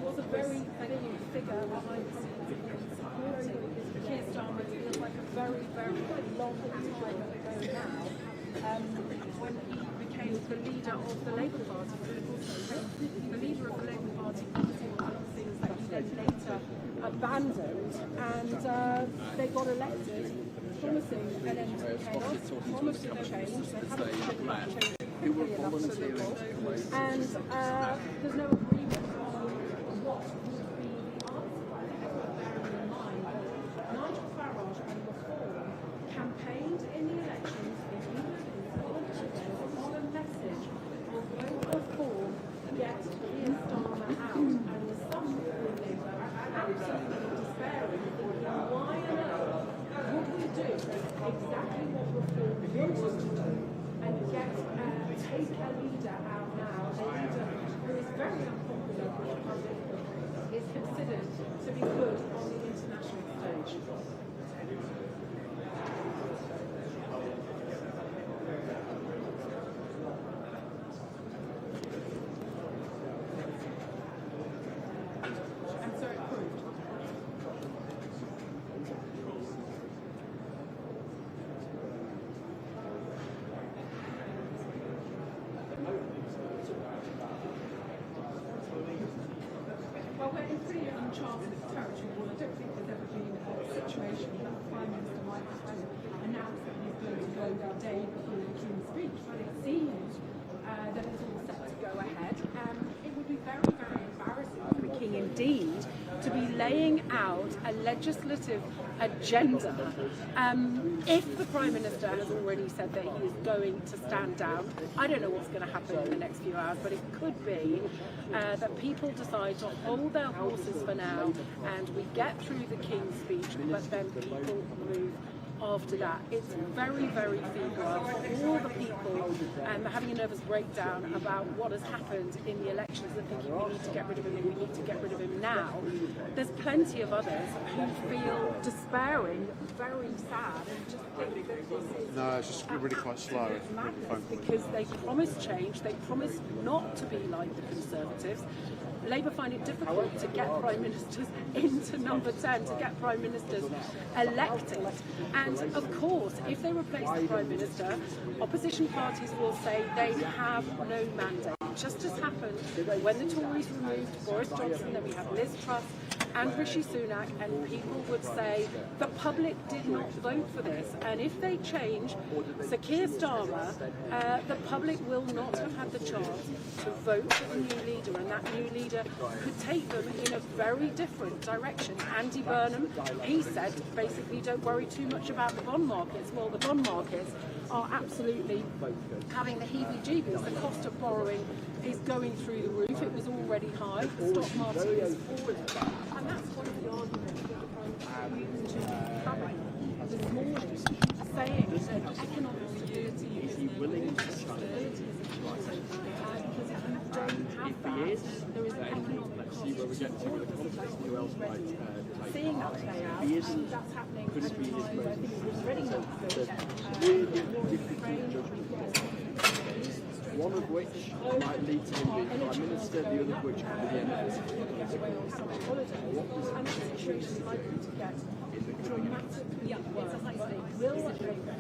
Was a very big figure behind the scenes supporting Keir Starmer. It feels like a very, very long time ago now, when he became the leader of the Labour Party, the leader of the Labour Party, things that he then later abandoned, and they got elected, promising an end to chaos, promising change. They haven't changed quickly enough for Liberal, and there's no agreement on what would be the answer. Bearing in mind that Nigel Farage and Reform campaigned in the elections in England and Scotland on a message of when Reform gets Keir Starmer out, and some within Labour absolutely despairing, thinking, why on earth would we do exactly what Reform wants us to do and get take a leader out now, a leader who is very unpopular is considered to be good on the international stage. expectation that the Prime Minister might have to announce that he's going to go the day before the King's speech. But it seems that it's all set to go ahead. It would be very, very embarrassing for the King indeed to be laying out a legislative agenda if the Prime Minister has already said that he is going to stand down. I don't know what's going to happen in the next few hours, but it could be that people decide to hold their horses for now and we get through the King's speech, but then people move after that. It's very, very febrile. All the people having a nervous breakdown about what has happened in the elections and thinking we need to get rid of him and we need to get rid of him now. There's plenty of others who feel despairing, very sad, and just think that this is no, it's just really quite slow. madness, because they promised change, they promised not to be like the Conservatives. Labour find it difficult to get Prime Ministers into number 10, to get Prime Ministers elected. And of course, if they replace the Prime Minister, opposition parties will say they have no mandate. Just as happened when the Tories removed Boris Johnson, then we have Liz Truss and Rishi Sunak, and people would say the public did not vote for this, and if they change Sir Keir Starmer, the public will not have had the chance to vote for the new leader, and that new leader could take them in a very different direction. Andy Burnham, he said basically don't worry too much about the bond markets. Well, the bond markets are absolutely having the heebie-jeebies. The cost of borrowing is going through the roof. It was already high. The stock market is falling. And that's one of the arguments that used to cover this morning, saying that economic stability is important, stability is important, because if you don't have that, there is an economic cost to all of the society already. Seeing that play out, that's happening at a time where things are already not good. One of which might lead to him being Prime Minister, the other of which could be the end of his and the situation is likely to get dramatically worse. Will Labour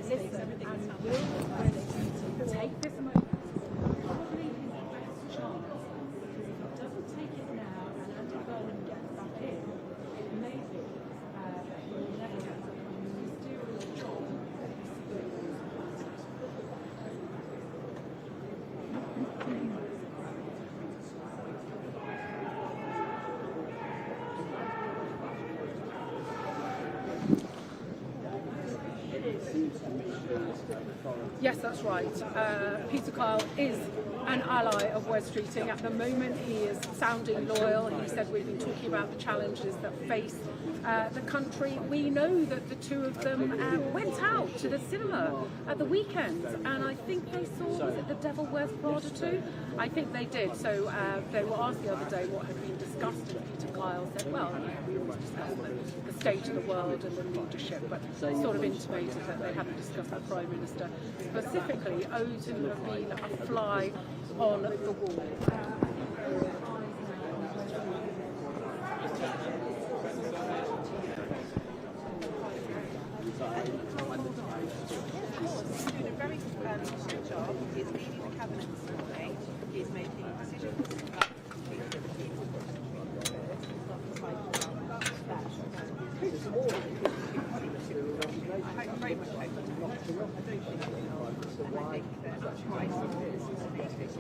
listen and will take this moment? Probably his best chance, because if he doesn't take it now and Andy Burnham gets back in, it may be that he will never get a ministerial job. Yes, that's right. Peter Kyle is an ally of Wes Streeting. At the moment, he is sounding loyal. He said we've been talking about the challenges that face the country. We know that the two of them went out to the cinema at the weekend, and I think they saw, was it The Devil Wears Prada 2? I think they did. So they were asked the other day what had been discussed, and Peter Kyle said, well, we always discuss the state of the world and the leadership, but sort of intimated that they hadn't discussed the Prime Minister specifically, owed to have been a fly on the wall. He's doing a very good job. He's leading the cabinet this morning. He's making decisions about I very much hope that I think that twice the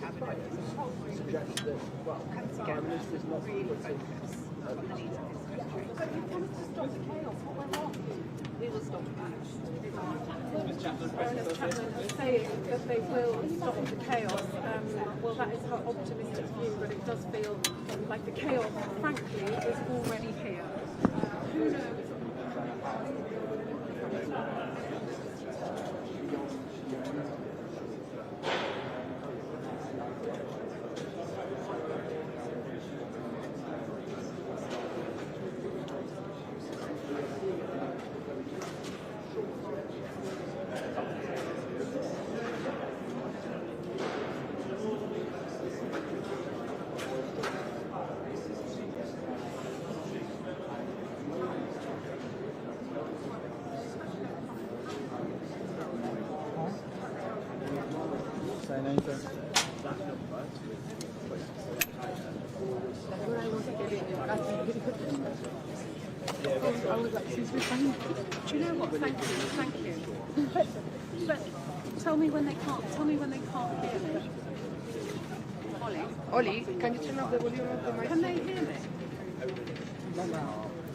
cabinet as a whole will come together and really focus on the needs of this country. But you want to stop the chaos. What went wrong? We will stop that. Ernest Chapman is saying that they will stop the chaos. Well, that is her optimistic view, but it does feel like the chaos, frankly, is already here. Who knows? I would like to resign. Do you know what? Thank you. But tell me when they can't. Tell me when they can't hear me. Ollie, can you turn off the volume of the mic? Can they hear me?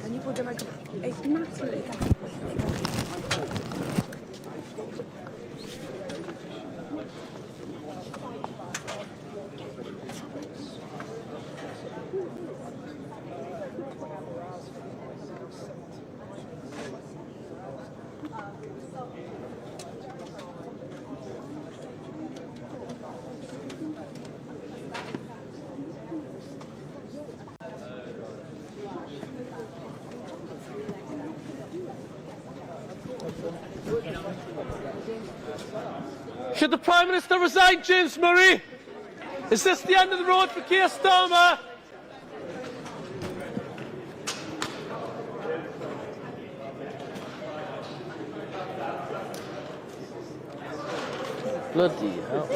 Can you put the microphone? It's Natalie. Should the Prime Minister resign, James Murray? Is this the end of the road for Keir Starmer? Bloody hell.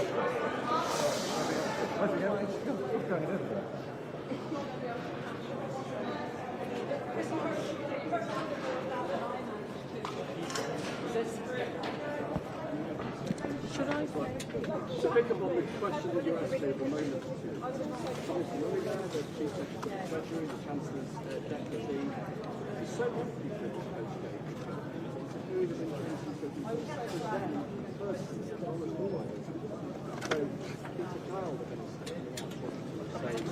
To pick up on the question that you asked me at the moment, obviously Murray there, the Chief Secretary of the Treasury, the Chancellor's deputy, there's so many people in the post it's a period of intense uncertainty for them personally, as well as all of us. So it's a trial they're going to say I'd like to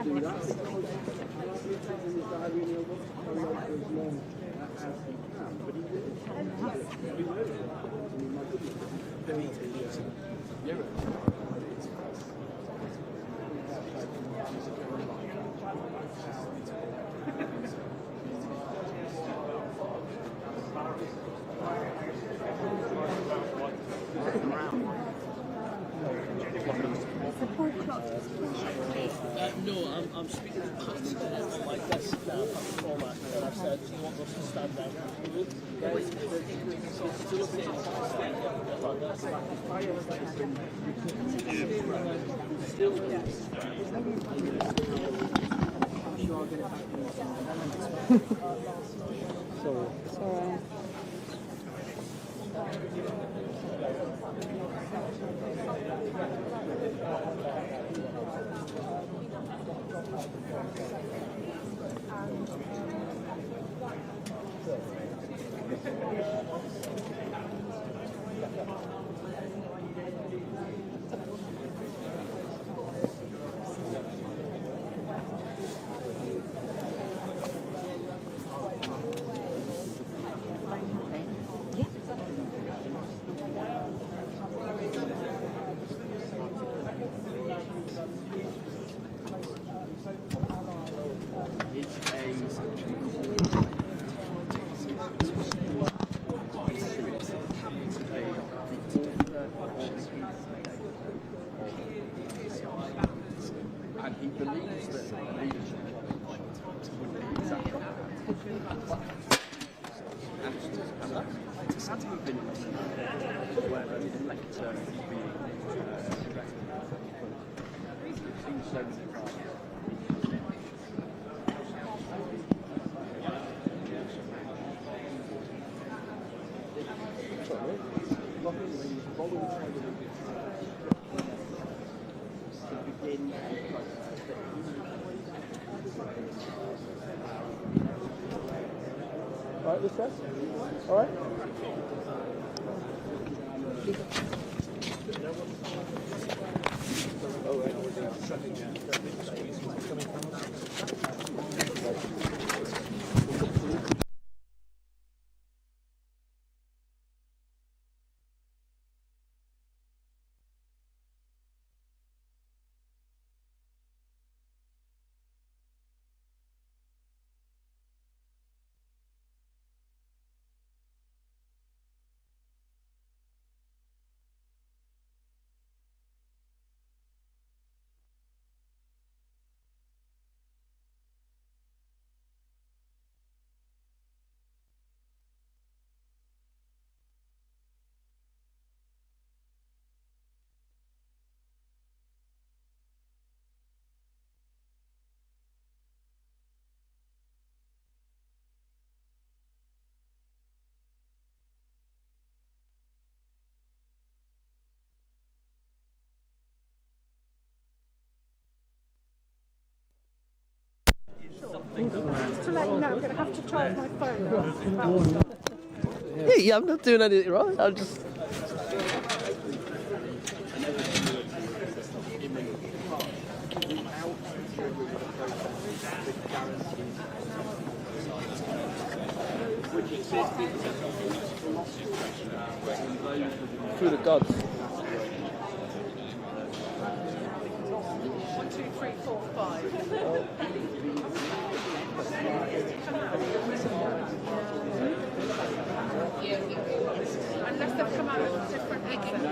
do that because it's in his diary and he'll want to carry on for as long as he can, but he will. He will. I mean, my goodness, No, I'm speaking to Pat on my desk now, format, and I've said, do you want us to stand down? So, and he believes that leadership would be exactly that. And had he been where an elector is being elected, we've seen so many times. All right, this guy? All right? charge my phone. Yeah, I'm not doing anything wrong. I'm just. Through the gods. 1, 2, 3, 4, 5. Unless they've come out with different exits.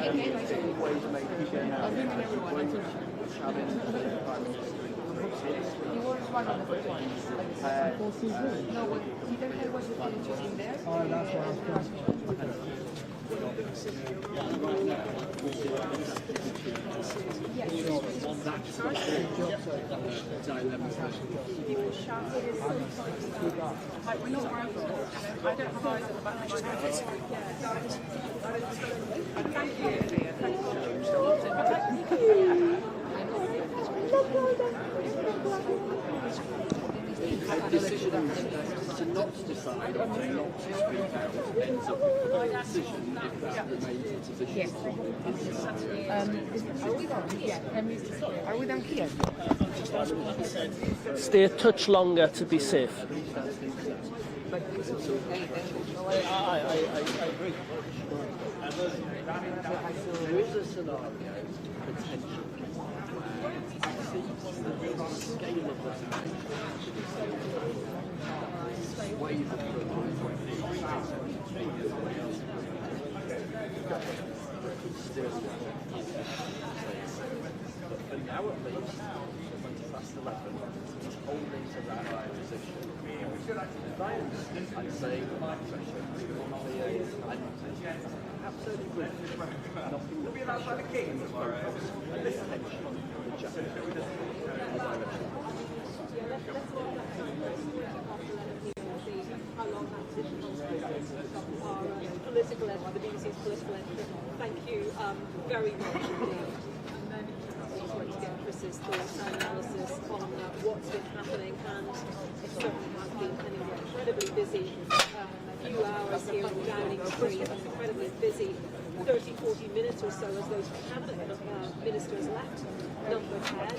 You were one of the first ones. No, you don't know what you're choosing there. Oh, that's what I was Like, we're not robots. I don't rise at the back. Thank you. A decision to not decide or to not speak out ends up with a decision if that remains a position. Are we done here? Stay a touch longer to be safe. I agree. There is a scenario, potentially, the real scale of the wave of but now at least, 11, he's holding to that position. I'd say my pressure and absolutely good. Nothing that pressure and this tension on the jacket. How long that position holds political end, the BBC's political end. Thank you very much indeed. I want to get Chris's thoughts and analysis on what's been happening, and it certainly has been an incredibly busy few hours here in Downing Street, incredibly busy 30-40 minutes or so as those cabinet ministers left number 10, and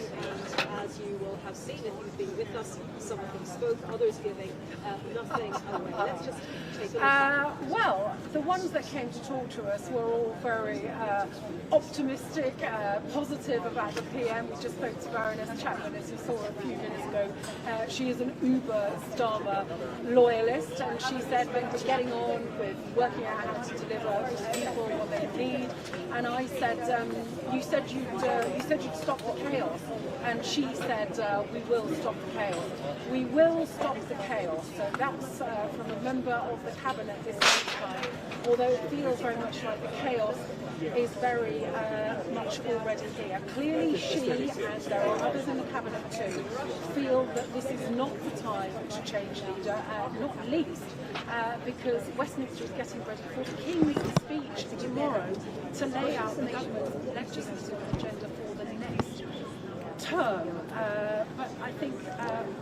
as you will have seen if you've been with us, some of them spoke, others giving nothing away. Let's just take a look. Well, the ones that came to talk to us were all very optimistic, positive about the PM. We just spoke to Baroness Chapman, as you saw a few minutes ago. She is an uber Starmer loyalist, and she said that we're getting on with working out how to deliver to people what they need. And I said, you said you'd stop the chaos, and she said we will stop the chaos. We will stop the chaos. So that's from a member of the cabinet this time. Although it feels very much like the chaos is very much already here. Clearly she, and there are others in the cabinet too, feel that this is not the time to change leader, not least because Westminster is getting ready for a kingly speech tomorrow to lay out the government's legislative agenda for the next term. But I think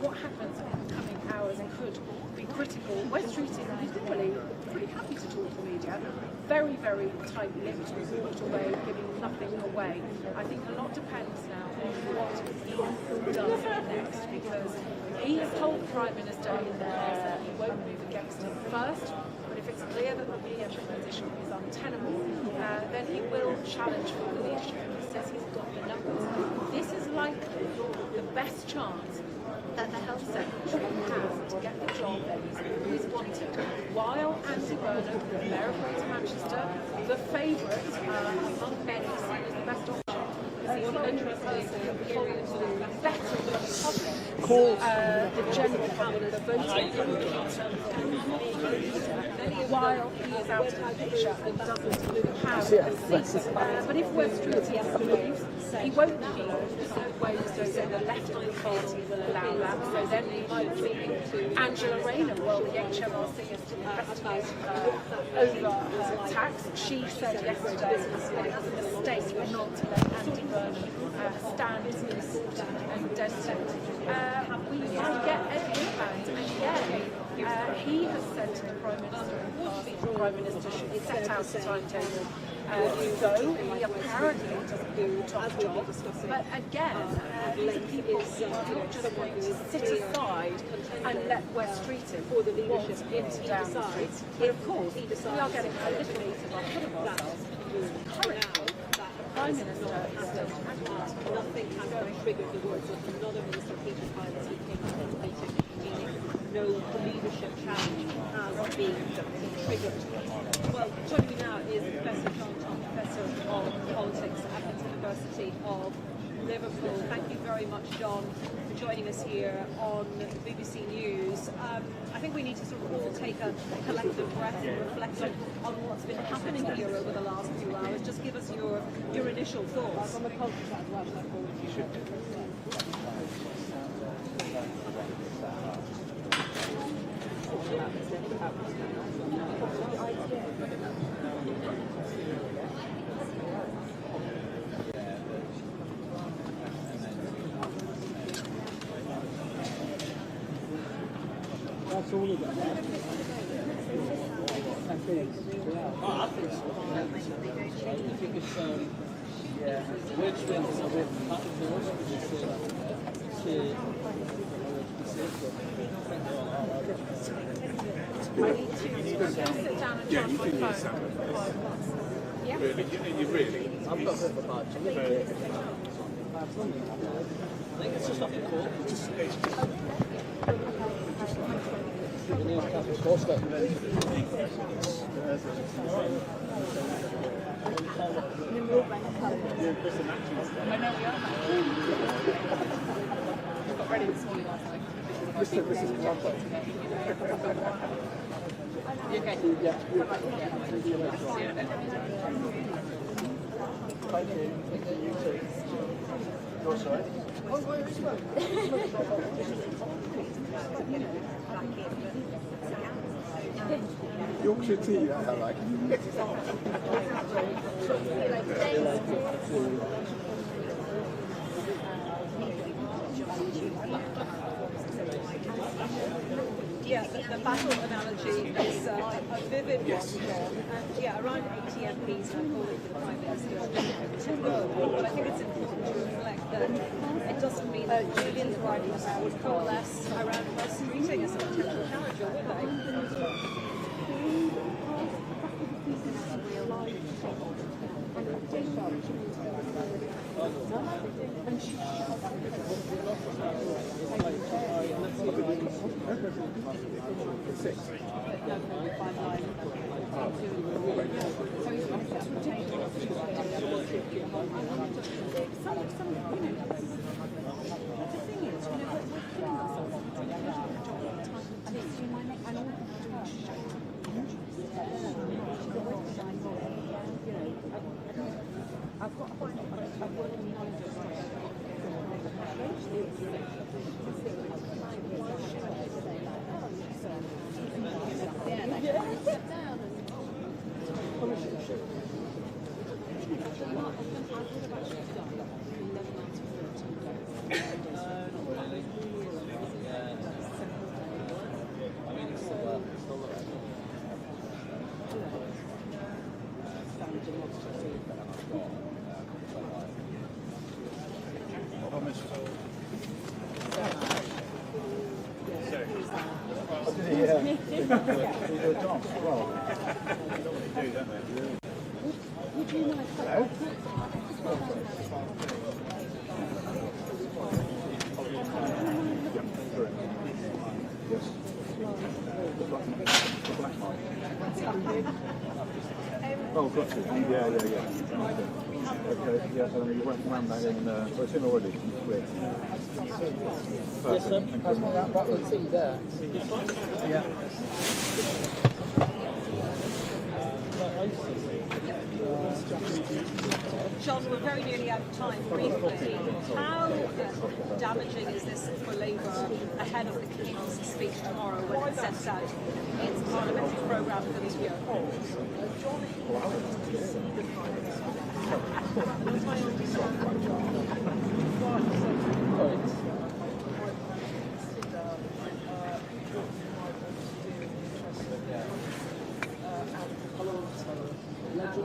what happens in the coming hours could be critical. West Street is usually pretty happy to talk to the media. Very, very tight-lipped, walked away, giving nothing away. I think a lot depends now on what he does next, because he has told the Prime Minister in the press that he won't move against him first, but if it's clear that the PM position is untenable, then he will challenge for the leadership. He says he's got the numbers. This is likely the best chance that the Health Secretary has to get the job that he's wanted. While Andy Burnham, the Mayor of Greater Manchester, the favourite among many, seen as the best option, because he's an interesting better than the public, the general public, the voting while he is out of the picture and doesn't have a seat. But if West Street believes, he won't be ways to say the left-wing party will allow that. So then he might be Angela Rayner. Well, the HMRC is to investigate over her tax. She said yesterday that it was a mistake not to let Andy Burnham stand in court and dented. We might get an impact, and again, He has said to the Prime Minister, the Prime Minister should set out a timetable. Though he apparently doesn't do a top job, but again, these are people who are not just going to sit aside and let West Streeting walk into Downing Street. But of course, we are getting a little bit of a foot of ourselves. Currently, the Prime Minister has to act. Nothing has triggered the words of another minister, Keir Starmer, who came out of the meeting, meaning no leadership challenge has been triggered. Well, joining me now is Professor John Tom, Professor of Politics at the University of Liverpool. Thank you very much, John, for joining us here on BBC News. I think we need to sort of all take a collective breath and reflect on what's been happening here over the last few hours. Just give us your initial thoughts. That's all of them. I think so. I think it's which ones are with platforms Sit down and charge my phone. Yeah. You really? I've got a bit of a badge. I think it's just off the court. Got ready this morning last night. This is perfect. You okay? Yeah. Thank you. You too. You're sorry? Yorkshire tea, I like. Yeah, the battle analogy is a vivid one, John. And yeah, around 80 MPs are calling for the Prime Minister to go. But I think it's important to reflect that it doesn't mean that Julian's parties would coalesce around West Streeting as a potential challenger, would they? Oh, got you. Yeah. Okay, yeah, so you went around that in, so it's in already. Yes, sir. That one's in there. Yeah. John, we're very nearly out of time. Briefly, how damaging is this for Labour ahead of the King's speech tomorrow when it sets out its parliamentary programme for the year? Okay,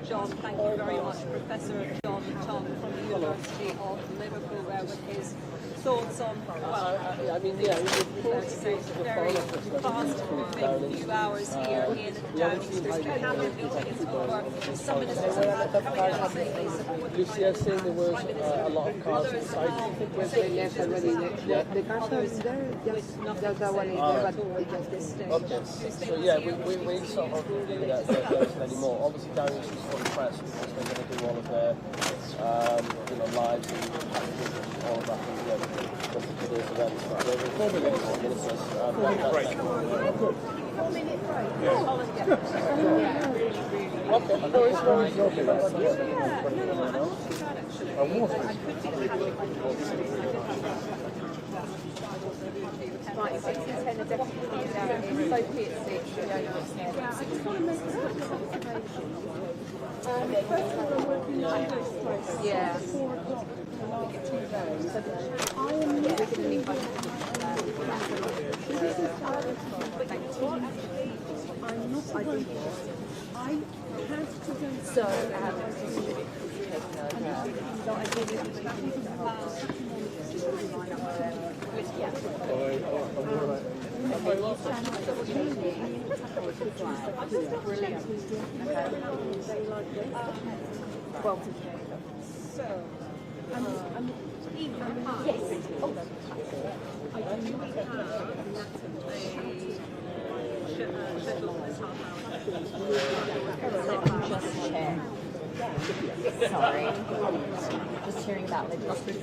John, thank you very much, Professor John Tongue from the University of Liverpool, with his thoughts on, I mean, yeah, let's say, very fast-moving few hours here in Downing Street. Cabinet meeting is over. Some ministers are coming out and saying they support the Lucy, I think there was a lot of cars inside. I think Pues they left already. The cars are there, just that one is there, but it just this stage. Okay, so yeah, we sort of do that version anymore. Obviously, Downing Street's fully pressed because they're going to do all of their, lives and all of that. And, yeah, today's events. So we're 4 minutes, ministers. 4 minute break. 4 minute break. Okay, no, it's okay. Right, 6 and 10 are definitely down in Sophie at 6, Fiona at 7. First of all, I'm working night place. Yeah. 4 o'clock for the last 2 days. I am Yeah, we looking can leave by I'm not supposed to. I have to go. So, sorry, just hearing about logistics.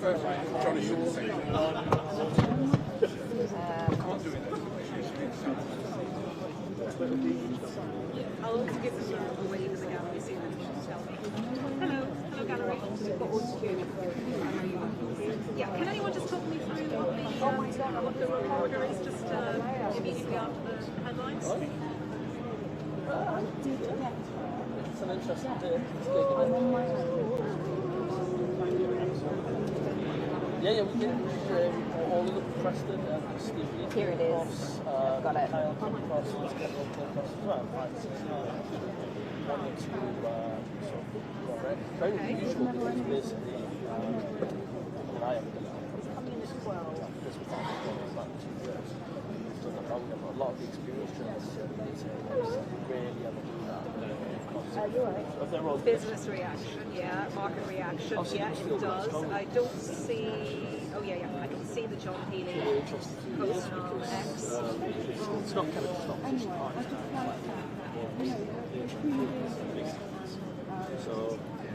I'll also give them a way to the gallery, see if anyone can tell me. Hello gallery. Yeah, can anyone just talk me through what the recorder is just immediately after the headlines? It's an interesting day. Yeah, we did all of the Preston and Steve. Here it is. Got it. Kyle came across, was getting up across as well, 5, 6, 9. 1 or 2 already. Very unusual because basically, I am coming in as 12. This was about 2 years. We've done it longer, but a lot of the experience journalists really ever do that. Business reaction, yeah. Market reaction, yeah, it does. I don't see. Oh yeah, I can see the John Healy post on X. It's not kind of so,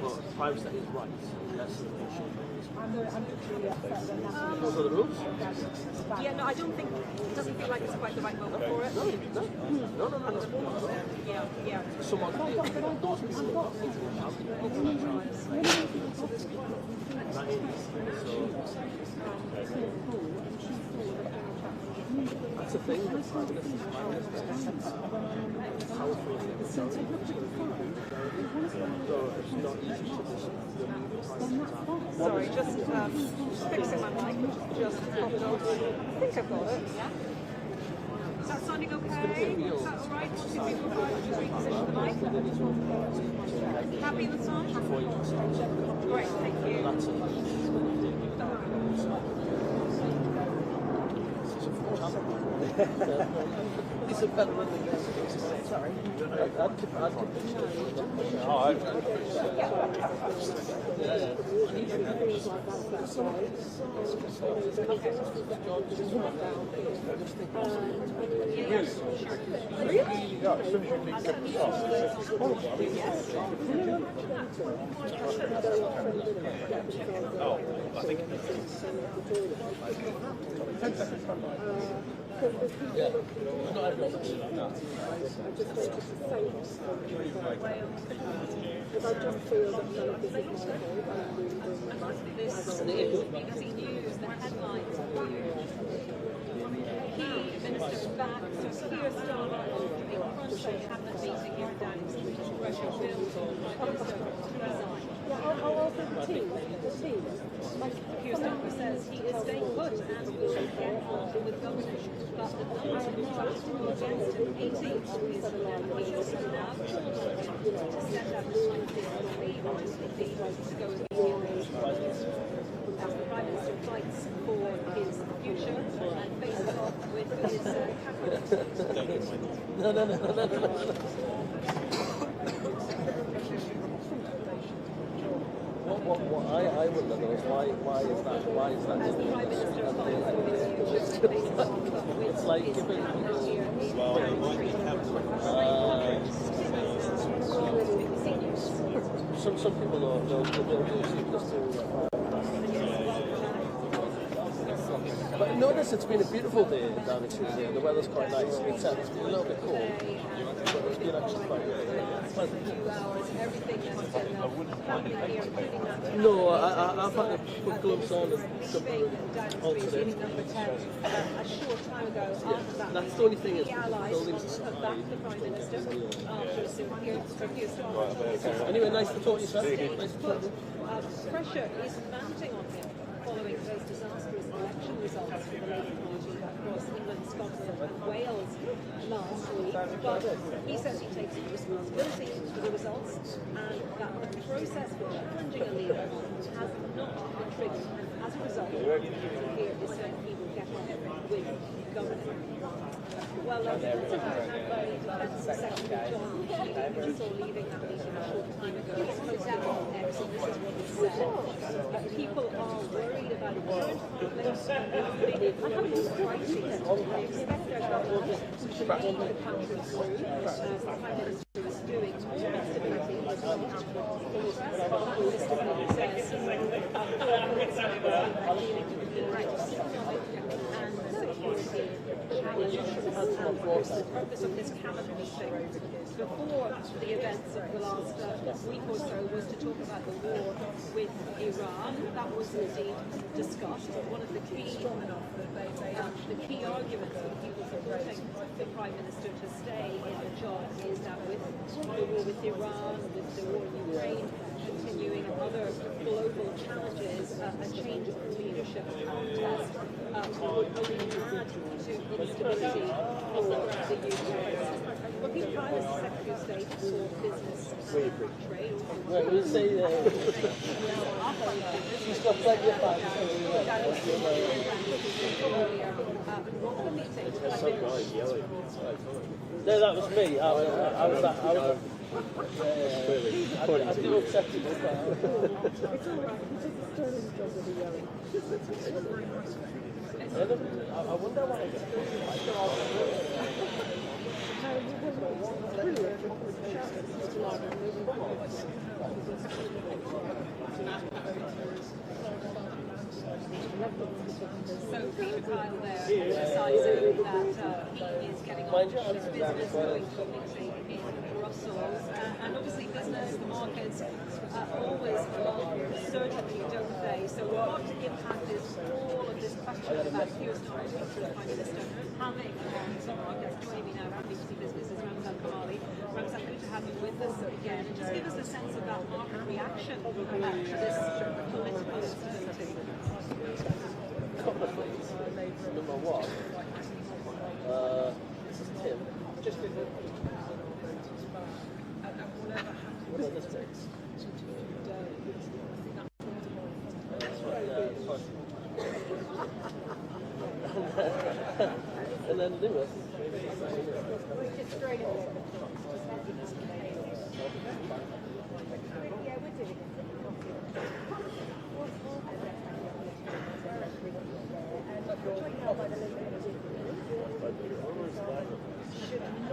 well, privacy is right. That's the those are the rules? Yeah, no, I don't think, it doesn't feel like it's quite the right moment for it. No. Yeah. Someone, those people that's the thing. Sorry, just fixing my mic. Just popped off. I think I've got it. Is that sounding okay? Is that alright? Should we reposition the mic? Happy with sound? Great, thank you. It's a better run than this. Sorry. I think This BBC News, the headlines. Key minister back, so Keir Starmer in front of a cabinet meeting here in Downing Street. pressure builds on the Prime Minister to resign. Also the team. Like Keir Starmer says, he is staying put and will get on with government. But the numbers have been drafted against him. 18 of his MPs have now called on him to set up a line for the Labour MPs to go immediately. As the Prime Minister fights for his future and faces off with his cabinet. What I wonder though is why is that? As the Prime Minister fights for his future and faces off with it's like his giving cabinet here in some people they'll seem just to. But notice it's been a beautiful day down in Tuesday and the weather's quite nice. It's been a little bit cold, but it's been actually quite pleasant. No, I've had a quick glimpse on and something on today. A short time ago, after that, That's the only thing is the allies buildings of are back the Prime Minister after Keir Starmer. Anyway, nice to talk to you, sir. Nice to talk to you. Pressure is mounting on him following those disastrous election results for the Labour Party across England, Scotland and Wales last week. But he says he takes responsibility for the results and that the process for challenging a leader has not been triggered. As a result, Keir is saying he will get on with government. Well, that's about how Defence Secretary John Keane saw leaving that meeting a short time ago. He spoke out on X and this is what he said. People are worried about the current conflict and the economic crisis. They expect their government to lead the country through, as the Prime Minister is doing. More instability is what the Prime Minister says dealing with the economic and security challenges. And of course, the purpose of this cabinet meeting before the events of the last week or so was to talk about the war with Iran. That was indeed discussed. One of the key arguments of people supporting the Prime Minister to stay in the job is that with the war with Iran, with the war in Ukraine continuing, and other global challenges, a change of leadership test would only add to instability for the UK. But the Prime Secretary of State for Business and Trade. Well, we say she's got plenty of fun. No, that was me. I was I did upset you. It's all right. I wonder why it's So Peter Kyle there emphasising that he is getting on with his business, going to a meeting in Brussels, and obviously business, the markets always love certainty, don't they? So what impact is all of this question about Keir Starmer being the Prime Minister having on some markets? Joining me now from BBC Business is Ramzan Kamali. Ramzan, good to have you with us again, and just give us a sense of that market reaction to this political instability. couple of things. Number one, this is Tim. Just what are this takes? And then Lewis.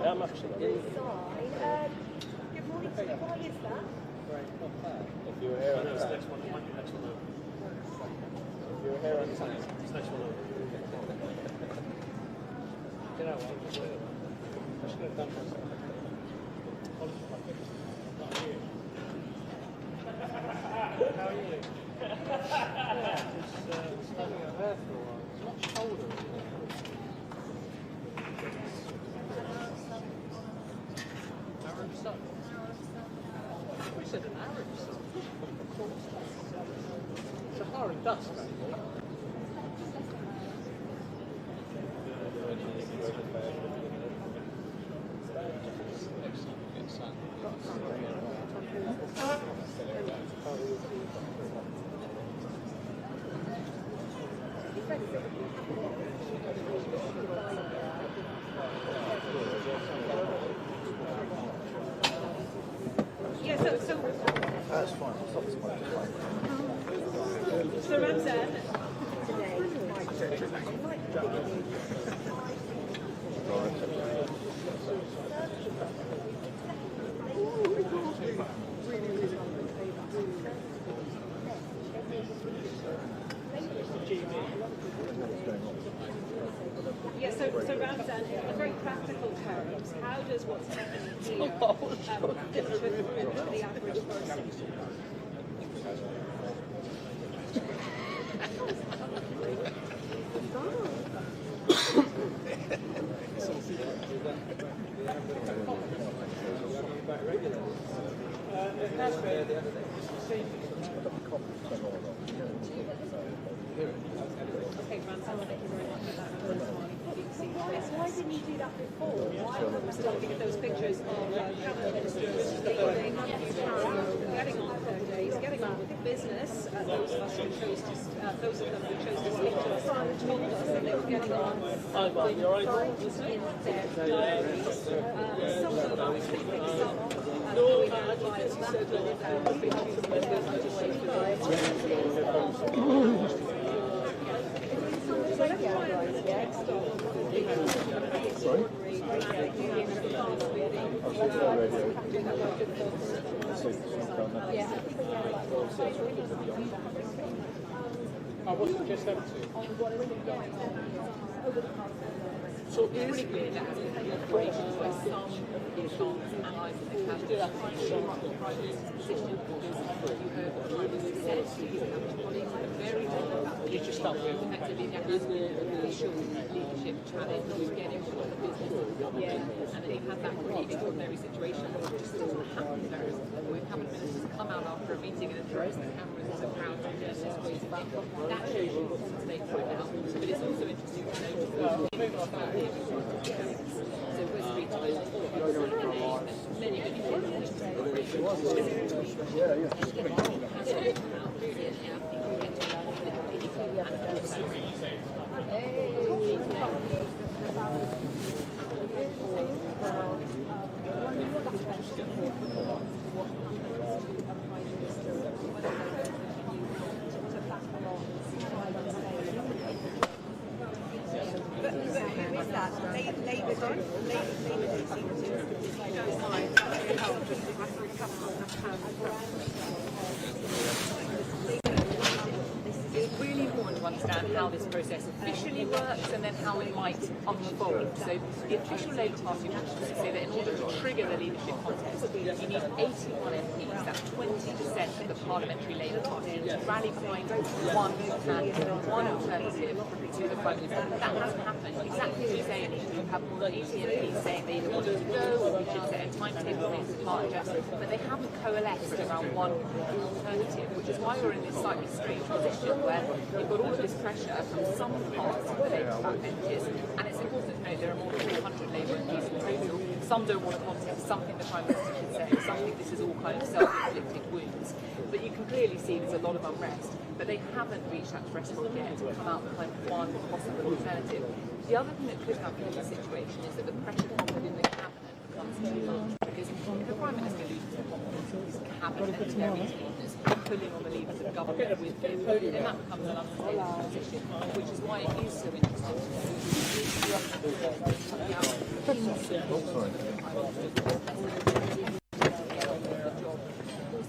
I'm actually in. Good morning to you. Why is that? If you were here on time. If you were here on time. You know what? I should have done this. How are you? Just standing out there for a while. It's not shoulder. That's Yeah, so That's fine. So Ramzan, yeah, so Ramzan, in very practical terms, how does what's happening here filter through to the average person? Okay, Ramzan, thank you very much for that. Why didn't you do that before? Why were we still looking at those pictures of cabinet ministers leaving, getting on with their days, getting on with the business? Those of them who chose to speak to us told us that they were getting on with their diaries. Some of them are sleeping, some going out by a So let's try and text off. Sorry? what's the gist of it? So it's really clear that there has been operations where some chance allies in the cabinet private position because you heard what Prime Minister said to his cabinet colleagues at the very level about the effectively there has been an official leadership challenge to get into the business of the government, and that you've had that really extraordinary situation which just doesn't happen very often, where cabinet ministers come out after a meeting and address the cameras as a crowd of journalists raising up. That shows you what's at stake right now, but it's also interesting to note that so we're speaking to many It's really important to understand how this process officially works and then how it might unfold. So the official Labour Party wishes to say that in order to trigger the leadership contest, you need 81 MPs, that's 20% of the parliamentary Labour Party, to rally behind one candidate, one alternative to the Prime Minister. That hasn't happened. Exactly as you say, you have more than 80 MPs saying they either want to go or we should set a timetable for his departure, but they haven't coalesced around one alternative, which is why we're in this slightly strange position where you've got all of this pressure from some parts of the Labour backbenches, and it's important to note there are more than 300 Labour MPs in total. Some don't want to contest, some think the Prime Minister should say, some think this is all kind of self-inflicted wounds. But you can clearly see there's a lot of unrest, but they haven't reached that threshold yet to come out with kind of one possible alternative. The other thing that could happen in this situation is that the pressure within the cabinet becomes too much, because if the Prime Minister loses the confidence of his cabinet and their leaders pulling on the levers of government with him, then that becomes an unsustainable position, which is why it is so interesting to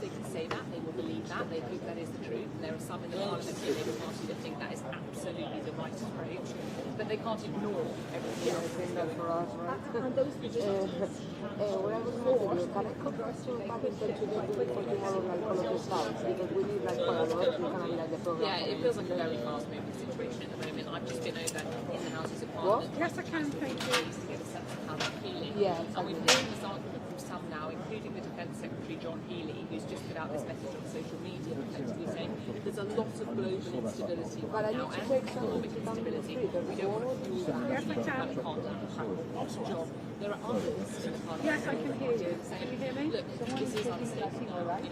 they can say that, they will believe that, they hope that is the truth, and there are some in the parliamentary Labour Party that think that is absolutely the right approach, but they can't ignore everything else that's going on. And those positions, yeah, it feels like a very fast-moving situation at the moment. I've just been over in the Houses of Parliament. Yes, I can, thank you. To get a sense how they're feeling. Yeah, and we've heard this argument from some now, including the Defence Secretary John Healey, who's just put out this message on social media, effectively saying there's a lot of global instability right now and economic instability. We don't want to fuel that. Yes, I can. Job. There are others in the parliament. Yes, I can hear you. Saying, Can you hear me? Look, this is unsafe.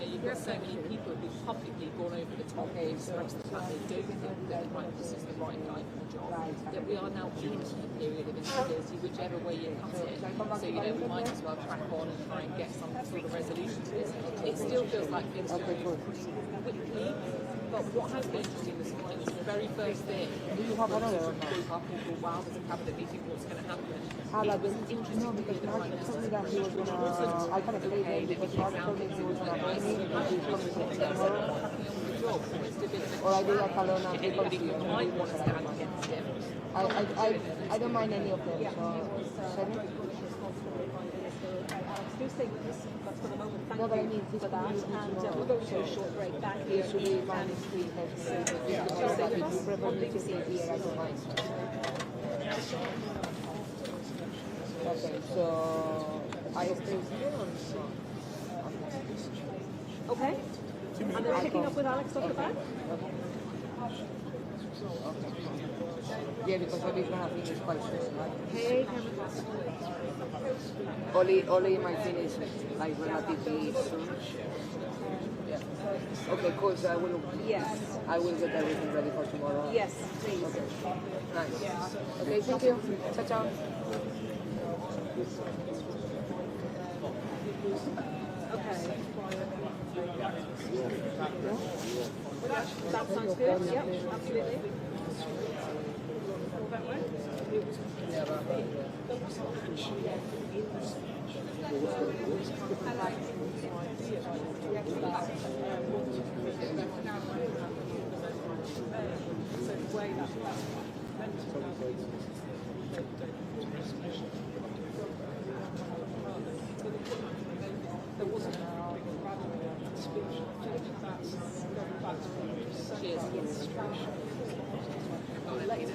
You've got so many people who've publicly gone over the top and expressed the fact they don't think that the Prime Minister is the right guy for the job. That we are now into a period of instability, whichever way you cut it. So, we might as well crack on and try and get some sort of resolution to this. It still feels like things are going pretty quickly. But what has been interesting this morning is the very first thing. Woke up and thought, wow, there's a cabinet meeting, what's going to happen? It was interesting to hear the Prime Minister okay, that he was sounding it was like nice, or I do like alone and anybody who might want to stand against him. I don't mind any of them. Do stay with us, but for the moment, thank No, but I you mean, for that. And we'll go to a short break back here. Usually, Downing Street Okay, so I stay here or okay. And then picking up with Alex off the back. Yeah, because Oli's gonna finish quite soon, right? Hey, Oli might finish like relatively soon. Yeah. Okay, cool. So I will get everything ready for tomorrow. Yes, please. Okay. Nice. Okay, thank you. Ciao, ciao. Okay. That sounds good. Yep, absolutely. Will that work? There wasn't a speech. Cheers. I'll let you know.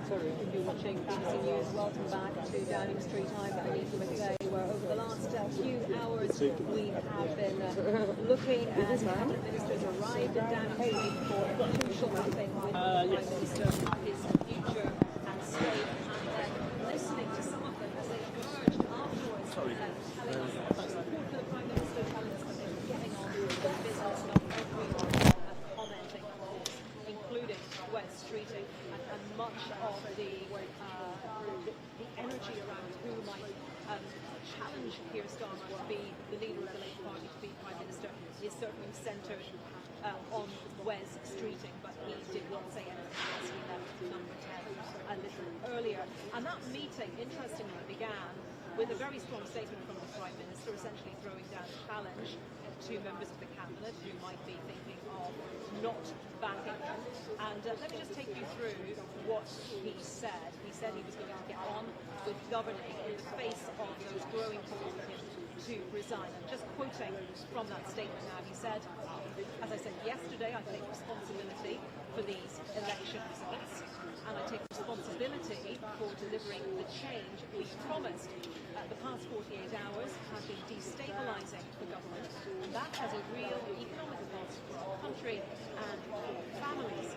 If you're watching BBC News, welcome back to Downing Street. I'm Anita McVeigh, where over the last few hours we have been looking as cabinet ministers arrived in Downing Street for a crucial meeting with the Prime Minister, his future and state, and then listening to some of them as they emerged afterwards, telling us support for the Prime Minister, telling us that they were getting on with the business, not everyone commenting, of course, including West Streeting, and much of the energy around who might challenge Keir Starmer to be the leader of the Labour Party, to be Prime Minister, is certainly centred on Wes Streeting, but he did not say anything else. He left number 10 a little earlier. And that meeting, interestingly, began with a very strong statement from the Prime Minister, essentially throwing down a challenge to members of the Cabinet who might be thinking of not backing him. And let me just take you through what he said. He said he was going to get on with governing in the face of those growing calls for him to resign. And just quoting from that statement now, he said, as I said yesterday, I take responsibility for these election results, and I take responsibility for delivering the change we promised. The past 48 hours have been destabilising the government, and that has a real economic cost for our country and for families.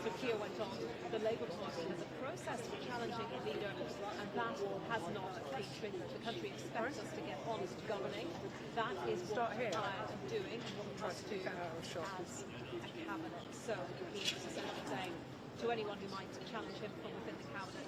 So Keir went on, the Labour Party has a process for challenging a leader, and that has not been triggered. The country is expects us to get on to governing. That is what I am doing, what we must do as a cabinet. So he's essentially saying to anyone who might challenge him from within the cabinet,